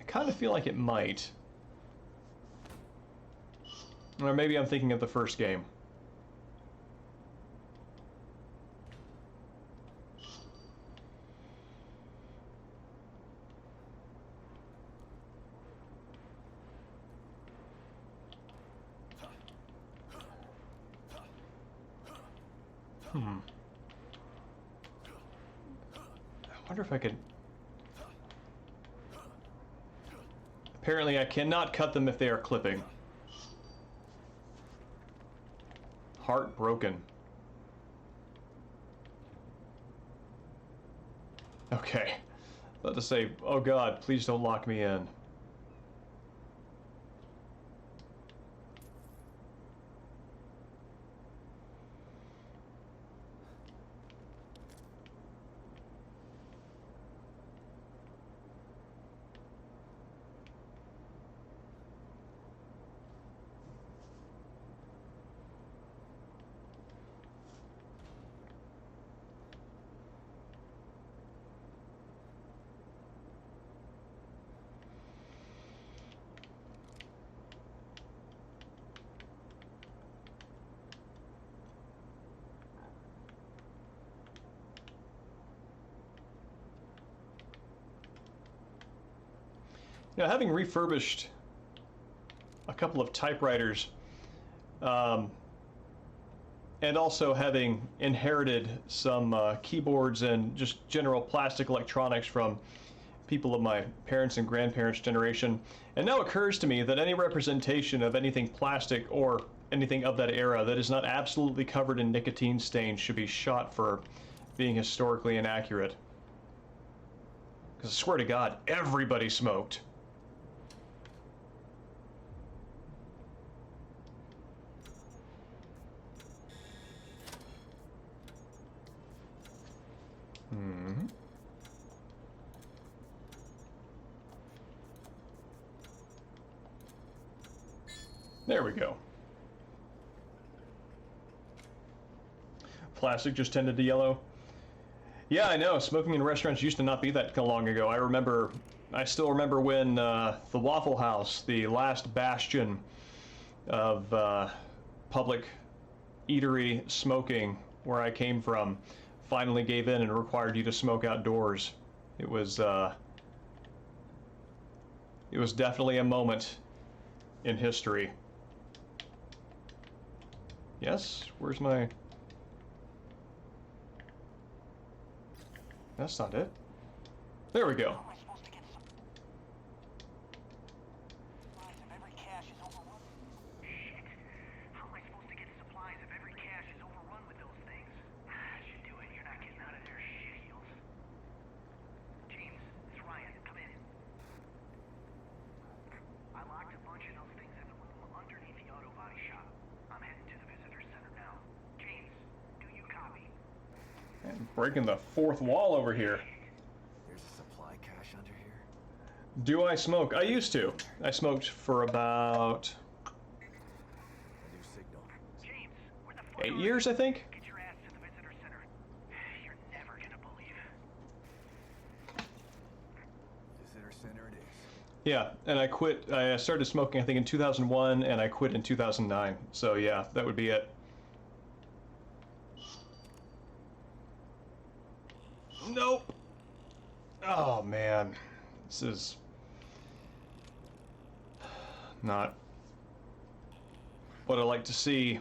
I kind of feel like it might. Or maybe I'm thinking of the first game. I wonder if I could... Apparently I cannot cut them if they are clipping. Heartbroken. Okay. About to say, oh god, please don't lock me in. You know, having refurbished a couple of typewriters, and also having inherited some keyboards and just general plastic electronics from people of my parents' and grandparents' generation, it now occurs to me that any representation of anything plastic or anything of that era that is not absolutely covered in nicotine stains should be shot for being historically inaccurate. Because I swear to God, everybody smoked. There we go. Plastic just tended to yellow. Yeah, I know. Smoking in restaurants used to not be that long ago. I still remember when the Waffle House, the last bastion of public eatery smoking where I came from, finally gave in and required you to smoke outdoors. It was definitely a moment in history. Yes? Where's my... That's not it. There we go. Shit. How am I supposed to get supplies if every cache is overrun with those things? I should do it. You're not getting out of there, shit heels. James, it's Ryan. Come in. I locked a bunch of those things in the room underneath the auto body shop. I'm heading to the visitor center now. James, do you copy? I'm breaking the fourth wall over here. There's a supply cache under here. Do I smoke? I used to. I smoked for about A new signal. James, where the fuck 8 are years, you? I think. Get your ass to the visitor center. You're never gonna believe. Visitor center it is. Yeah, and I quit. I started smoking, I think, in 2001, and I quit in 2009. So yeah, that would be it. Nope. Oh man, this is not what I like to see.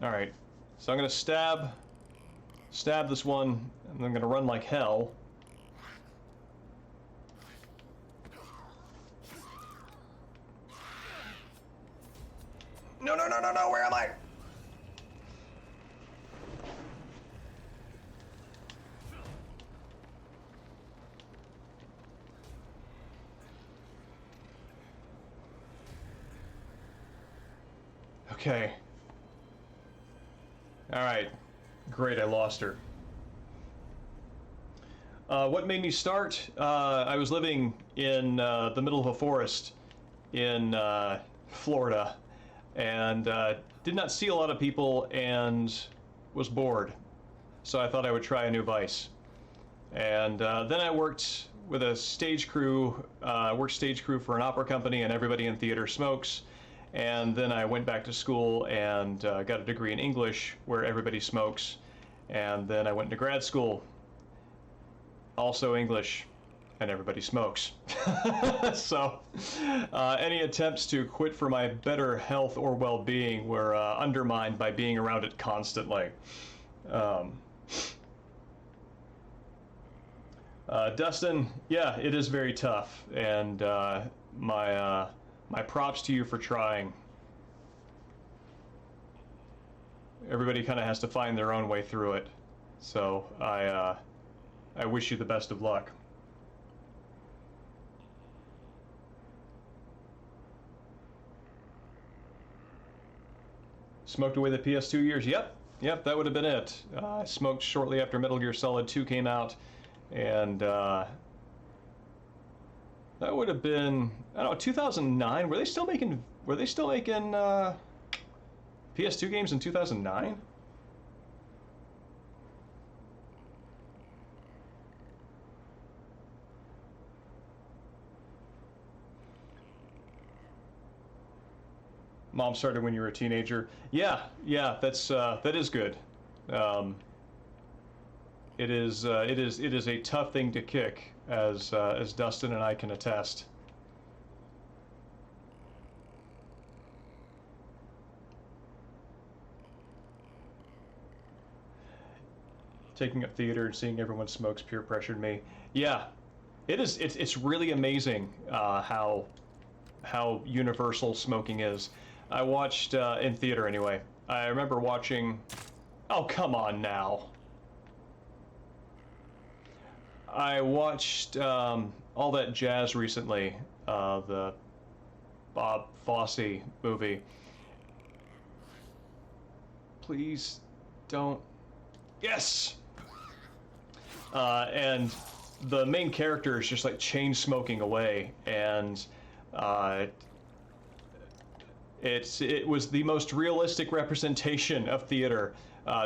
All right, so I'm gonna stab this one, and I'm gonna run like hell. No, no, no, no, no, where am I? Okay. Alright. Great, I lost her. What made me start? I was living in the middle of a forest in Florida, and did not see a lot of people and was bored. So I thought I would try a new vice. And then I worked with a stage crew, worked stage crew for an opera company, and everybody in theater smokes. And then I went back to school and got a degree in English where everybody smokes. And then I went to grad school, also English, and everybody smokes. So any attempts to quit for my better health or well-being were undermined by being around it constantly. Dustin, yeah, it is very tough, and my props to you for trying. Everybody kind of has to find their own way through it, so I wish you the best of luck. Smoked away the PS2 years. Yep, that would have been it. I smoked shortly after Metal Gear Solid 2 came out, and that would have been, I don't know, 2009. Were they still making PS2 games in 2009? Mom started when you were a teenager. Yeah, that is good. It is a tough thing to kick, as Dustin and I can attest. Taking up theater and seeing everyone smokes peer pressured me. Yeah, it is. It's really amazing how universal smoking is. I watched in theater anyway. I remember watching. Oh, come on now. I watched All That Jazz recently, the Bob Fosse movie. Please don't. Yes! And the main character is just like chain smoking away, and it was the most realistic representation of theater,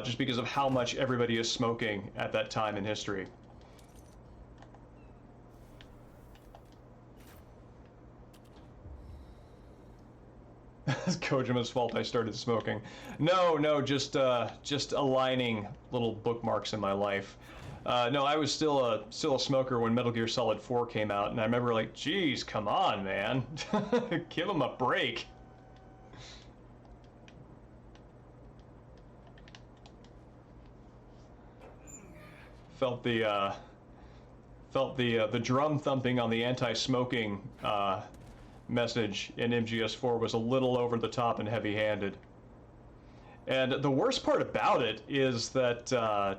just because of how much everybody is smoking at that time in history. It's Kojima's fault I started smoking. No, just aligning little bookmarks in my life. No, I was still a smoker when Metal Gear Solid 4 came out, and I remember like, geez, come on, man, give him a break. Felt the drum thumping on the anti-smoking message in MGS4 was a little over the top and heavy-handed. And the worst part about it is that a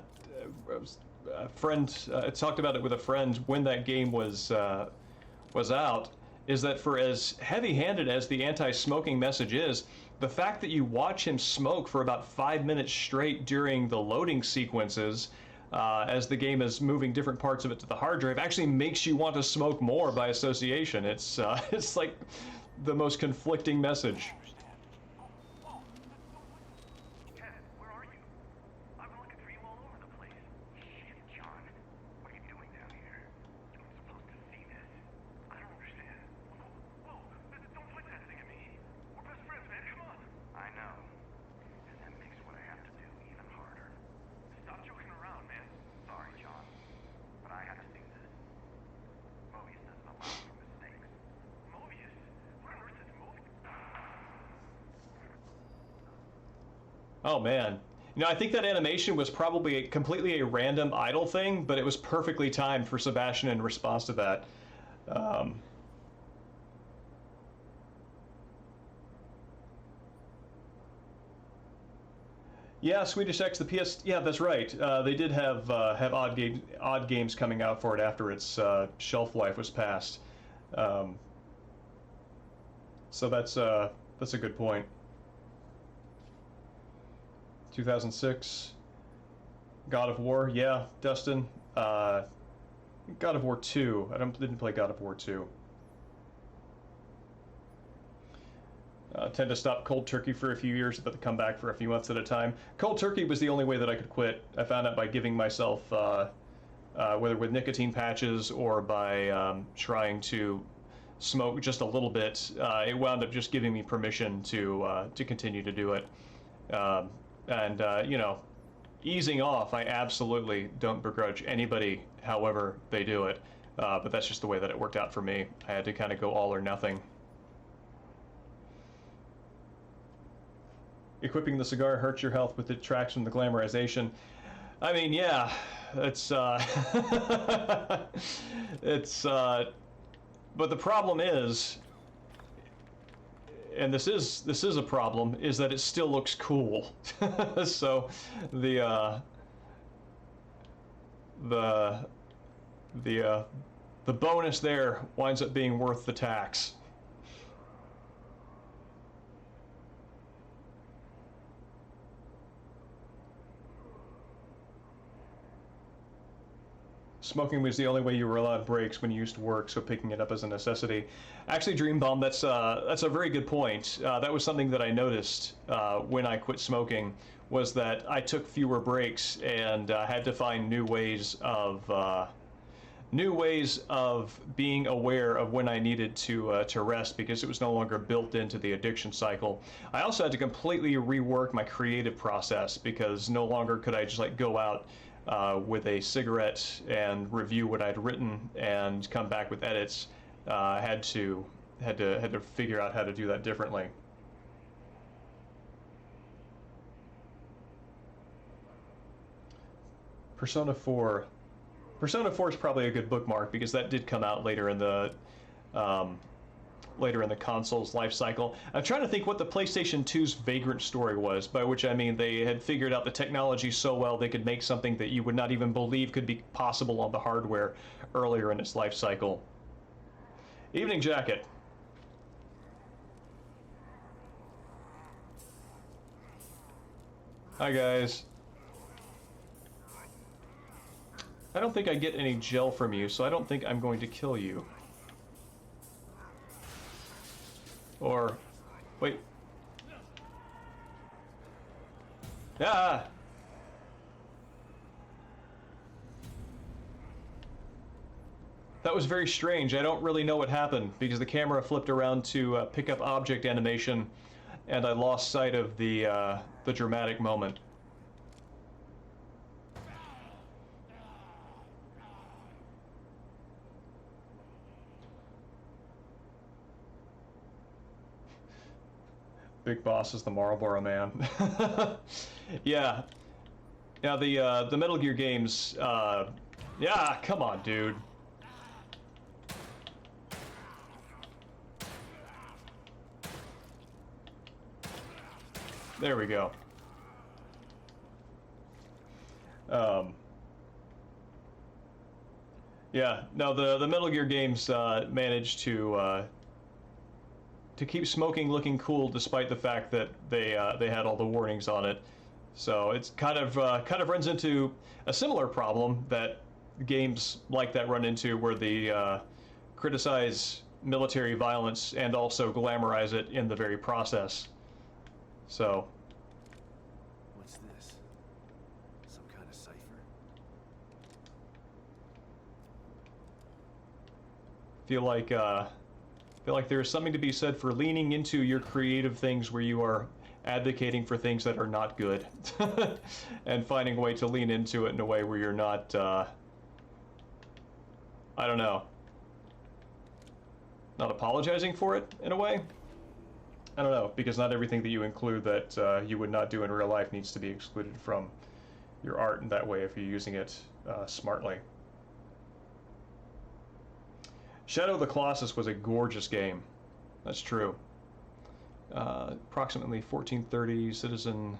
friend talked about it with a friend when that game was out. Is that for as heavy-handed as the anti-smoking message is, the fact that you watch him smoke for about 5 minutes straight during the loading sequences, as the game is moving different parts of it to the hard drive, actually makes you want to smoke more by association. It's like the most conflicting message. Ted, where are you? I've been looking for you all over the place. Shit, John. What are you doing down here? You weren't supposed to see this. I don't understand. Whoa, don't point that thing at me. We're best friends, man. Come on. I know. And that makes what I have to do even harder. Stop joking around, man. Sorry, John. But I have to see this. Mobius doesn't allow for mistakes. Mobius? What on earth is Mobius? Oh man. You know, I think that animation was probably completely a random idle thing, but it was perfectly timed for Sebastian in response to that. Yeah, Swedish X, the PS. Yeah, that's right. They did have odd games coming out for it after its shelf life was passed. So that's a good point. 2006. God of War, yeah, Dustin. God of War 2. Didn't play God of War 2. Tend to stop cold turkey for a few years, but to come back for a few months at a time. Cold turkey was the only way that I could quit. I found out by giving myself, whether with nicotine patches or by trying to smoke just a little bit, it wound up just giving me permission to continue to do it. You know, easing off, I absolutely don't begrudge anybody, however they do it. But that's just the way that it worked out for me. I had to kind of go all or nothing. Equipping the cigar hurts your health with detracts from the glamorization. I mean, yeah, it's it's but the problem is, and this is a problem, is that it still looks cool. So the bonus there winds up being worth the tax. Smoking was the only way you were allowed breaks when you used to work, so picking it up as a necessity. Actually, Dreambomb, that's a very good point. That was something that I noticed when I quit smoking, was that I took fewer breaks and had to find new ways of being aware of when I needed to rest, because it was no longer built into the addiction cycle. I also had to completely rework my creative process, because no longer could I just like go out with a cigarette and review what I'd written and come back with edits. Had to figure out how to do that differently. Persona 4. Persona 4 is probably a good bookmark, because that did come out later in the console's life cycle. I'm trying to think what the PlayStation 2's Vagrant story was, by which I mean they had figured out the technology so well they could make something that you would not even believe could be possible on the hardware earlier in its life cycle. Evening Jacket. Hi guys. I don't think I get any gel from you, so I don't think I'm going to kill you. Or, wait. Ah! That was very strange. I don't really know what happened, because the camera flipped around to pick up object animation, and I lost sight of the dramatic moment. Big Boss is the Marlboro Man. Yeah. Now the Metal Gear games. Yeah, come on, dude. There we go. Yeah. No, the Metal Gear games managed to keep smoking looking cool, despite the fact that they had all the warnings on it. So it's kind of runs into a similar problem that games like that run into, where they criticize military violence and also glamorize it in the very process. So. What's this? Some kind of cipher? Feel like there's something to be said for leaning into your creative things where you are advocating for things that are not good, and finding a way to lean into it in a way where you're not, I don't know, not apologizing for it in a way. I don't know, because not everything that you include that you would not do in real life needs to be excluded from your art in that way if you're using it smartly. Shadow of the Colossus was a gorgeous game. That's true. Approximately 1430, citizen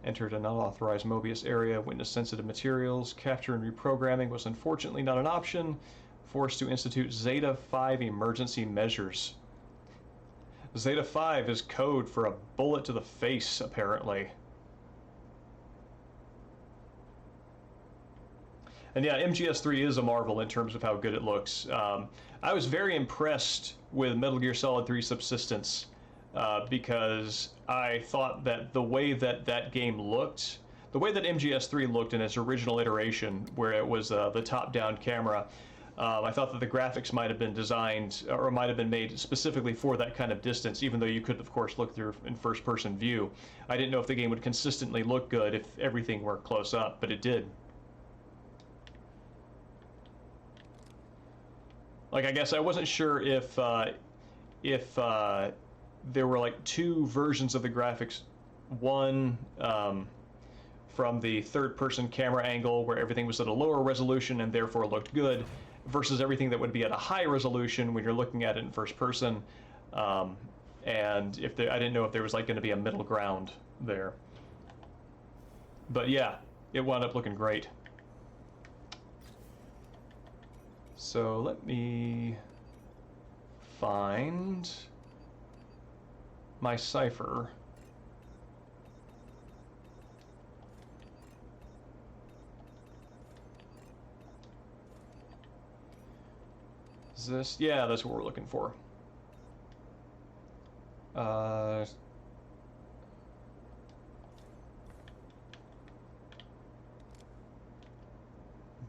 entered an unauthorized Mobius area, witnessed sensitive materials. Capture and reprogramming was unfortunately not an option. Forced to institute Zeta 5 emergency measures. Zeta 5 is code for a bullet to the face, apparently. And yeah, MGS3 is a marvel in terms of how good it looks. I was very impressed with Metal Gear Solid 3 Subsistence because I thought that the way that that game looked, the way that MGS3 looked in its original iteration, where it was the top-down camera, I thought that the graphics might have been designed or might have been made specifically for that kind of distance, even though you could, of course, look through in first-person view. I didn't know if the game would consistently look good if everything were close up, but it did. Like, I guess I wasn't sure if there were like two versions of the graphics. One from the third-person camera angle, where everything was at a lower resolution and therefore looked good, versus everything that would be at a high resolution when you're looking at it in first person. And if there, I didn't know if there was like going to be a middle ground there. But yeah, it wound up looking great. So let me find my cipher. Is this? Yeah, that's what we're looking for.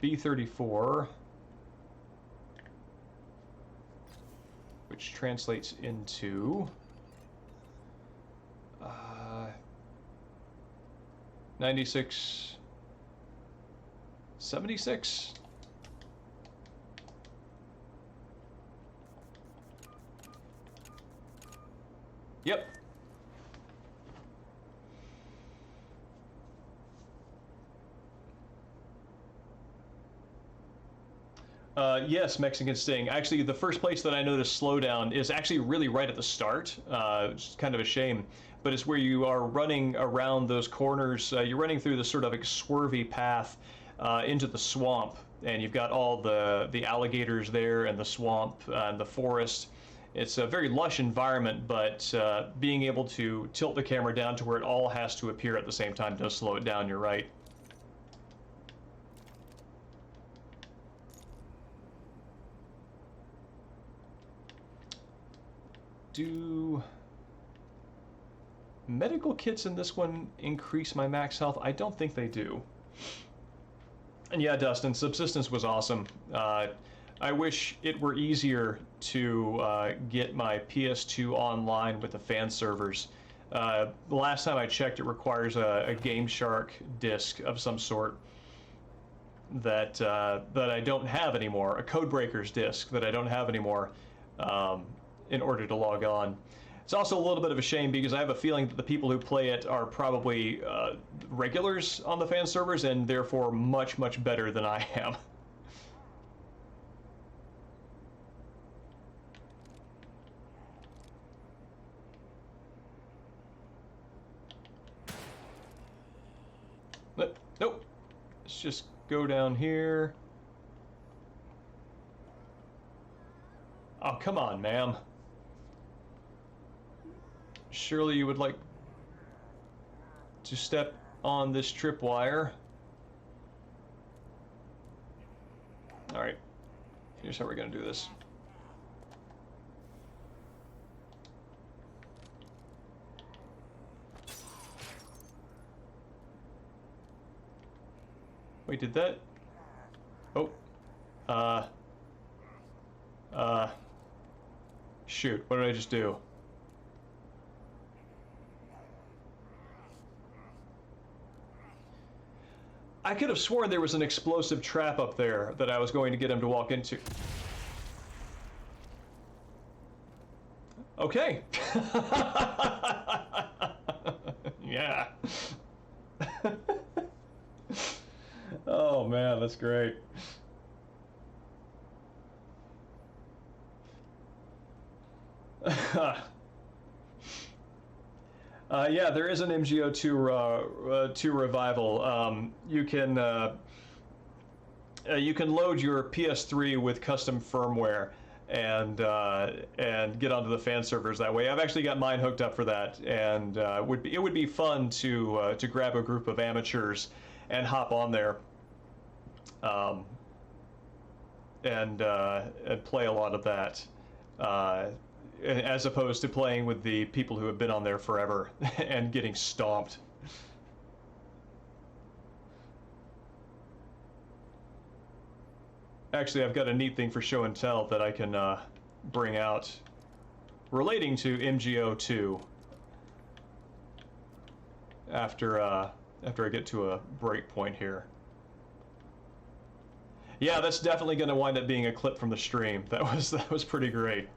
B34, which translates into 96, 76. Yep. Yes, Mexican Sting. Actually, the first place that I noticed slowdown is actually really right at the start. It's kind of a shame, but it's where you are running around those corners. You're running through this sort of like swervy path into the swamp, and you've got all the alligators there, and the swamp, and the forest. It's a very lush environment, but being able to tilt the camera down to where it all has to appear at the same time does slow it down, you're right. Do medical kits in this one increase my max health? I don't think they do. And yeah, Dustin, Subsistence was awesome. I wish it were easier to get my PS2 online with the fan servers. The last time I checked, it requires a Game Shark disc of some sort that I don't have anymore, a Codebreakers disc that I don't have anymore in order to log on. It's also a little bit of a shame because I have a feeling that the people who play it are probably regulars on the fan servers and therefore much, much better than I am. Nope. Let's just go down here. Oh, come on, ma'am. Surely you would like to step on this tripwire. All right. Here's how we're going to do this. Wait, did that? Oh. Shoot, what did I just do? I could have sworn there was an explosive trap up there that I was going to get him to walk into. Okay. Yeah. Oh man, that's great. Yeah, there is an MGO2 revival. You can load your PS3 with custom firmware and get onto the fan servers that way. I've actually got mine hooked up for that, and it would be fun to grab a group of amateurs and hop on there. and play a lot of that, as opposed to playing with the people who have been on there forever and getting stomped. Actually, I've got a neat thing for show and tell that I can bring out relating to MGO2 after I get to a break point here. Yeah, that's definitely going to wind up being a clip from the stream. That was pretty great.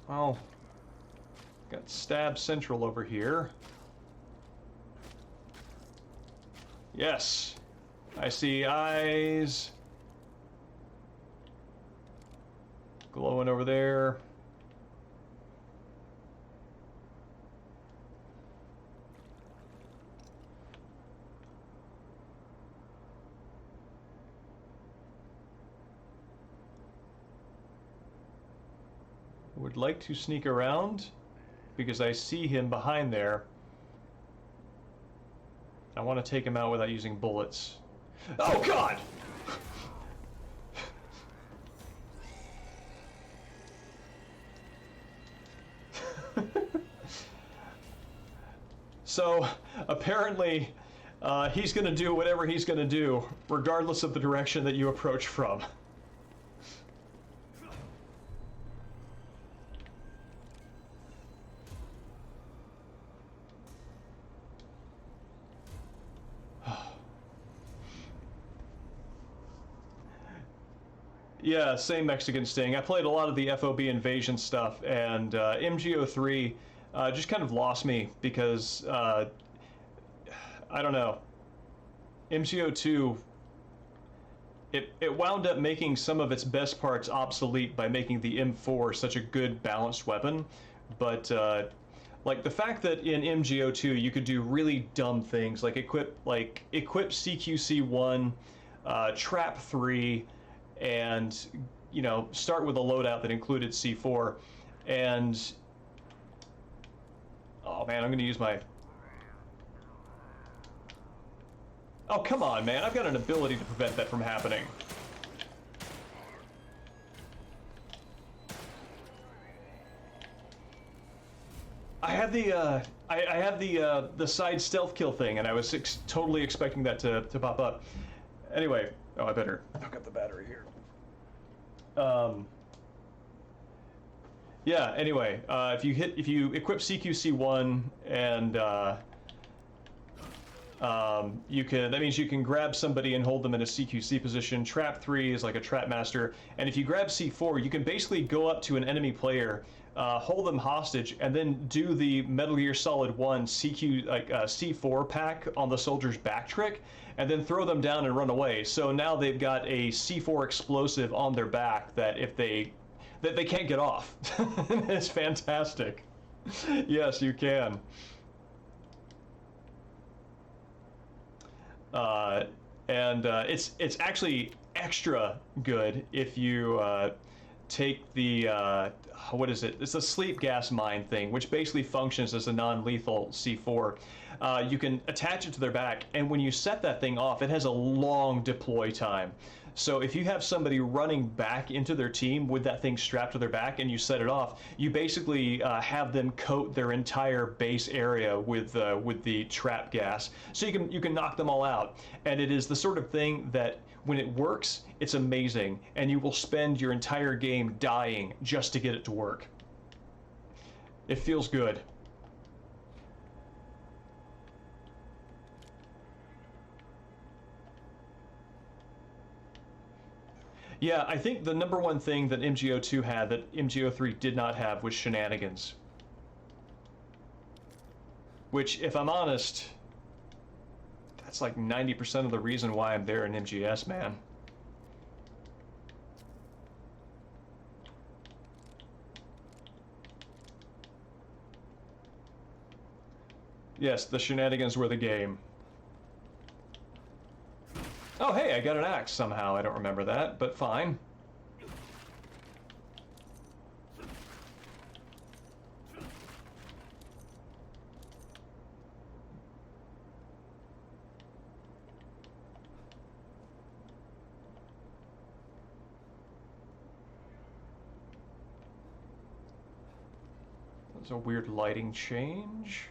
Oh, got Stab Central over here. Yes, I see eyes glowing over there. Would like to sneak around because I see him behind there. I want to take him out without using bullets. Oh God! So apparently he's going to do whatever he's going to do regardless of the direction that you approach from. Yeah, same Mexican Sting. I played a lot of the FOB Invasion stuff, and MGO3 just kind of lost me because, I don't know, MGO2, it wound up making some of its best parts obsolete by making the M4 such a good balanced weapon, but like the fact that in MGO2 you could do really dumb things like equip CQC1, Trap 3, and you know, start with a loadout that included C4, and oh man, I'm gonna use my, oh come on man, I've got an ability to prevent that from happening. I had the I had the side stealth kill thing, and I was totally expecting that to pop up. Anyway, oh, I better hook up the battery here. Yeah. Anyway, if you equip CQC1 and that means you can grab somebody and hold them in a CQC position. Trap 3 is like a trap master, and if you grab C4, you can basically go up to an enemy player, hold them hostage, and then do the Metal Gear Solid 1 C4 pack on the soldier's back trick, and then throw them down and run away. So now they've got a C4 explosive on their back that they can't get off. It's fantastic. Yes, you can. It's actually extra good if you take the what is it? It's a sleep gas mine thing, which basically functions as a non-lethal C4. You can attach it to their back, and when you set that thing off, it has a long deploy time. So if you have somebody running back into their team with that thing strapped to their back and you set it off, you basically have them coat their entire base area with the trap gas. So you can knock them all out. And it is the sort of thing that when it works, it's amazing, and you will spend your entire game dying just to get it to work. It feels good. Yeah, I think the number one thing that MGO2 had that MGO3 did not have was shenanigans. Which, if I'm honest, that's like 90% of the reason why I'm there in MGS, man. Yes, the shenanigans were the game. Oh hey, I got an axe somehow. I don't remember that, but fine. There's a weird lighting change.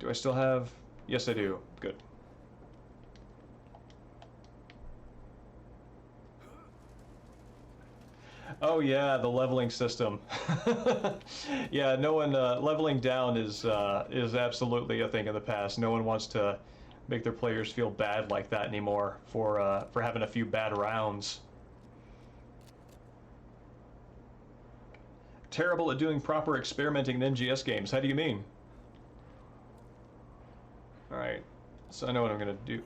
Do I still have... Yes, I do. Good. Oh yeah, the leveling system. Yeah, no one leveling down is absolutely a thing of the past. No one wants to make their players feel bad like that anymore for having a few bad rounds. Terrible at doing proper experimenting in MGS games. How do you mean? All right, so I know what I'm gonna do.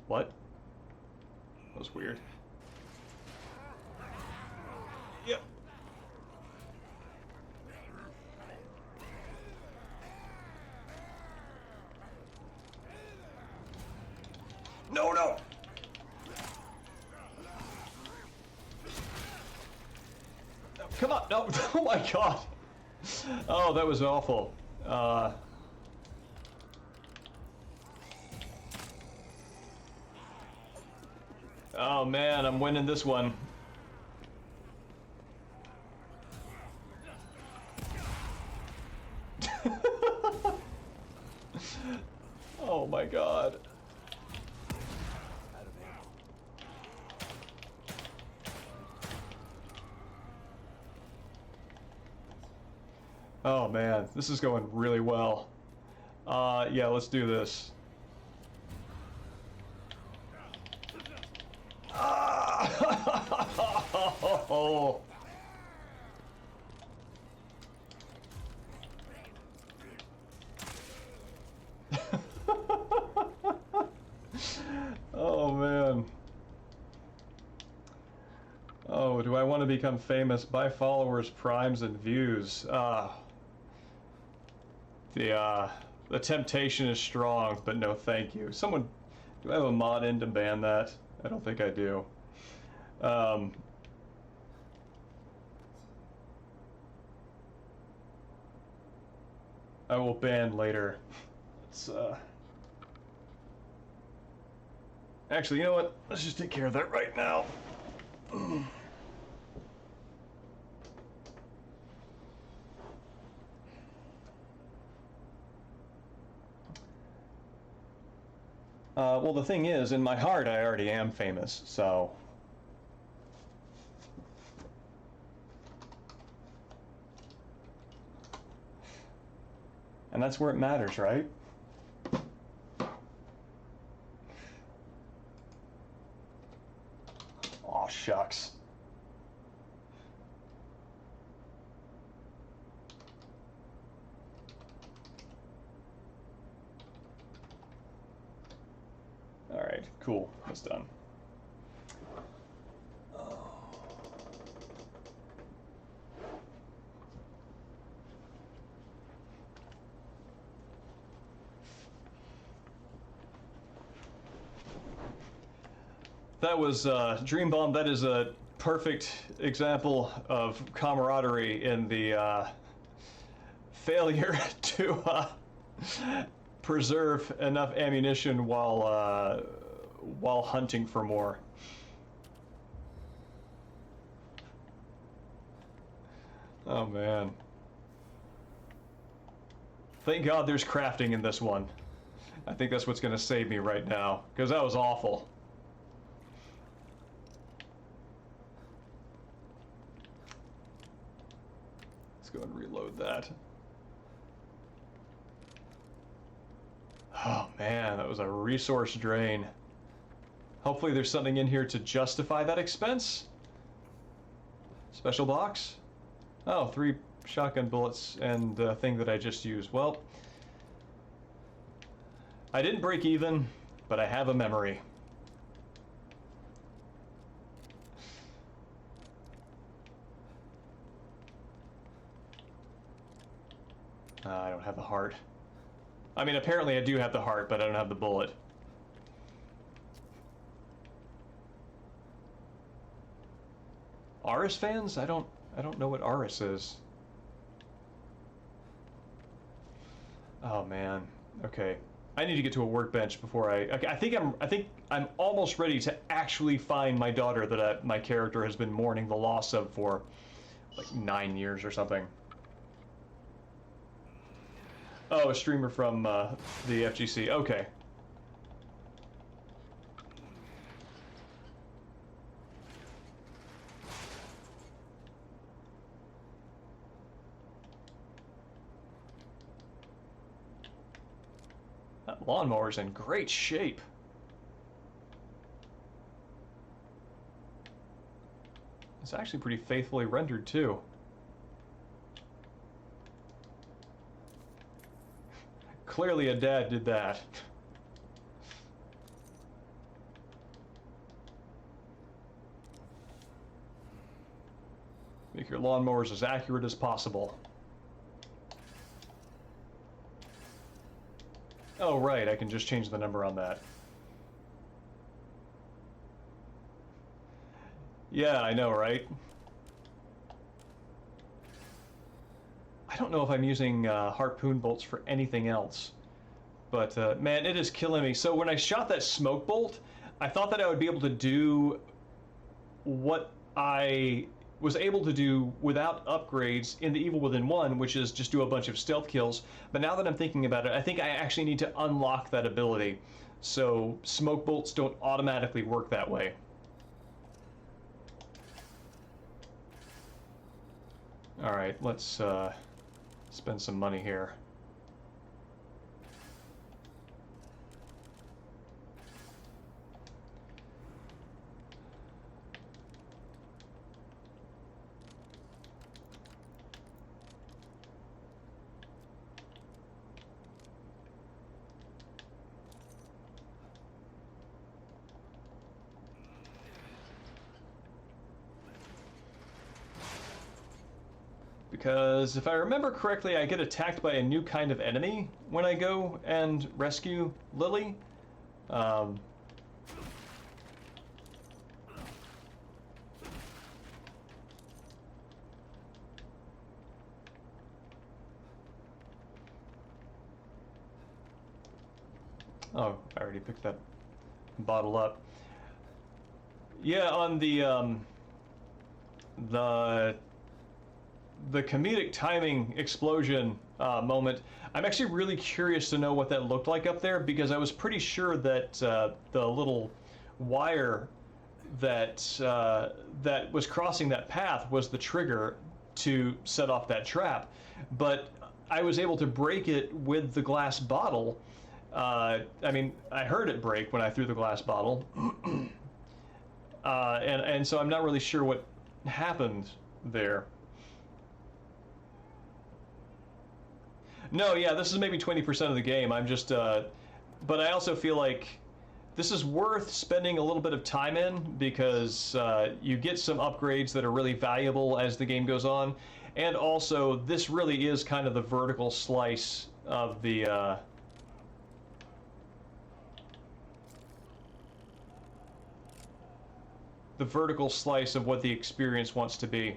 What? That was weird. Yep. No, no. Come on, no. Oh my god. Oh, that was awful. Oh man, I'm winning this one. Oh my god. Oh man, this is going really well. Yeah, let's do this. Oh. Oh man. Oh, do I want to become famous? Buy followers, primes, and views. The temptation is strong, but no thank you. Someone, do I have a mod in to ban that? I don't think I do. I will ban later. Let's, actually, you know what? Let's just take care of that right now. Well, the thing is, in my heart, I already am famous, so... And that's where it matters, right? Aw, shucks. Alright, cool. That's done. That was Dream Bomb. That is a perfect example of camaraderie in the failure to preserve enough ammunition while hunting for more. Oh man. Thank God there's crafting in this one. I think that's what's gonna save me right now, because that was awful. Let's go and reload that. Oh man, that was a resource drain. Hopefully there's something in here to justify that expense. Special box? Oh, 3 shotgun bullets and the thing that I just used. Well, I didn't break even, but I have a memory. I don't have the heart. I mean, apparently I do have the heart, but I don't have the bullet. Aris fans? I don't know what Aris is. Oh man. Okay. I need to get to a workbench before I think I'm almost ready to actually find my daughter that my character has been mourning the loss of for like 9 years or something. Oh, a streamer from the FGC. Okay. That lawnmower's in great shape. It's actually pretty faithfully rendered, too. Clearly a dad did that. Make your lawnmowers as accurate as possible. Oh, right, I can just change the number on that. Yeah, I know, right? I don't know if I'm using harpoon bolts for anything else. But, man, it is killing me. So when I shot that smoke bolt, I thought that I would be able to do what I was able to do without upgrades in The Evil Within 1, which is just do a bunch of stealth kills. But now that I'm thinking about it, I think I actually need to unlock that ability. So smoke bolts don't automatically work that way. Alright, let's spend some money here. Because if I remember correctly, I get attacked by a new kind of enemy when I go and rescue Lily. Oh, I already picked that bottle up. Yeah, on the comedic timing explosion moment, I'm actually really curious to know what that looked like up there, because I was pretty sure that the little wire that that was crossing that path was the trigger to set off that trap, but I was able to break it with the glass bottle. I mean, I heard it break when I threw the glass bottle, and so I'm not really sure what happened there. No, yeah, this is maybe 20% of the game. I'm just, but I also feel like this is worth spending a little bit of time in, because you get some upgrades that are really valuable as the game goes on, and also this really is kind of the vertical slice of the vertical slice of what the experience wants to be.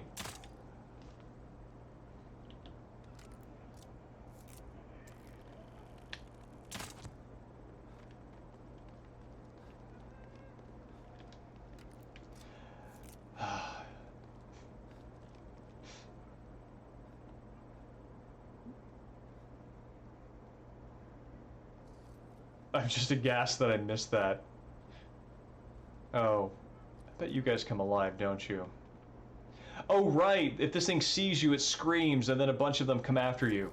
I'm just aghast that I missed that. Oh, I bet you guys come alive, don't you? Oh, right! If this thing sees you, it screams, and then a bunch of them come after you.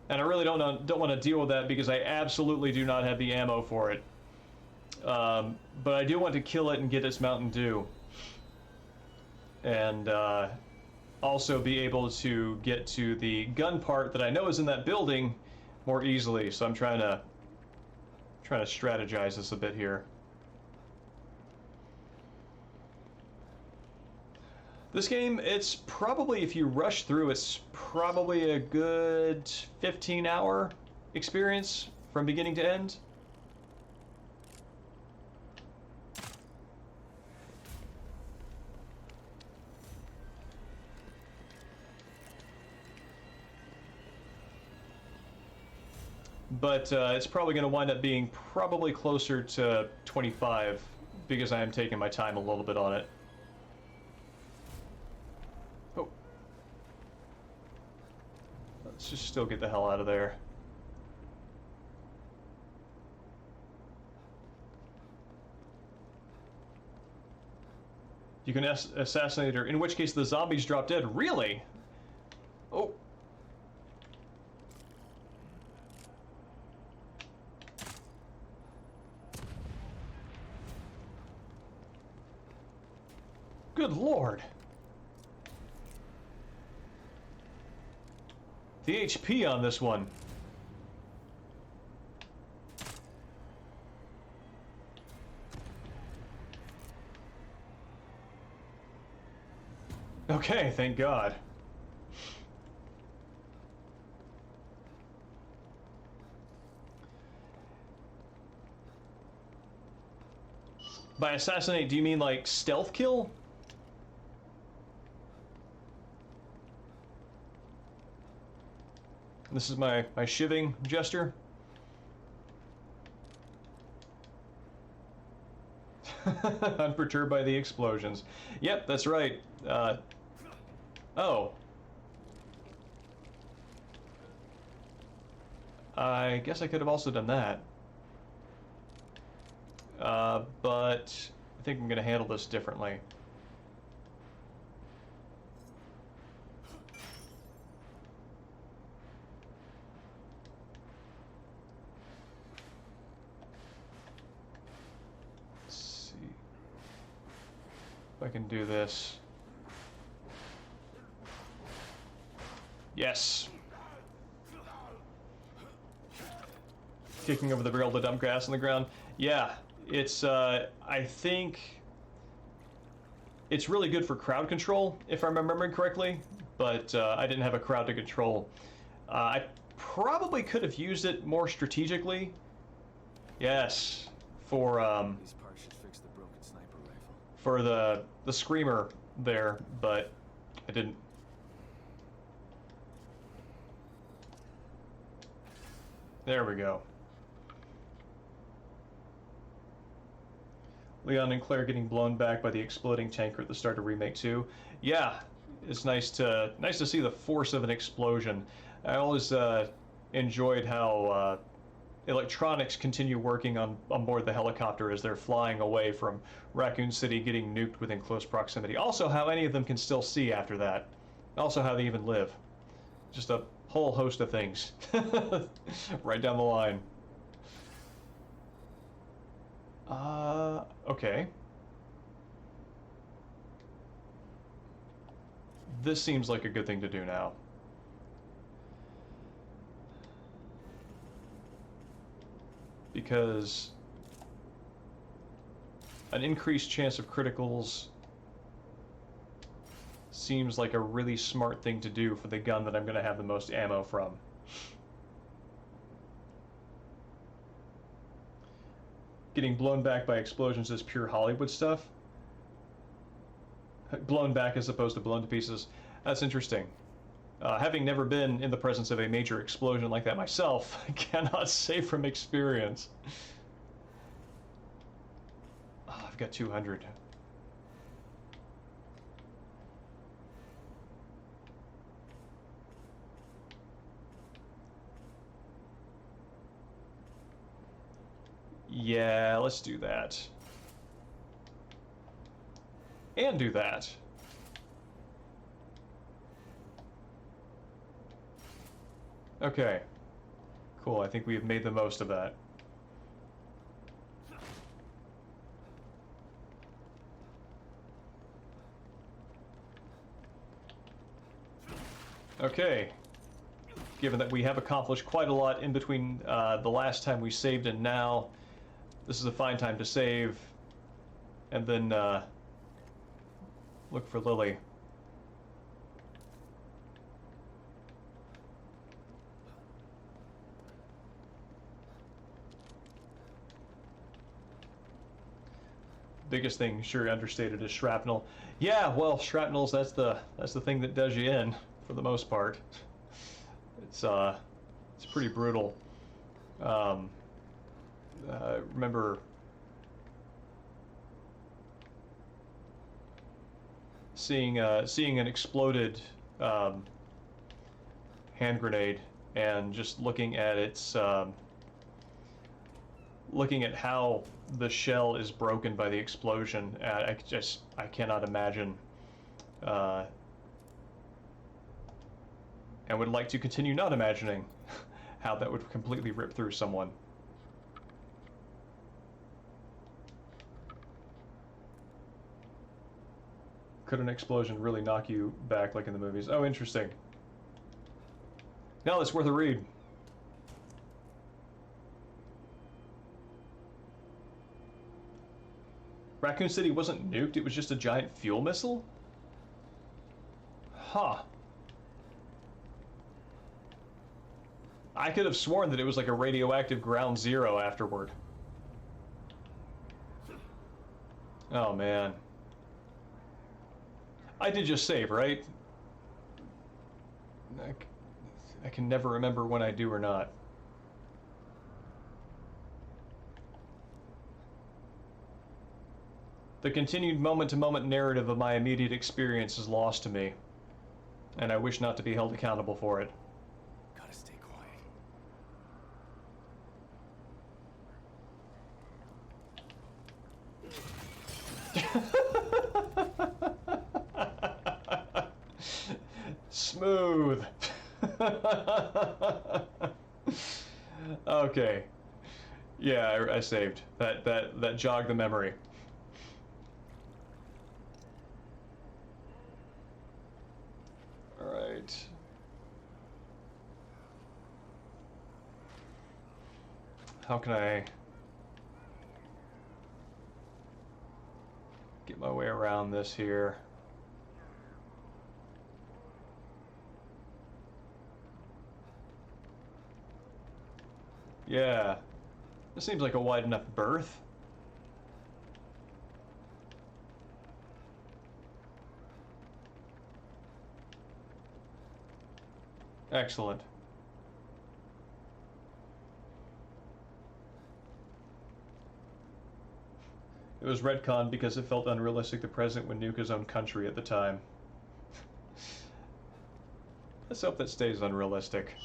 And I really don't want to deal with that, because I absolutely do not have the ammo for it. But I do want to kill it and get its Mountain Dew. And also be able to get to the gun part that I know is in that building more easily. So I'm trying to strategize this a bit here. This game, it's probably, if you rush through, it's probably a good 15-hour experience from beginning to end. but it's probably going to wind up being probably closer to 25 because I am taking my time a little bit on it. Oh. Let's just still get the hell out of there. You can assassinate her, in which case the zombies drop dead. Really? Oh. Good lord. The HP on this one. Okay, thank God. By assassinate, do you mean like stealth kill? This is my shivving gesture. Unperturbed by the explosions. Yep, that's right. Oh. I guess I could have also done that. But I think I'm going to handle this differently. Let's see if I can do this. Yes. Kicking over the barrel to dump gas on the ground. Yeah, it's, I think it's really good for crowd control, if I'm remembering correctly, but I didn't have a crowd to control. I probably could have used it more strategically. Yes, for, These parts should fix the broken sniper rifle. for the screamer there, but I didn't. There we go. Leon and Claire getting blown back by the exploding tanker at the start of Remake 2. Yeah, it's nice to see the force of an explosion. I always enjoyed how electronics continue working on board the helicopter as they're flying away from Raccoon City, getting nuked within close proximity. Also, how any of them can still see after that. Also, how they even live. Just a whole host of things. Right down the line. Okay. This seems like a good thing to do now. Because an increased chance of criticals seems like a really smart thing to do for the gun that I'm going to have the most ammo from. Getting blown back by explosions is pure Hollywood stuff. Blown back as opposed to blown to pieces. That's interesting. Having never been in the presence of a major explosion like that myself, I cannot say from experience. Oh, I've got 200. Yeah, let's do that. And do that. Okay. Cool, I think we have made the most of that. Okay. Given that we have accomplished quite a lot in between the last time we saved and now, this is a fine time to save, and then look for Lily. Biggest thing, sure understated, is shrapnel. Yeah, well, shrapnel's that's the thing that does you in for the most part. It's pretty brutal. Remember seeing an exploded hand grenade and just looking at its looking at how the shell is broken by the explosion. I cannot imagine, and would like to continue not imagining how that would completely rip through someone. Could an explosion really knock you back like in the movies? Oh, interesting. No, it's worth a read. Raccoon City wasn't nuked, it was just a giant fuel missile? Huh. I could have sworn that it was like a radioactive ground zero afterward. Oh man. I did just save, right? I can never remember when I do or not. The continued moment-to-moment narrative of my immediate experience is lost to me, and I wish not to be held accountable for it. Gotta stay quiet. Smooth. Okay. Yeah, I saved. That jogged the memory. All right. How can I get my way around this here? Yeah, this seems like a wide enough berth. Excellent. It was retconned because it felt unrealistic the president would nuke his own country at the time. Let's hope that stays unrealistic.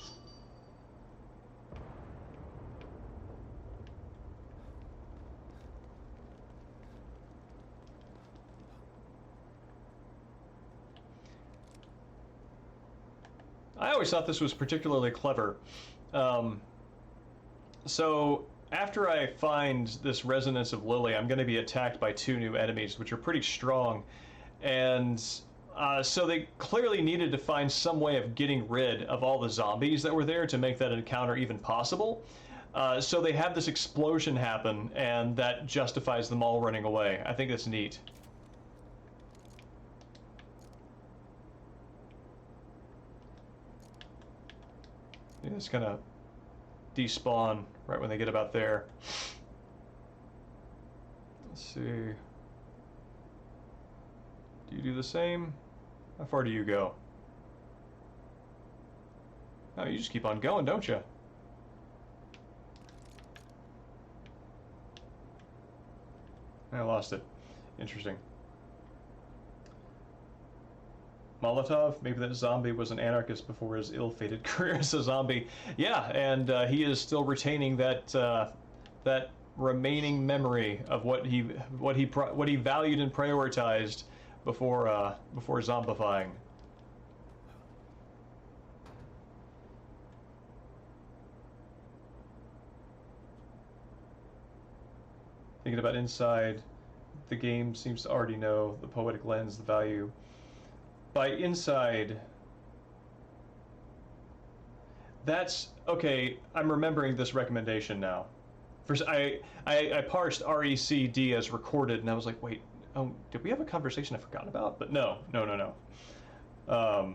I always thought this was particularly clever. So after I find this resonance of Lily, I'm going to be attacked by 2 new enemies, which are pretty strong. And so they clearly needed to find some way of getting rid of all the zombies that were there to make that encounter even possible. So they have this explosion happen, and that justifies them all running away. I think that's neat. They just kind of despawn right when they get about there. Let's see. Do you do the same? How far do you go? Oh, you just keep on going, don't you? I lost it. Interesting. Molotov, maybe that zombie was an anarchist before his ill-fated career as a zombie. Yeah, and he is still retaining that that remaining memory of what he valued and prioritized before before zombifying. Thinking about inside, the game seems to already know the poetic lens, the value. By inside, that's okay. I'm remembering this recommendation now. First, I parsed RECD as recorded, and I was like, wait, oh, did we have a conversation I forgot about? But no. Oh,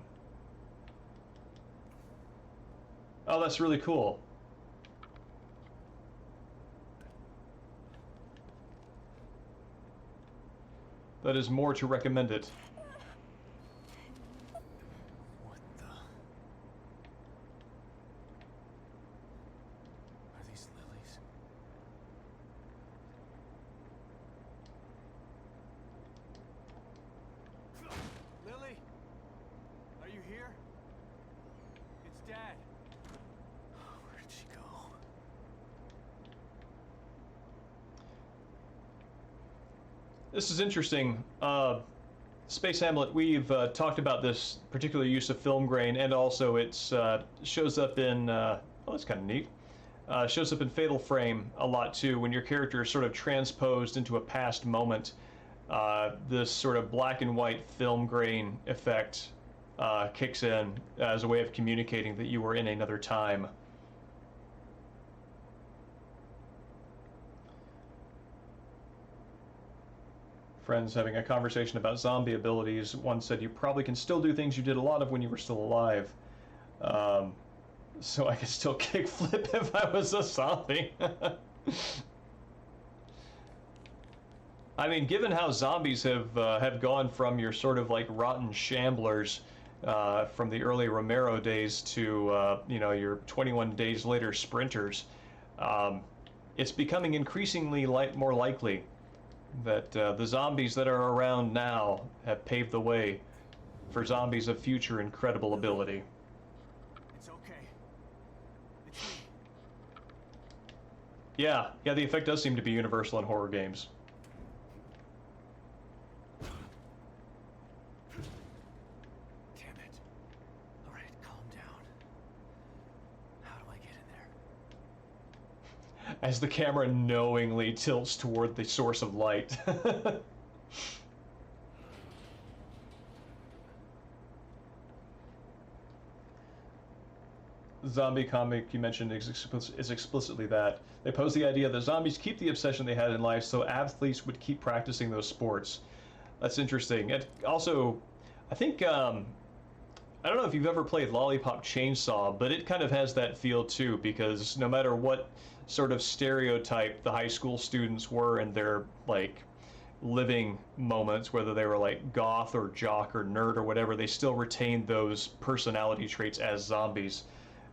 that's really cool. That is more to recommend it. This is interesting. Space Hamlet, we've talked about this particular use of film grain, and also it's shows up in. Oh, that's kind of neat. Shows up in Fatal Frame a lot too, when your character is sort of transposed into a past moment. This sort of black and white film grain effect kicks in as a way of communicating that you were in another time. Friends having a conversation about zombie abilities. One said, you probably can still do things you did a lot of when you were still alive. So I could still kickflip if I was a zombie. I mean, given how zombies have gone from your sort of like rotten shamblers from the early Romero days to you know, your 21 days later sprinters, it's becoming increasingly more likely that the zombies that are around now have paved the way for zombies of future incredible ability. It's okay. It's me. Yeah, the effect does seem to be universal in horror games. Damn it. All right, calm down. How do I get in there? As the camera knowingly tilts toward the source of light. Zombie comic you mentioned is explicitly that. They pose the idea that zombies keep the obsession they had in life, so athletes would keep practicing those sports. That's interesting. And also, I think, I don't know if you've ever played Lollipop Chainsaw, but it kind of has that feel too, because no matter what sort of stereotype the high school students were in their, like, living moments, whether they were like goth or jock or nerd or whatever, they still retained those personality traits as zombies.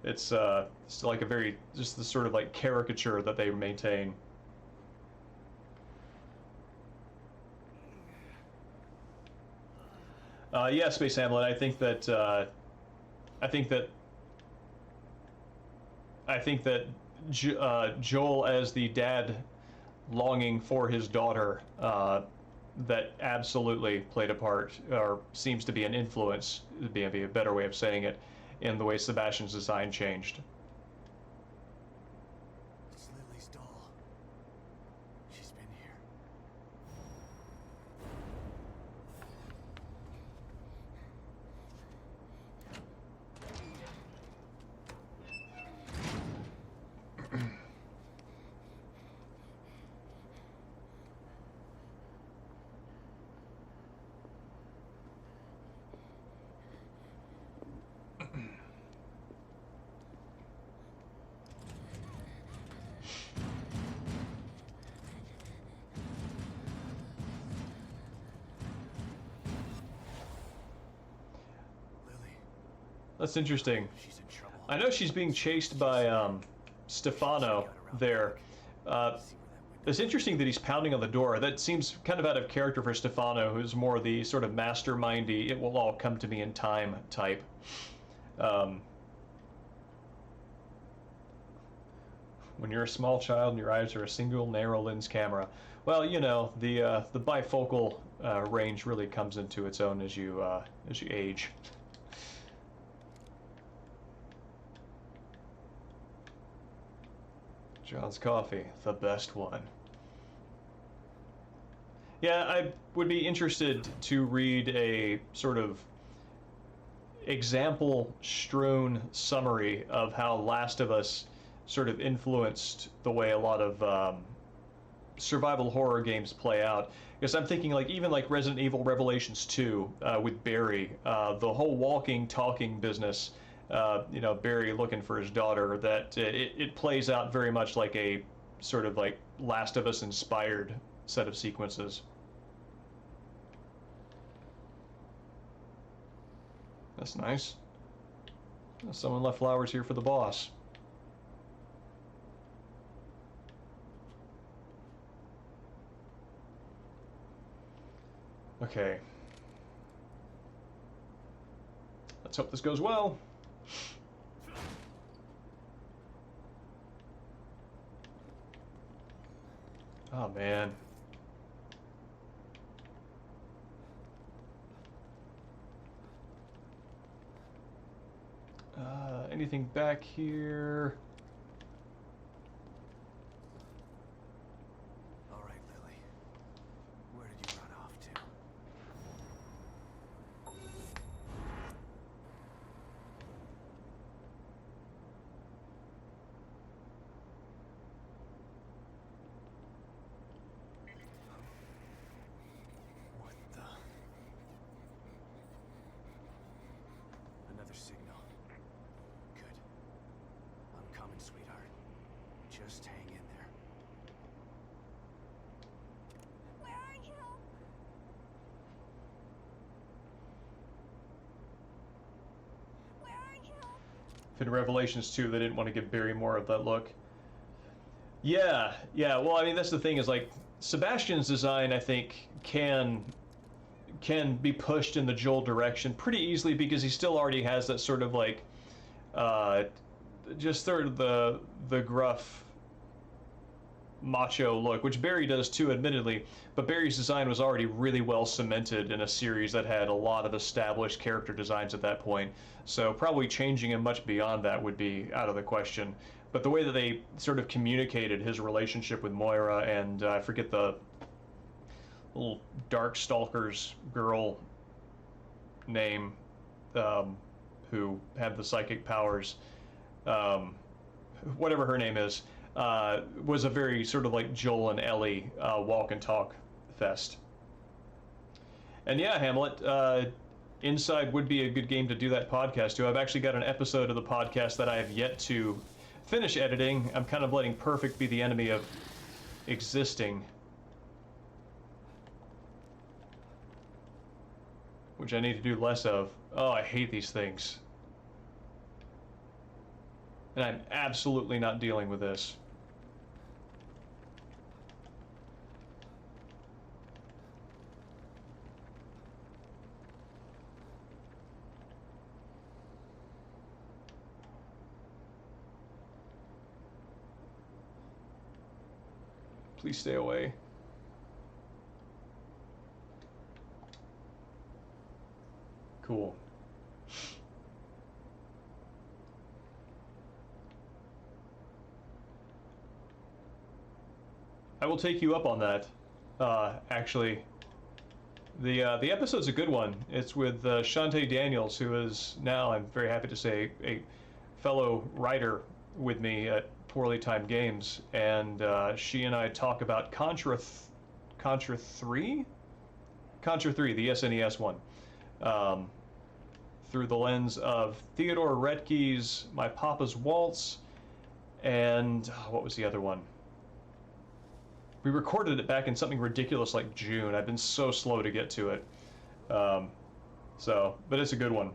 It's like a very, just the sort of like caricature that they maintain. Yeah, Space Hamlet. I think that Joel as the dad longing for his daughter, that absolutely played a part, or seems to be an influence, would be a better way of saying it, in the way Sebastian's design changed. It's Lily's doll. She's been here. Lily, That's interesting. she's in trouble. I know she's being chased by Stefano there. See where that window It's interesting that he's pounding on the door. That seems kind of out of character for Stefano, who's more the sort of mastermindy, it will all come to me in time type. When you're a small child and your eyes are a single narrow lens camera, well, you know, the bifocal range really comes into its own as you age. John's Coffee, the best one. Yeah, I would be interested to read a sort of example-strewn summary of how Last of Us sort of influenced the way a lot of survival horror games play out. Because I'm thinking, like, even like Resident Evil Revelations 2 with Barry, the whole walking, talking business, you know, Barry looking for his daughter, that it plays out very much like a sort of like Last of Us inspired set of sequences. That's nice. Someone left flowers here for the boss. Okay. Let's hope this goes well. Oh man. anything back here? All right, Lily. Where did you run off to? What the? Another signal. Good. I'm coming, sweetheart. Just hang in there. Where are you? Where are you? If in Revelations 2 they didn't want to give Barry more of that look. Yeah, well, I mean, that's the thing is, like, Sebastian's design, I think, can be pushed in the Joel direction pretty easily because he still already has that sort of, like, just sort of the gruff macho look, which Barry does too, admittedly, but Barry's design was already really well cemented in a series that had a lot of established character designs at that point, so probably changing him much beyond that would be out of the question. But the way that they sort of communicated his relationship with Moira and I forget the little Darkstalker's girl name, who had the psychic powers, whatever her name is, was a very sort of like Joel and Ellie walk and talk fest. And yeah, Hamlet, Inside would be a good game to do that podcast to. I've actually got an episode of the podcast that I have yet to finish editing. I'm kind of letting perfect be the enemy of existing, which I need to do less of. Oh, I hate these things. And I'm absolutely not dealing with this. Please stay away. Cool. I will take you up on that. Actually, the episode's a good one. It's with Shantae Daniels, who is now, I'm very happy to say, a fellow writer with me at Poorly Timed Games, and she and I talk about Contra 3, the SNES one, through the lens of Theodore Retke's My Papa's Waltz, and what was the other one? We recorded it back in something ridiculous like June. I've been so slow to get to it. But it's a good one.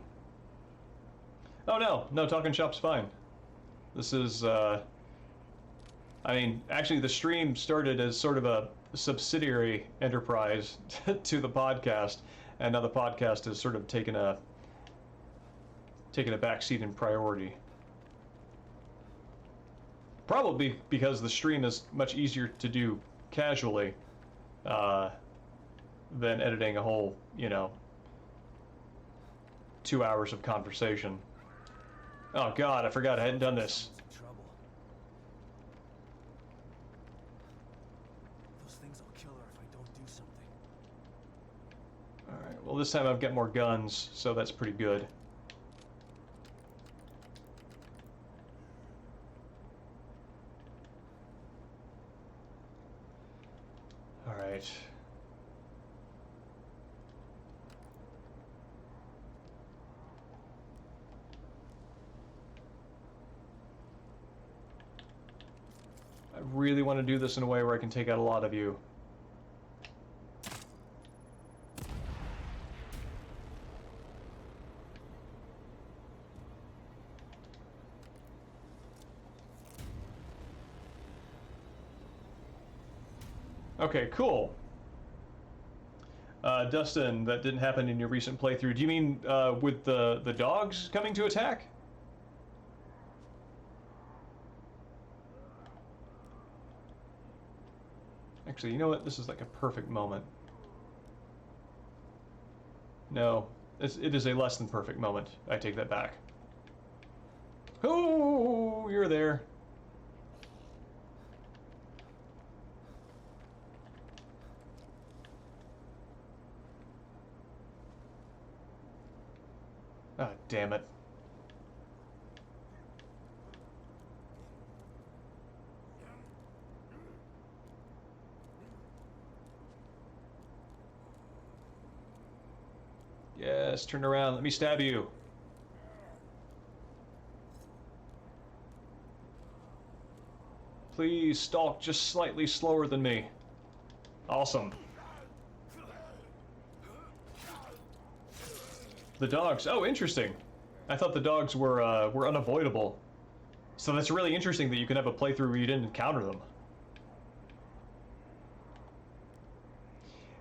Oh no, Talking Shop's fine. This is, I mean, actually the stream started as sort of a subsidiary enterprise to the podcast, and now the podcast has sort of taken a backseat in priority. Probably because the stream is much easier to do casually than editing a whole, 2 hours of conversation. Oh god, I forgot I hadn't done this. Some trouble. Those things will kill her if I don't do something. Alright, well this time I've got more guns, so that's pretty good. Alright. I really want to do this in a way where I can take out a lot of you. Okay, cool. Dustin, that didn't happen in your recent playthrough. Do you mean with the dogs coming to attack? Actually, you know what? This is like a perfect moment. No, it is a less than perfect moment. I take that back. Oh, you're there. Ah, damn it. Yes, turn around. Let me stab you. Please stalk just slightly slower than me. Awesome. The dogs. Oh, interesting. I thought the dogs were unavoidable. So that's really interesting that you can have a playthrough where you didn't encounter them.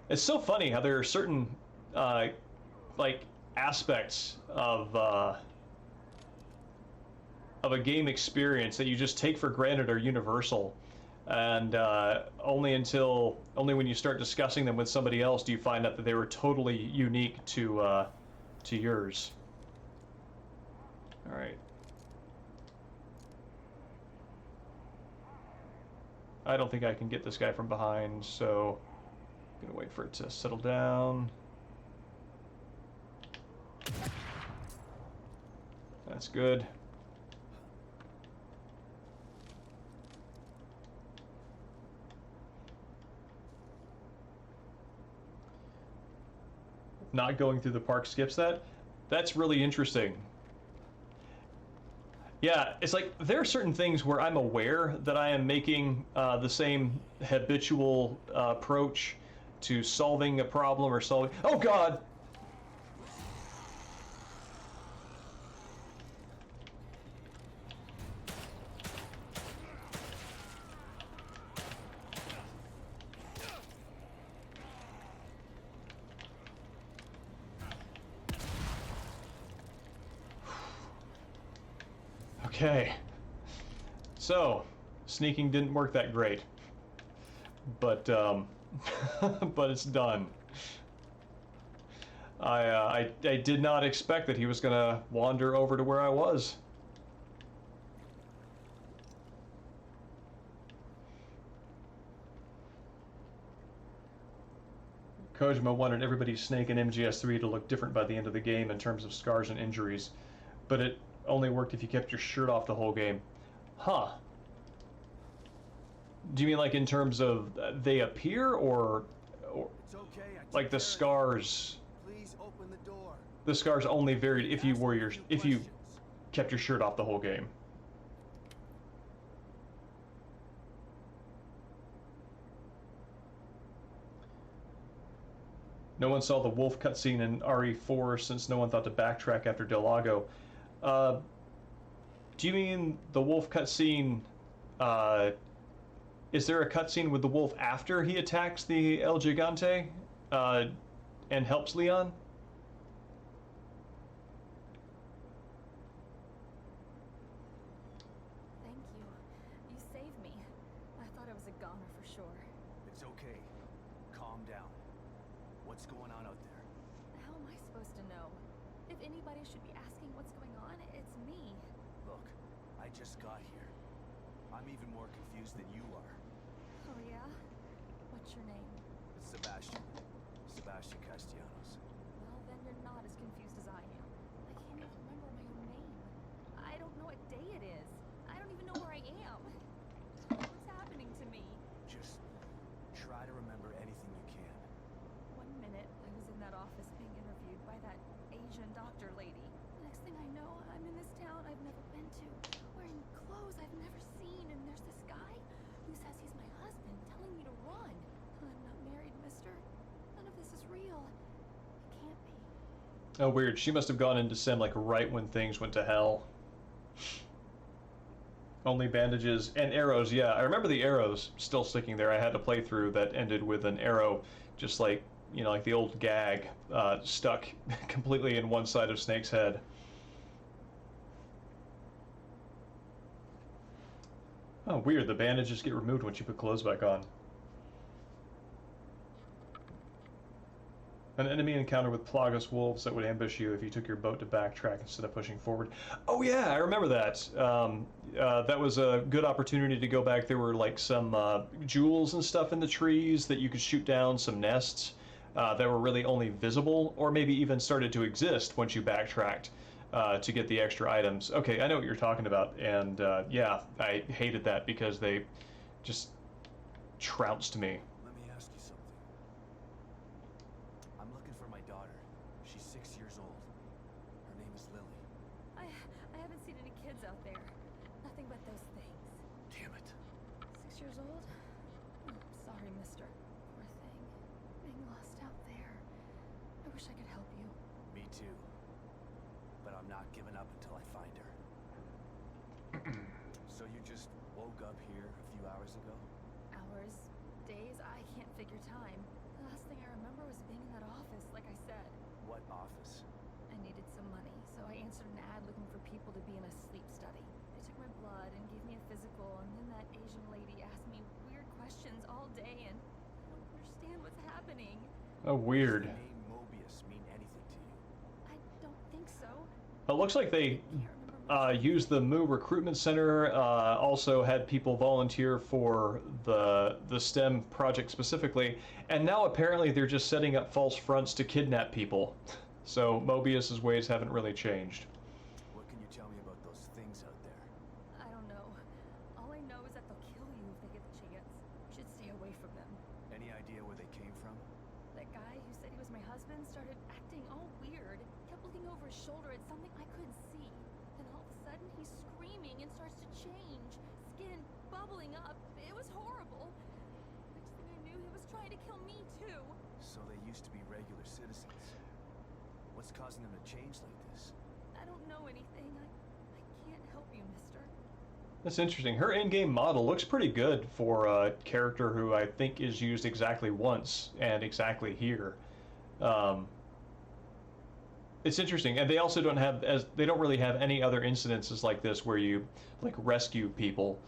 It's so funny how there are certain like aspects of a game experience that you just take for granted are universal, and only when you start discussing them with somebody else do you find out that they were totally unique to yours. All right. I don't think I can get this guy from behind, so I'm gonna wait for it to settle down. That's good. Not going through the park skips that? That's really interesting. Yeah, it's like there are certain things where I'm aware that I am making the same habitual approach to solving a problem or solving. Oh God! Okay. So, sneaking didn't work that great. But, but it's done. I did not expect that he was gonna wander over to where I was. Kojima wanted everybody's Snake in MGS3 to look different by the end of the game in terms of scars and injuries, but it only worked if you kept your shirt off the whole game. Huh. Do you mean like in terms of they appear, or It's okay. like the scars? Please open the door. The scars only varied if you Ask wore me a your few if you questions. kept your shirt off the whole game. No one saw the wolf cutscene in RE4 since no one thought to backtrack after Del Lago. Do you mean the wolf cutscene? Is there a cutscene with the wolf after he attacks the El Gigante and helps Leon? Thank you. You saved me. I thought I was a goner for sure. It's okay. Calm down. What's going on out there? How am I supposed to know? If anybody should be asking what's going on, it's me. Look, I just got here. I'm even more confused than you are. Oh yeah? What's your name? It's Sebastian. Sebastian Castellanos. Well, then you're not as confused as I am. I can't even remember my own name. I don't know what day it is. I don't even know where I am. What's happening to me? Just try to remember anything you can. 1 minute, I was in that office being interviewed by that Asian doctor lady. The next thing I know, I'm in this town I've never been to, wearing clothes I've never seen, and there's this guy who says he's my husband, telling me to run. I'm not married, mister. None of this is real. It can't be. Oh, weird. She must have gone into Sim like right when things went to hell. Only bandages and arrows. Yeah, I remember the arrows still sticking there. I had a playthrough that ended with an arrow, just like, you know, like the old gag, stuck completely in one side of Snake's head. Oh, weird. The bandages get removed once you put clothes back on. An enemy encounter with Plagas wolves that would ambush you if you took your boat to backtrack instead of pushing forward. Oh yeah, I remember that. That was a good opportunity to go back. There were like some jewels and stuff in the trees that you could shoot down, some nests that were really only visible, or maybe even started to exist once you backtracked to get the extra items. Okay, I know what you're talking about, and yeah, I hated that because they just trounced me. Let me ask you something. I'm looking for my daughter. She's 6 years old. Her name is Lily. I haven't seen any kids out there. Nothing but those things. Damn it. 6 years old? Oh, sorry, mister. Poor thing. Being lost out there. I wish I could help you. Me too. But I'm not giving up until I find her. So you just woke up here a few hours ago? Hours, days, I can't figure time. The last thing I remember was being in that office, like I said. What office? I needed some money, so I answered an ad looking for people to be in a sleep study. They took my blood and gave me a physical, and then that Asian lady asked me weird questions all day, and I don't understand what's happening. Oh, weird. Does the name Mobius mean anything to you? I don't think so. It looks like they Can't remember much. used the Moo Recruitment Center, also had people volunteer for the STEM project specifically, and now apparently they're just setting up false fronts to kidnap people. So Mobius's ways haven't really changed. What can you tell me about those things out there? I don't know. All I know is that they'll kill you if they get the chance. You should stay away from them. Any idea where they came from? That guy who said he was my husband started acting all weird. Kept looking over his shoulder at something I couldn't see. Then all of a sudden he's screaming and starts to change. Skin bubbling up. It was horrible. Next thing I knew, he was trying to kill me too. So they used to be regular citizens. What's causing them to change like this? I don't know anything. I can't help you, mister. That's interesting. Her in-game model looks pretty good for a character who I think is used exactly once and exactly here. It's interesting, and they also they don't really have any other incidences like this where you like rescue people.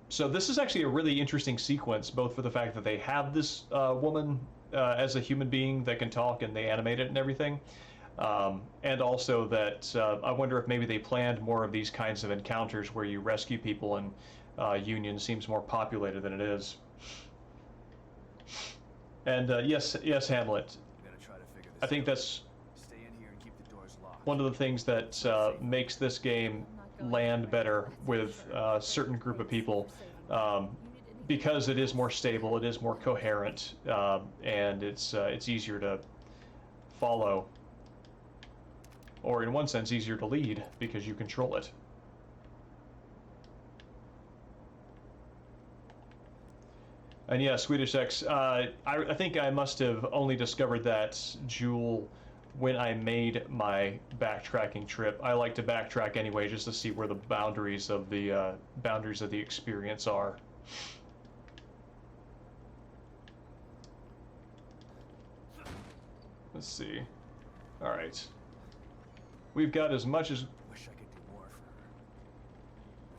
So this is actually a really interesting sequence, both for the fact that they have this woman as a human being that can talk and they animate it and everything, and also that I wonder if maybe they planned more of these kinds of encounters where you rescue people, and Union seems more populated than it is. And yes, Hamlet, I'm gonna try to figure this I think out. that's Stay in here and keep the doors locked. one of the things that makes this game land better with a certain group of people, because it is more stable, it is more coherent, and it's easier to follow, or in one sense easier to lead because you control it. And yeah, Swedish X, I think I must have only discovered that jewel when I made my backtracking trip. I like to backtrack anyway just to see where the boundaries of the experience are. Let's see. All right. We've got as much as Wish I could do more for her.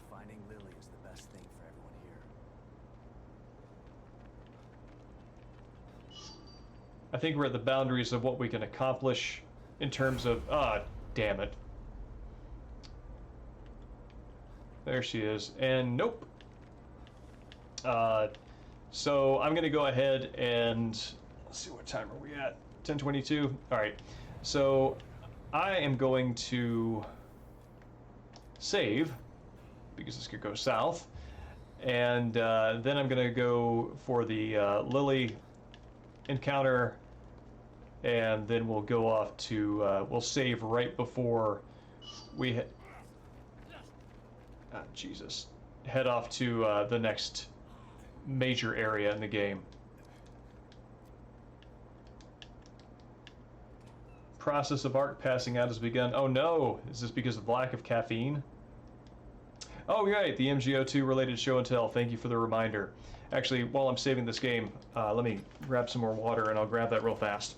But finding Lily is the best thing for everyone here. I think we're at the boundaries of what we can accomplish in terms of damn it. There she is. And nope. So I'm gonna go ahead and let's see, what time are we at? 10:22. All right. So I am going to save because this could go south, and then I'm gonna go for the Lily encounter, and then we'll go off to we'll save right before we Jesus, head off to the next major area in the game. Process of arc passing out has begun. Oh no, is this because of lack of caffeine? Oh right, the MGO2 related show and tell. Thank you for the reminder. Actually, while I'm saving this game, let me grab some more water and I'll grab that real fast.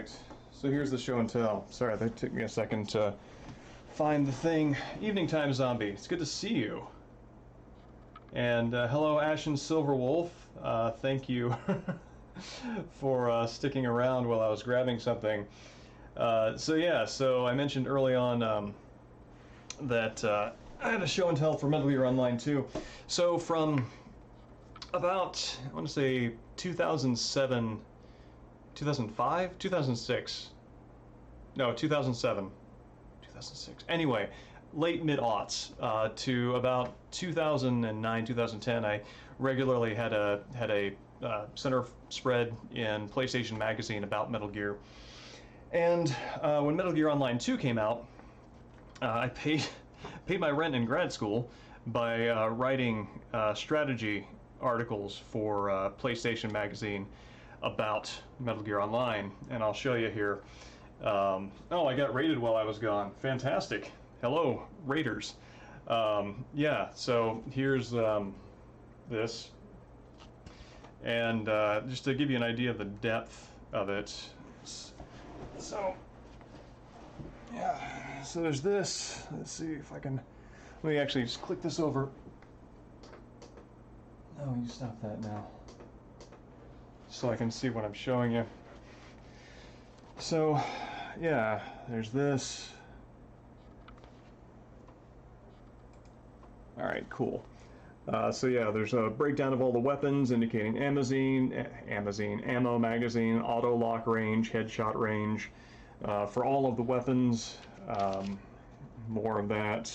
Alright, so here's the show and tell. Sorry, that took me a second to find the thing. Evening time, zombie. It's good to see you. And hello, Ashen Silverwolf. Thank you for sticking around while I was grabbing something. So I mentioned early on that I had a show and tell for Metal Gear Online 2. So from about, I want to say 2007, 2005, 2006. No, 2007, 2006. Anyway, late mid-aughts to about 2009, 2010. I regularly had a center spread in PlayStation Magazine about Metal Gear. And when Metal Gear Online 2 came out, I paid my rent in grad school by writing strategy articles for PlayStation Magazine about Metal Gear Online, and I'll show you here. Oh, I got raided while I was gone. Fantastic. Hello, raiders. Yeah, so here's this. And just to give you an idea of the depth of it. So, yeah, so there's this. Let's see if I can, let me actually just click this over. No, you stop that now. So I can see what I'm showing you. So, yeah, there's this. Alright, cool. So yeah, there's a breakdown of all the weapons indicating ammo, magazine, auto lock range, headshot range. For all of the weapons, more of that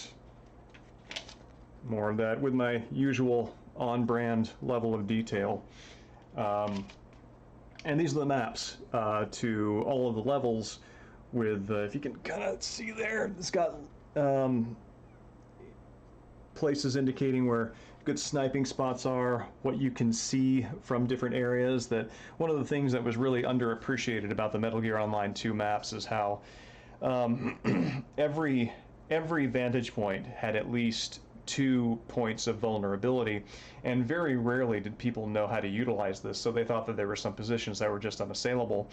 with my usual on-brand level of detail. And these are the maps to all of the levels with, if you can kind of see there, it's got places indicating where good sniping spots are, what you can see from different areas. That one of the things that was really underappreciated about the Metal Gear Online 2 maps is how every vantage point had at least 2 points of vulnerability, and very rarely did people know how to utilize this, so they thought that there were some positions that were just unassailable.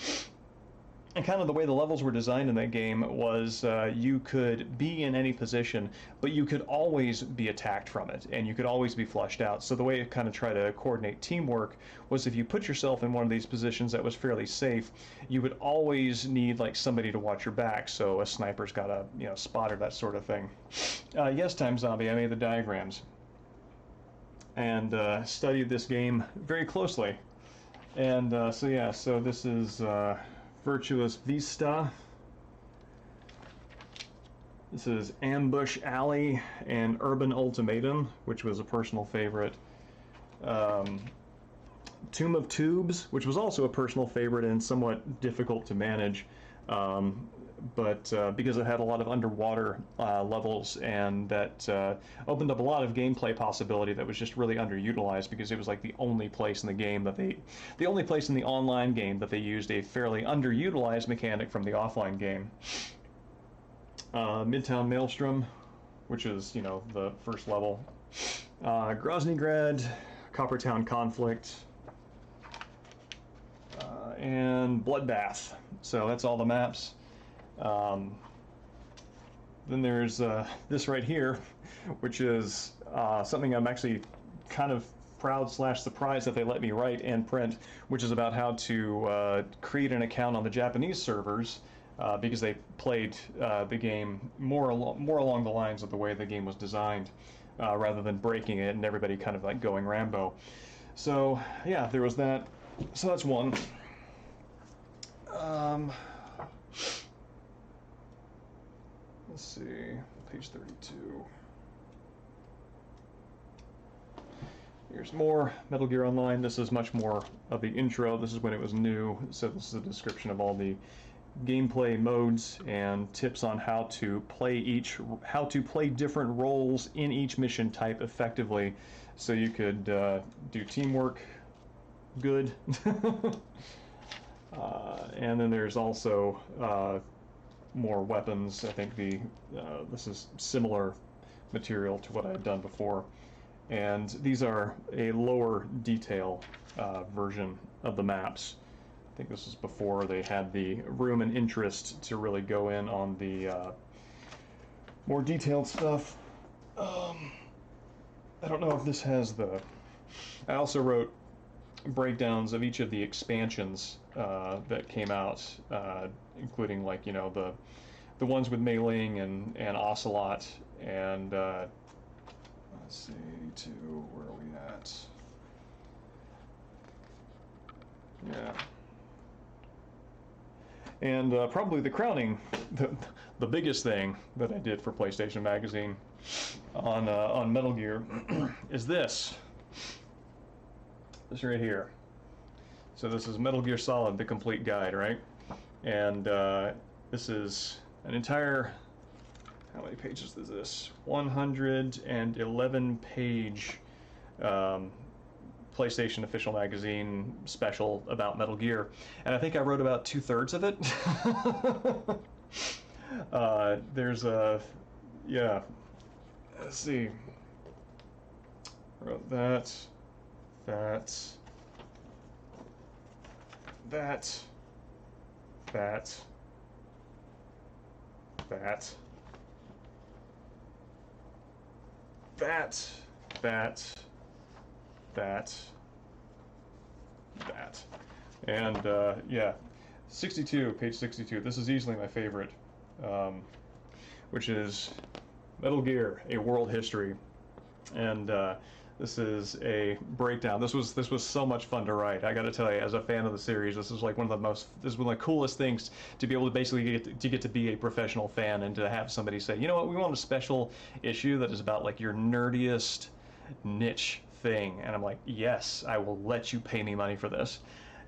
And kind of the way the levels were designed in that game was you could be in any position, but you could always be attacked from it, and you could always be flushed out. So the way it kind of tried to coordinate teamwork was if you put yourself in one of these positions that was fairly safe, you would always need like somebody to watch your back, so a sniper's got a spotter, that sort of thing. Yes, Time Zombie, I made the diagrams and studied this game very closely. And so this is Virtuous Vista. This is Ambush Alley and Urban Ultimatum, which was a personal favorite. Tomb of Tubes, which was also a personal favorite and somewhat difficult to manage, but because it had a lot of underwater levels, and that opened up a lot of gameplay possibility that was just really underutilized, because it was like the only place in the game that the only place in the online game that they used a fairly underutilized mechanic from the offline game. Midtown Maelstrom, which is, the first level. Groznygrad, Coppertown Conflict, and Bloodbath. So that's all the maps. Then there's this right here, which is something I'm actually kind of proud / surprised that they let me write and print, which is about how to create an account on the Japanese servers, because they played the game more along the lines of the way the game was designed, rather than breaking it and everybody kind of like going Rambo. So yeah, there was that. So that's one. Let's see, page 32. Here's more Metal Gear Online. This is much more of the intro. This is when it was new, so this is a description of all the gameplay modes and tips on how to play different roles in each mission type effectively, so you could do teamwork good. And then there's also more weapons. I think this is similar material to what I've done before, and these are a lower detail version of the maps. I think this was before they had the room and interest to really go in on the more detailed stuff. I don't know if this has the... I also wrote breakdowns of each of the expansions that came out, including, like, you know, the ones with Mei Ling and Ocelot, and let's see, where are we at? Yeah. And probably the crowning, the biggest thing that I did for PlayStation Magazine on Metal Gear is this right here. So this is Metal Gear Solid, the complete guide, right? And this is an entire, how many pages is this? 111 page PlayStation Official Magazine special about Metal Gear, and I think I wrote about 2/3 of it. There's a, yeah, let's see, wrote that, that, that, that, that, that, that, that, that, and yeah, 62, page 62. This is easily my favorite, which is Metal Gear: A World History, and this is a breakdown. This was so much fun to write. I got to tell you, as a fan of the series, this is like one of the coolest things to be able to basically get to be a professional fan and to have somebody say, you know what, we want a special issue that is about like your nerdiest niche thing, and I'm like, yes, I will let you pay me money for this.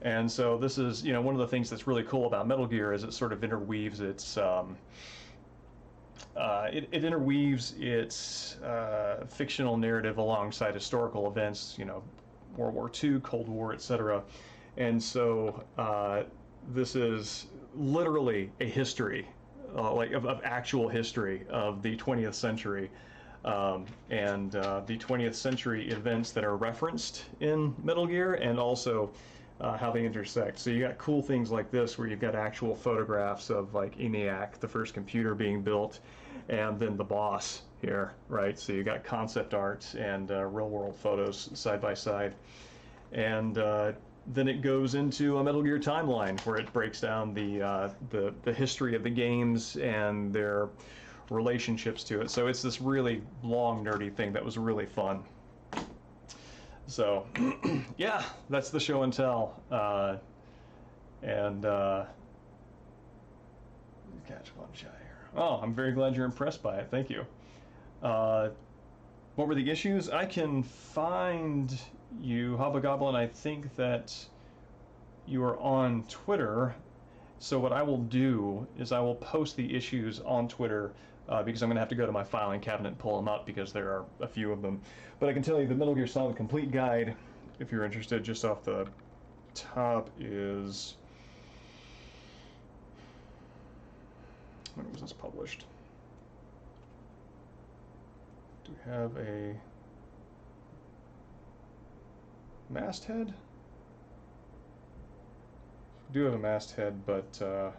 And so this is, you know, one of the things that's really cool about Metal Gear is it sort of interweaves its it interweaves its fictional narrative alongside historical events, you know, World War II, Cold War, etc. And so this is literally a history, like of actual history of the 20th century, and the 20th century events that are referenced in Metal Gear, and also how they intersect. So you got cool things like this where you've got actual photographs of like ENIAC, the first computer being built, and then the boss here, right? So you got concept art and real world photos side by side. And then it goes into a Metal Gear timeline where it breaks down the history of the games and their relationships to it. So it's this really long, nerdy thing that was really fun. So, yeah, that's the show and tell. And catch one shot here. Oh, I'm very glad you're impressed by it. Thank you. What were the issues? I can find you, Hobgoblin. I think that you are on Twitter. So what I will do is I will post the issues on Twitter, because I'm going to have to go to my filing cabinet and pull them up because there are a few of them. But I can tell you the Metal Gear Solid Complete Guide, if you're interested, just off the top is... when was this published? Do we have a masthead? We do have a masthead, but I'm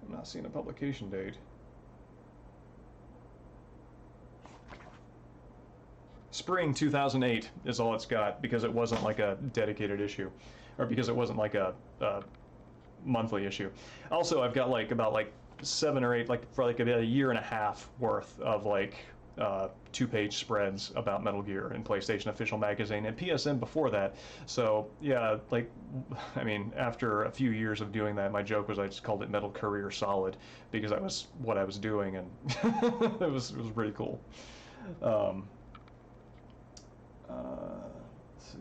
not seeing a publication date. Spring 2008 is all it's got, because it wasn't like a dedicated issue, or because it wasn't like a monthly issue. Also, I've got like about like 7 or 8, like for like about a year and a half worth of like 2-page spreads about Metal Gear in PlayStation Official Magazine and PSN before that. So yeah, like, I mean, after a few years of doing that, my joke was I just called it Metal Career Solid, because that was what I was doing, and it was pretty cool. Let's see.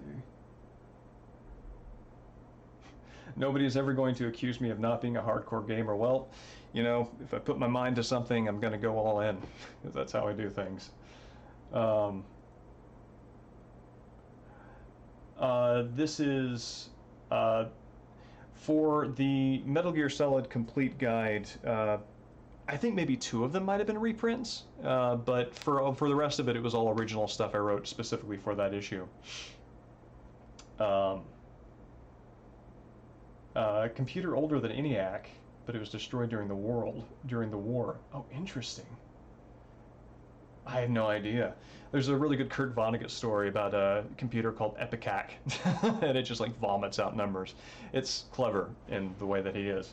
Nobody's ever going to accuse me of not being a hardcore gamer. Well, you know, if I put my mind to something, I'm going to go all in, because that's how I do things. This is for the Metal Gear Solid Complete Guide. I think maybe 2 of them might have been reprints, but for the rest of it, it was all original stuff I wrote specifically for that issue. A computer older than ENIAC, but it was destroyed during the war. Oh, interesting. I had no idea. There's a really good Kurt Vonnegut story about a computer called Epicac, and it just like vomits out numbers. It's clever in the way that he is.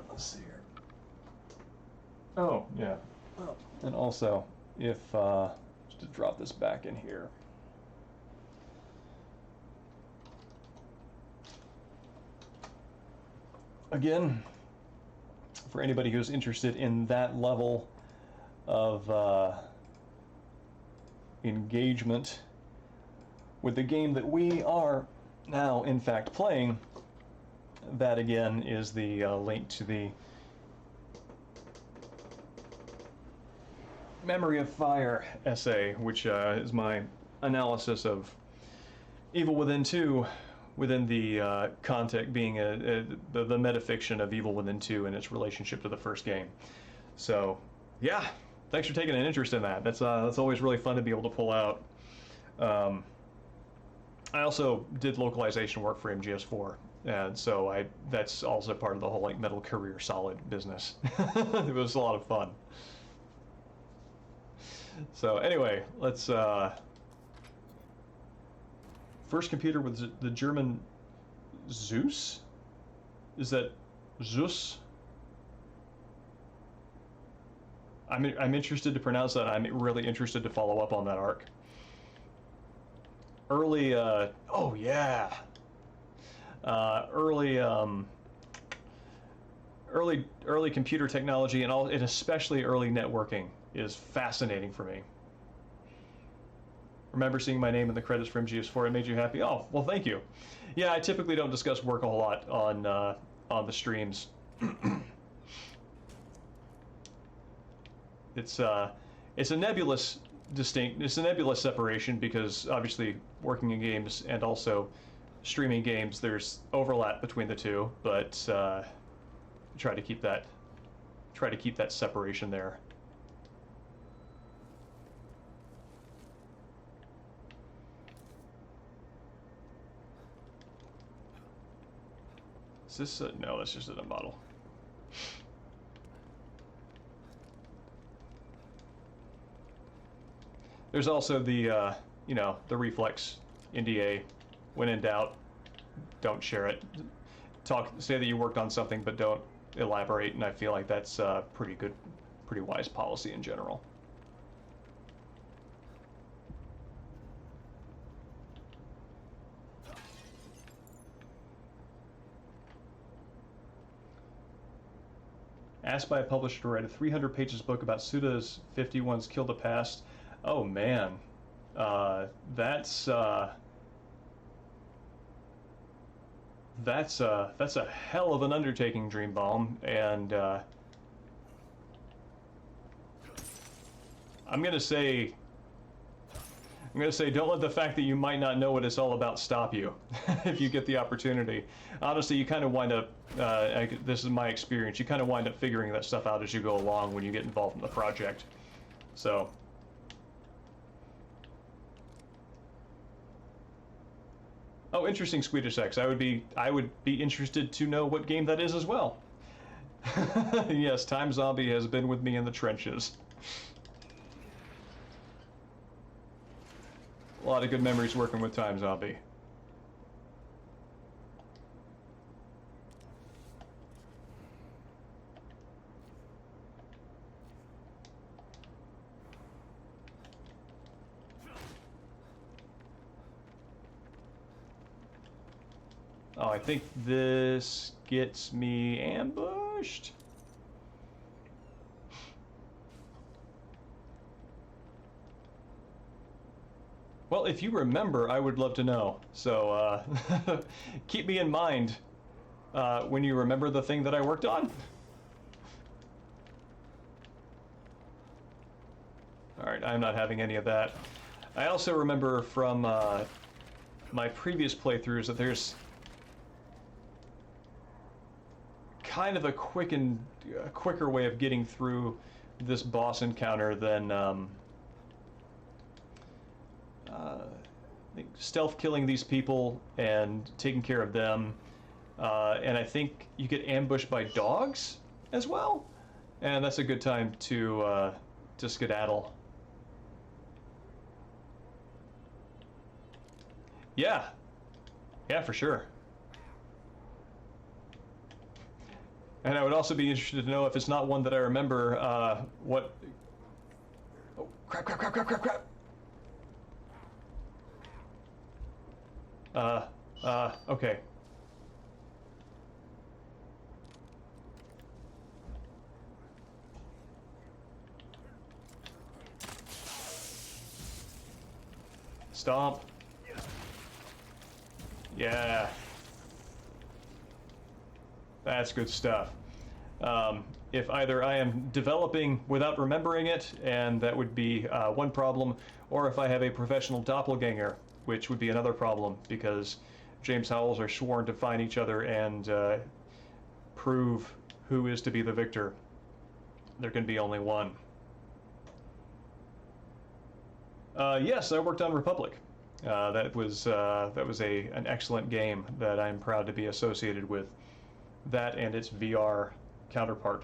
Let's see here. Oh, yeah. Oh. And also, if, just to drop this back in here. Again, for anybody who's interested in that level of engagement with the game that we are now, in fact, playing, that again is the link to the Memory of Fire essay, which is my analysis of Evil Within 2 within the context being the metafiction of Evil Within 2 and its relationship to the first game. So, yeah, thanks for taking an interest in that. That's always really fun to be able to pull out. I also did localization work for MGS4, and so that's also part of the whole like Metal Career Solid business. It was a lot of fun. So anyway, let's first computer with the German Zeus? Is that Zeus? I'm interested to pronounce that. I'm really interested to follow up on that arc. Early, oh yeah. Early computer technology and especially early networking is fascinating for me. Remember seeing my name in the credits for MGS4? It made you happy? Oh, well, thank you. Yeah, I typically don't discuss work a whole lot on the streams. It's a nebulous separation because obviously working in games and also streaming games, there's overlap between the two, but try to keep that separation there. Is this no, that's just a model. There's also the, the reflex NDA. When in doubt, don't share it. Say that you worked on something, but don't elaborate, and I feel like that's pretty wise policy in general. Asked by a publisher to write a 300 pages book about Suda's 51's Kill the Past. Oh man, that's a hell of an undertaking, Dreambalm, and I'm gonna say don't let the fact that you might not know what it's all about stop you if you get the opportunity. Honestly, you kind of wind up, this is my experience, you kind of wind up figuring that stuff out as you go along when you get involved in the project. So. Oh, interesting, Swedish X. I would be interested to know what game that is as well. Yes, Time Zombie has been with me in the trenches. A lot of good memories working with Time Zombie. Oh, I think this gets me ambushed. Well, if you remember, I would love to know. So, keep me in mind when you remember the thing that I worked on. Alright, I'm not having any of that. I also remember from my previous playthroughs that there's kind of a quicker way of getting through this boss encounter than stealth killing these people and taking care of them, And I think you get ambushed by dogs as well, and that's a good time to skedaddle. Yeah, yeah, for sure. And I would also be interested to know, if it's not one that I remember, what... Oh, crap, crap, crap, crap, crap, crap! Okay. Stomp. Yeah. That's good stuff. If either I am developing without remembering it, and that would be one problem, or if I have a professional doppelganger, which would be another problem, because James Howells are sworn to find each other and prove who is to be the victor. There can be only one. Yes, I worked on Republic. That was an excellent game that I'm proud to be associated with. That and its VR counterpart.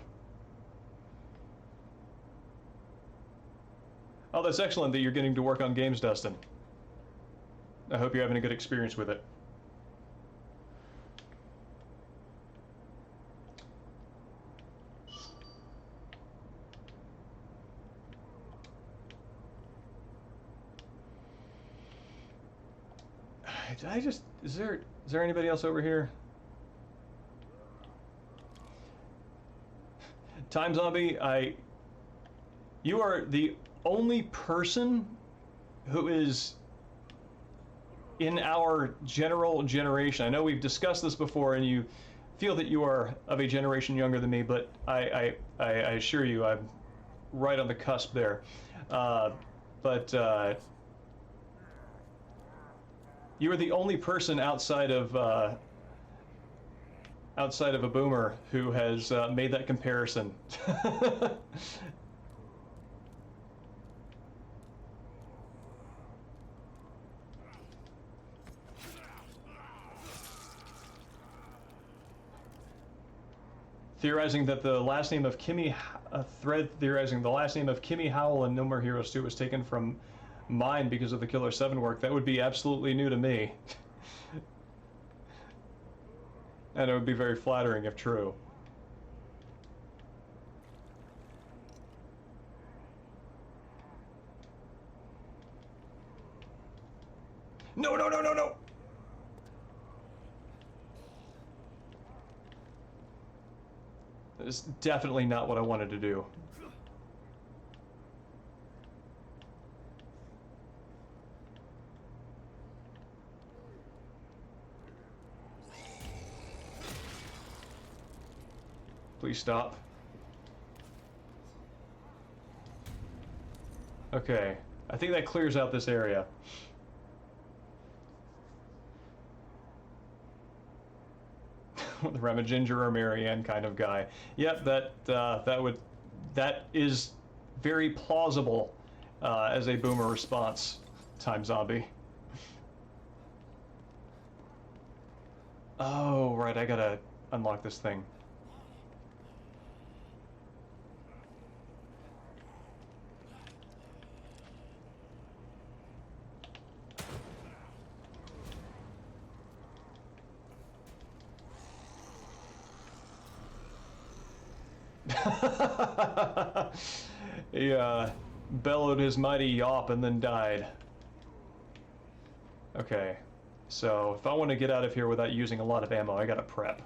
Oh, that's excellent that you're getting to work on games, Dustin. I hope you're having a good experience with it. Is there anybody else over here? Time Zombie, you are the only person who is in our general generation. I know we've discussed this before, and you feel that you are of a generation younger than me, but I assure you, I'm right on the cusp there. But you are the only person outside of a boomer who has made that comparison. Theorizing that the last name of Kimmy, a thread theorizing the last name of Kimmy Howell in No More Heroes 2 was taken from mine because of the Killer 7 work. That would be absolutely new to me. And it would be very flattering if true. No, no, no, no, no! That is definitely not what I wanted to do. Please stop. Okay, I think that clears out this area. Whether I'm a Ginger or Marianne kind of guy. Yep, that is very plausible as a boomer response. Time Zombie. Oh, right, I gotta unlock this thing. He bellowed his mighty yawp and then died. Okay, so if I want to get out of here without using a lot of ammo, I gotta prep.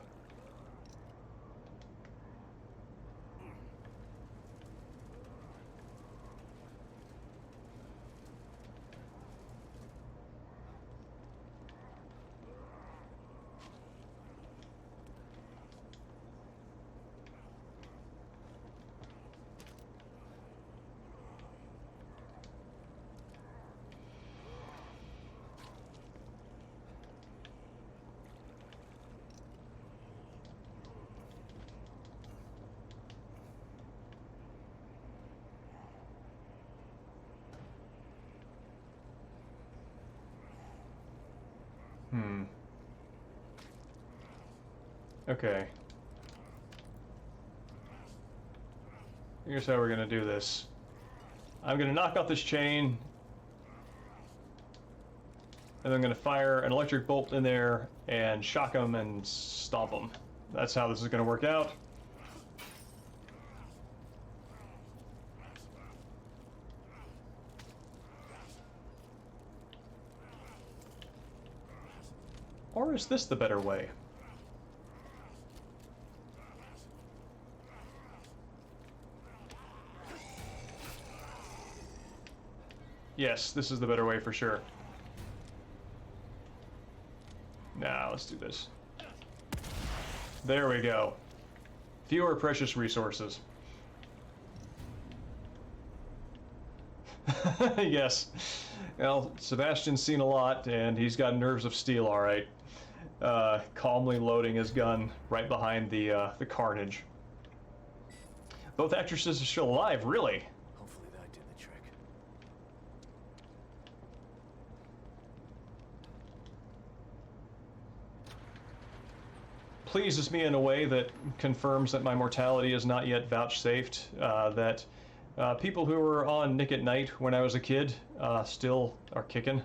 Okay. Here's how we're gonna do this. I'm gonna knock off this chain, and I'm gonna fire an electric bolt in there and shock them and stomp them. That's how this is gonna work out. Or is this the better way? Yes, this is the better way for sure. Now, let's do this. There we go. Fewer precious resources. Yes. Well, Sebastian's seen a lot, and he's got nerves of steel, all right. Calmly loading his gun right behind the carnage. Both actresses are still alive, really. Hopefully that did the trick. Pleases me in a way that confirms that my mortality is not yet vouchsafed, that people who were on Nick at Night when I was a kid still are kicking.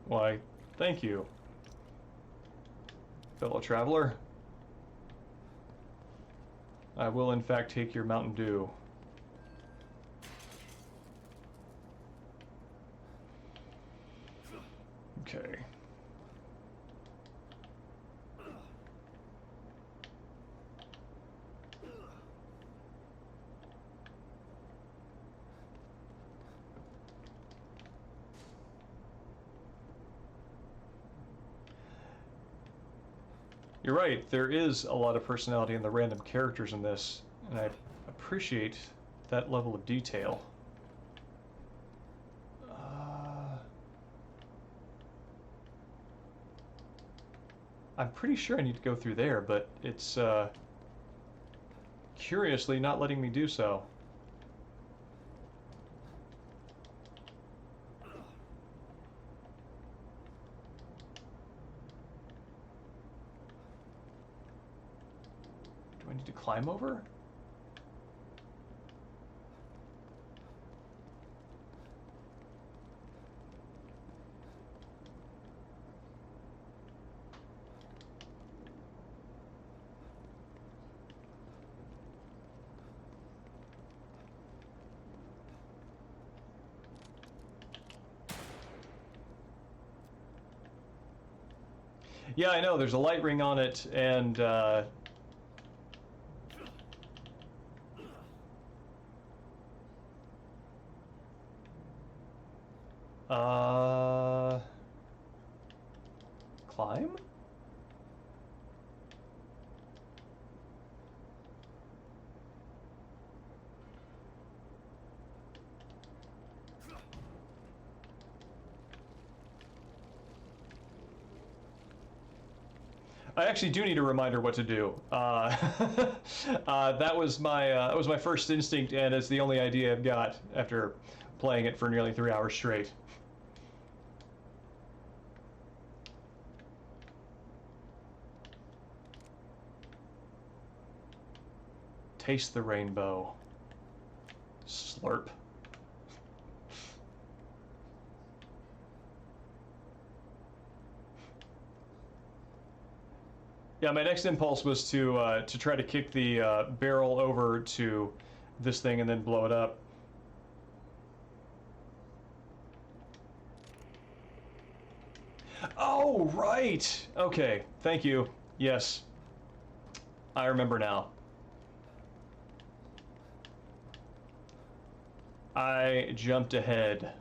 Why, thank you, fellow traveler. I will in fact take your Mountain Dew. Okay. You're right, there is a lot of personality in the random characters in this, and I appreciate that level of detail. I'm pretty sure I need to go through there, but it's curiously not letting me do so. Do I need to climb over? Yeah, I know, there's a light ring on it, and climb? I actually do need a reminder what to do. That was my first instinct, and it's the only idea I've got after playing it for nearly 3 hours straight. Taste the rainbow. Slurp. Yeah, my next impulse was to try to kick the barrel over to this thing and then blow it up. Oh, right! Okay, thank you. Yes. I remember now. I jumped ahead.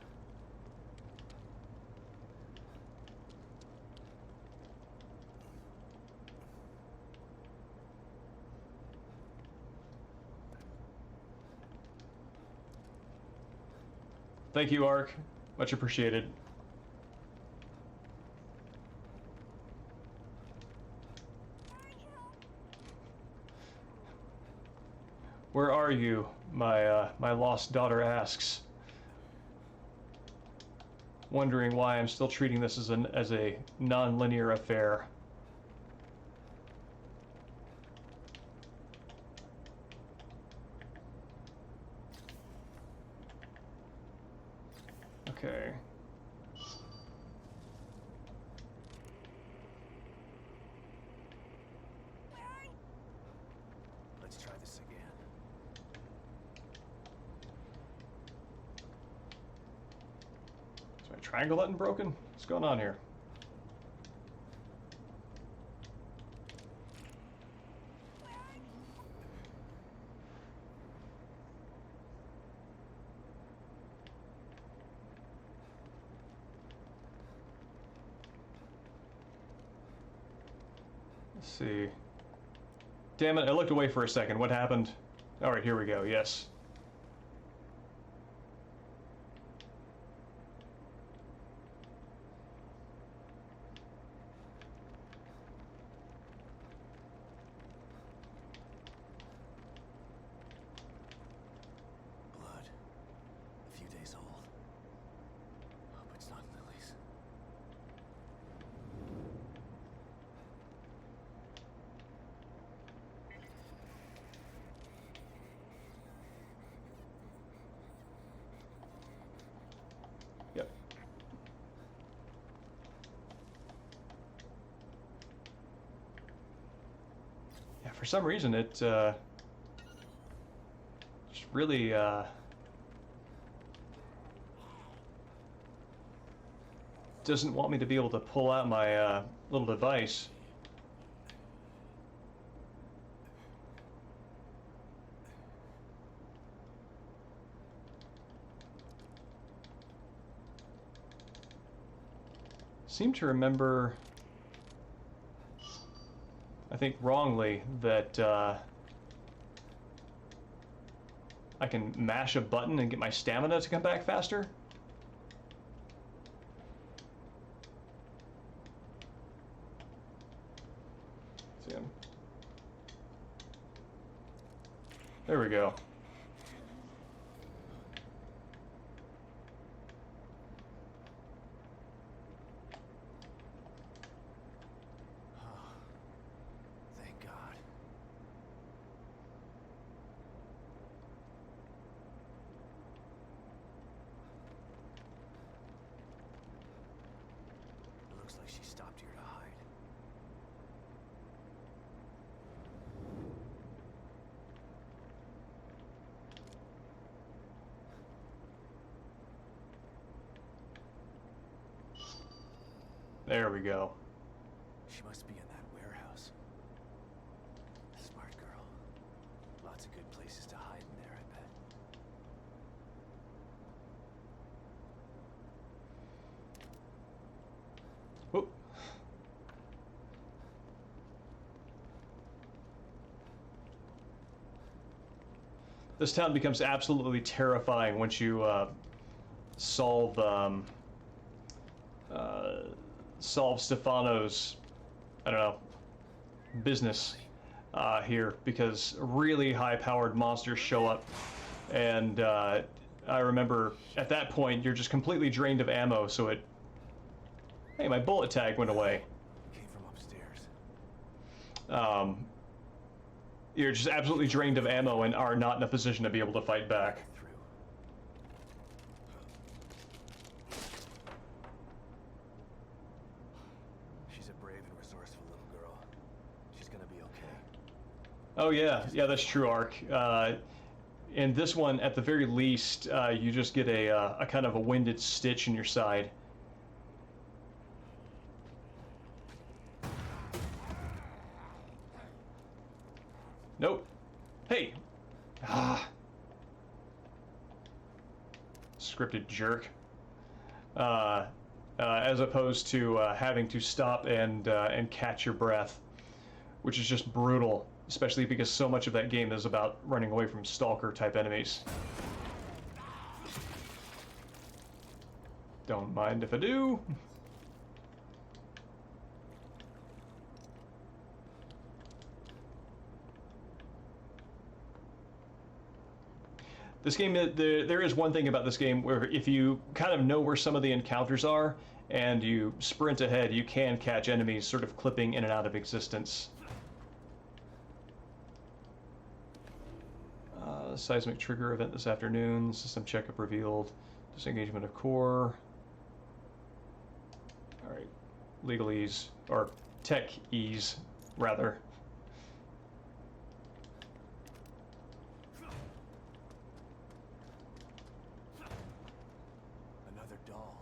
Thank you, Ark. Much appreciated. Where are you? My lost daughter asks. wondering why I'm still treating this as a non-linear affair. Okay. Let's try this again. Is my triangle button broken? What's going on here? Let's see. Damn it, I looked away for a second. What happened? Alright, here we go. Yes. Blood. A few days old. Hope it's not Lily's. Yep. Yeah, for some reason it just really doesn't want me to be able to pull out my little device. Seem to remember, I think wrongly, that I can mash a button and get my stamina to come back faster. See him. There we go. Thank God. It looks like she stopped here to hide. There we go. She must be in that warehouse. Smart girl. Lots of good places to hide in there, I bet. Whoop. This town becomes absolutely terrifying once you solve solve Stefano's, I don't know, business here, because really high-powered monsters show up, and I remember at that point you're just completely drained of ammo, so it. Hey, my bullet tag went away. Came from upstairs. You're just absolutely drained of ammo and are not in a position to be able to fight back. Through. She's a brave and resourceful little girl. She's gonna be okay. Oh yeah, that's true, Ark. In this one, at the very least, you just get a kind of a winded stitch in your side. Nope. Hey. Ah. Scripted jerk. As opposed to having to stop and catch your breath, which is just brutal, especially because so much of that game is about running away from stalker-type enemies. Don't mind if I do. This game, there is one thing about this game where if you kind of know where some of the encounters are and you sprint ahead, you can catch enemies sort of clipping in and out of existence. Seismic trigger event this afternoon. System checkup revealed. Disengagement of core. Alright. Legal ease. Or tech ease, rather. Another doll.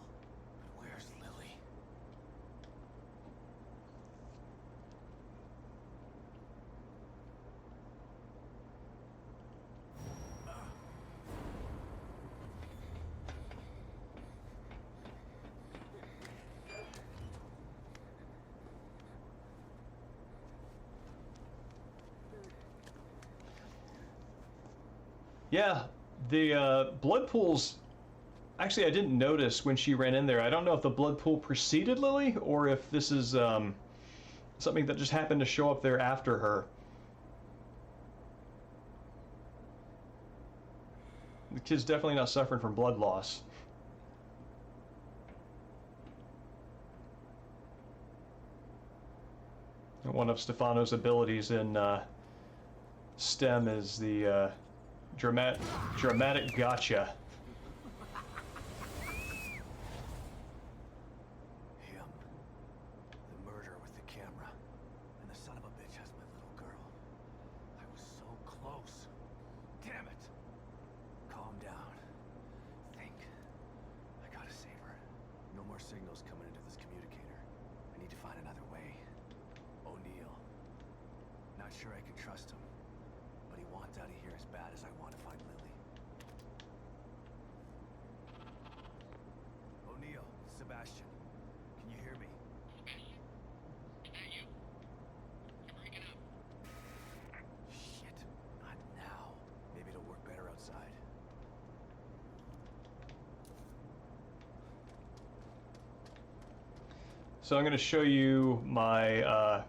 But where's Lily? Yeah, the blood pools. Actually, I didn't notice when she ran in there. I don't know if the blood pool preceded Lily or if this is something that just happened to show up there after her. The kid's definitely not suffering from blood loss. And one of Stefano's abilities in STEM is the dramatic gotcha. Him. The murderer with the camera. And the son of a bitch has my little girl. I was so close. Damn it. Calm down. Think. I gotta save her. No more signals coming into this communicator. I need to find another way. O'Neill. Not sure I can trust him. But he wants out of here as bad as I want to find Lily. O'Neill, Sebastian. Can you hear me? Hey, you. You're breaking up. Shit. Not now. Maybe it'll work better outside. So I'm going to show you my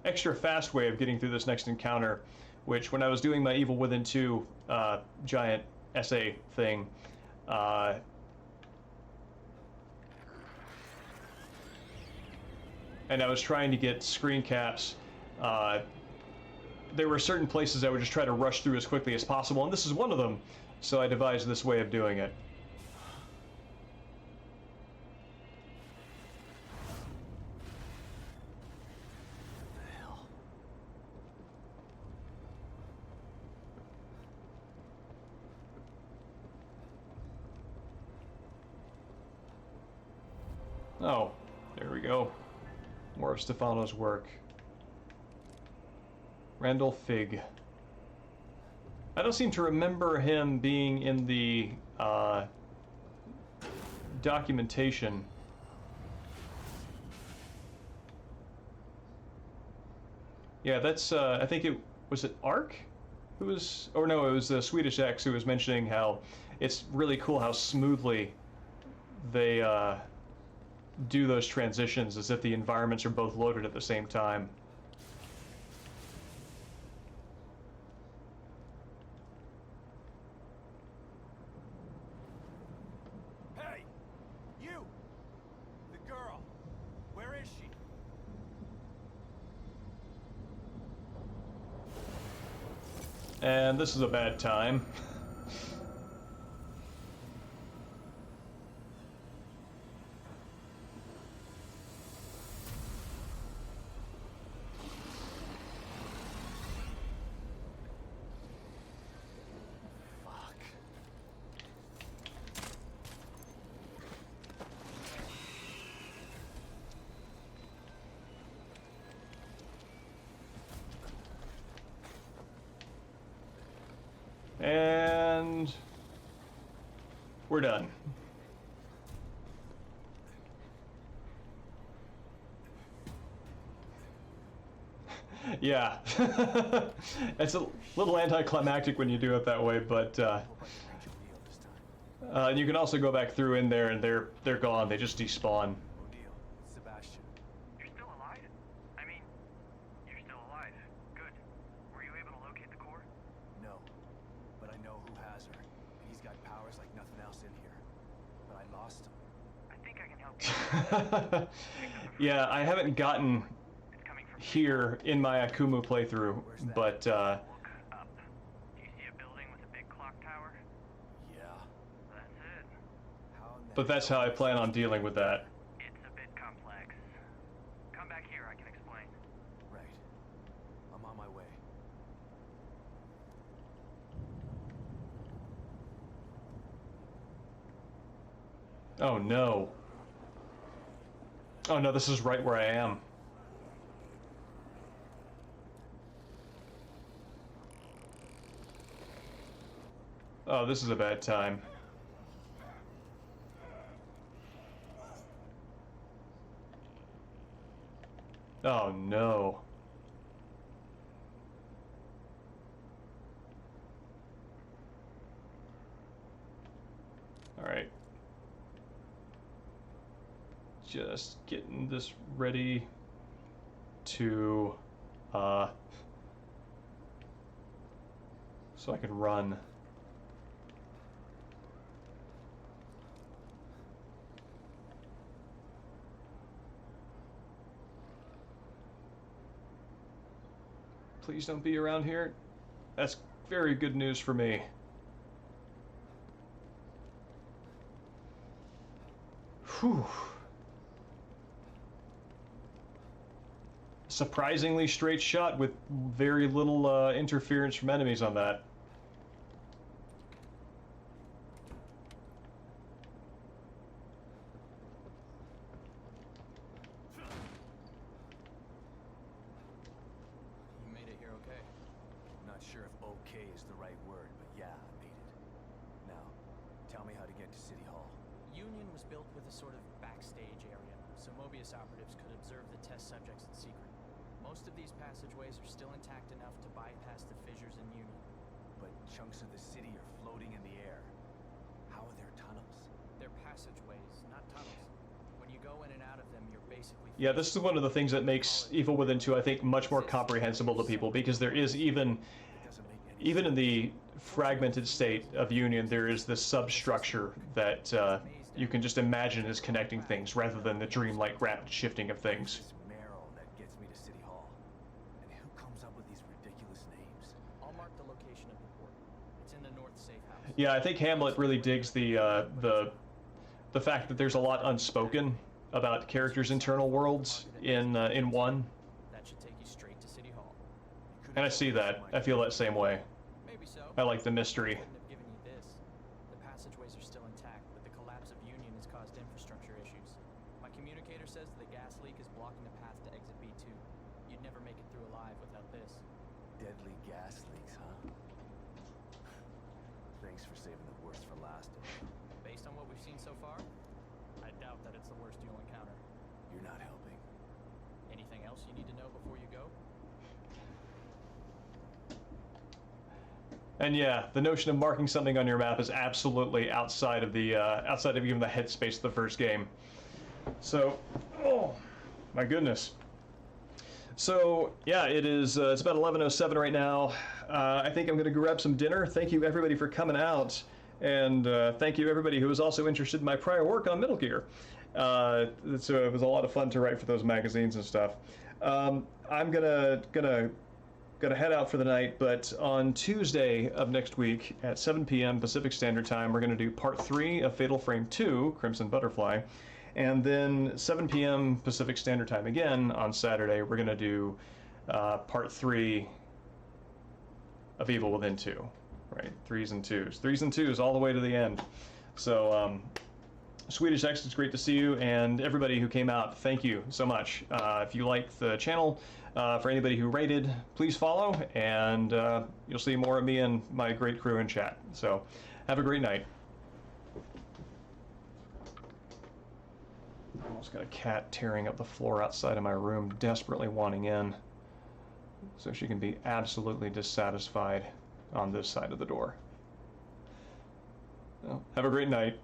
extra fast way of getting through this next encounter, which when I was doing my Evil Within 2 giant essay thing, and I was trying to get screen caps, there were certain places I would just try to rush through as quickly as possible, and this is one of them, so I devised this way of doing it. What the hell? Oh, there we go. More of Stefano's work. Randall Fig. I don't seem to remember him being in the documentation. Yeah, that's, I think it was Ark? Who was, or no, it was the Swedish X who was mentioning how it's really cool how smoothly they do those transitions as if the environments are both loaded at the same time. Hey! You! The girl! Where is she? And this is a bad time. Fuck. And we're done. Yeah. It's a little anticlimactic when you do it that way, but Hope I can reach O'Neill this time. you can also go back through in there and they're gone. They just despawn. O'Neill, it's Sebastian. You're still alive? I mean, you're still alive. Good. Were you able to locate the core? No. But I know who has her. He's got powers like nothing else in here. But I lost him. I think I can help you. Yeah, I haven't gotten It's coming from here in my Akumu playthrough, but look up. Do you see a building with a big clock tower? Yeah. That's it. How in the but that's how I plan on dealing with that. It's a bit complex. Come back here, I can explain. Right. I'm on my way. Oh no. Oh no, this is right where I am. Oh, this is a bad time. Oh no. All right. Just getting this ready to so I can run. Please don't be around here. That's very good news for me. Whew. Surprisingly straight shot with very little interference from enemies on that. You made it here okay? I'm not sure if okay is the right word, but yeah, I made it. Now, tell me how to get to City Hall. Union was built with a sort of backstage area, so Mobius operatives could observe the test subjects in secret. Most of these passageways are still intact enough to bypass the fissures in Union. But chunks of the city are floating in the air. How are there tunnels? They're passageways, not tunnels. When you go in and out of them, you're basically... Yeah, this is one of the things that makes Evil Within 2, I think, much more comprehensible to people, because there is even in the fragmented state of Union, there is this substructure that you can just imagine as connecting things rather than the dreamlike rapid shifting of things. This marrow that gets me to City Hall. And who comes up with these ridiculous names? I'll mark the location of the port. It's in the north safe house. Yeah, I think Hamlet really digs the fact that there's a lot unspoken about characters' internal worlds in 1, That should take you straight to City Hall. and I see that. I feel that same way. Maybe so. I like the mystery. Couldn't have given you this. The passageways are still intact, but the collapse of Union has caused infrastructure issues. My communicator says the gas leak is blocking the path to exit B2. You'd never make it through alive without this. Deadly gas leaks, huh? Thanks for saving the worst for last. Based on what we've seen so far, I doubt that it's the worst you'll encounter. You're not helping. Anything else you need to know before you go? And yeah, the notion of marking something on your map is absolutely outside of even the headspace of the first game. So, oh my goodness. So yeah, it is. It's about 11:07 right now. I think I'm going to grab some dinner. Thank you everybody for coming out, and thank you everybody who was also interested in my prior work on Metal Gear. So it was a lot of fun to write for those magazines and stuff. I'm gonna head out for the night, but on Tuesday of next week at 7 p.m. Pacific Standard Time, we're going to do part 3 of Fatal Frame 2, Crimson Butterfly, and then 7 p.m. Pacific Standard Time again on Saturday, we're going to do part 3 of Evil Within 2, right? 3s and 2s. 3s and 2s all the way to the end. So, Swedish X, it's great to see you, and everybody who came out, thank you so much. If you like the channel, for anybody who rated, please follow, and you'll see more of me and my great crew in chat. So, have a great night. Almost got a cat tearing up the floor outside of my room, desperately wanting in, so she can be absolutely dissatisfied on this side of the door. Well, have a great night.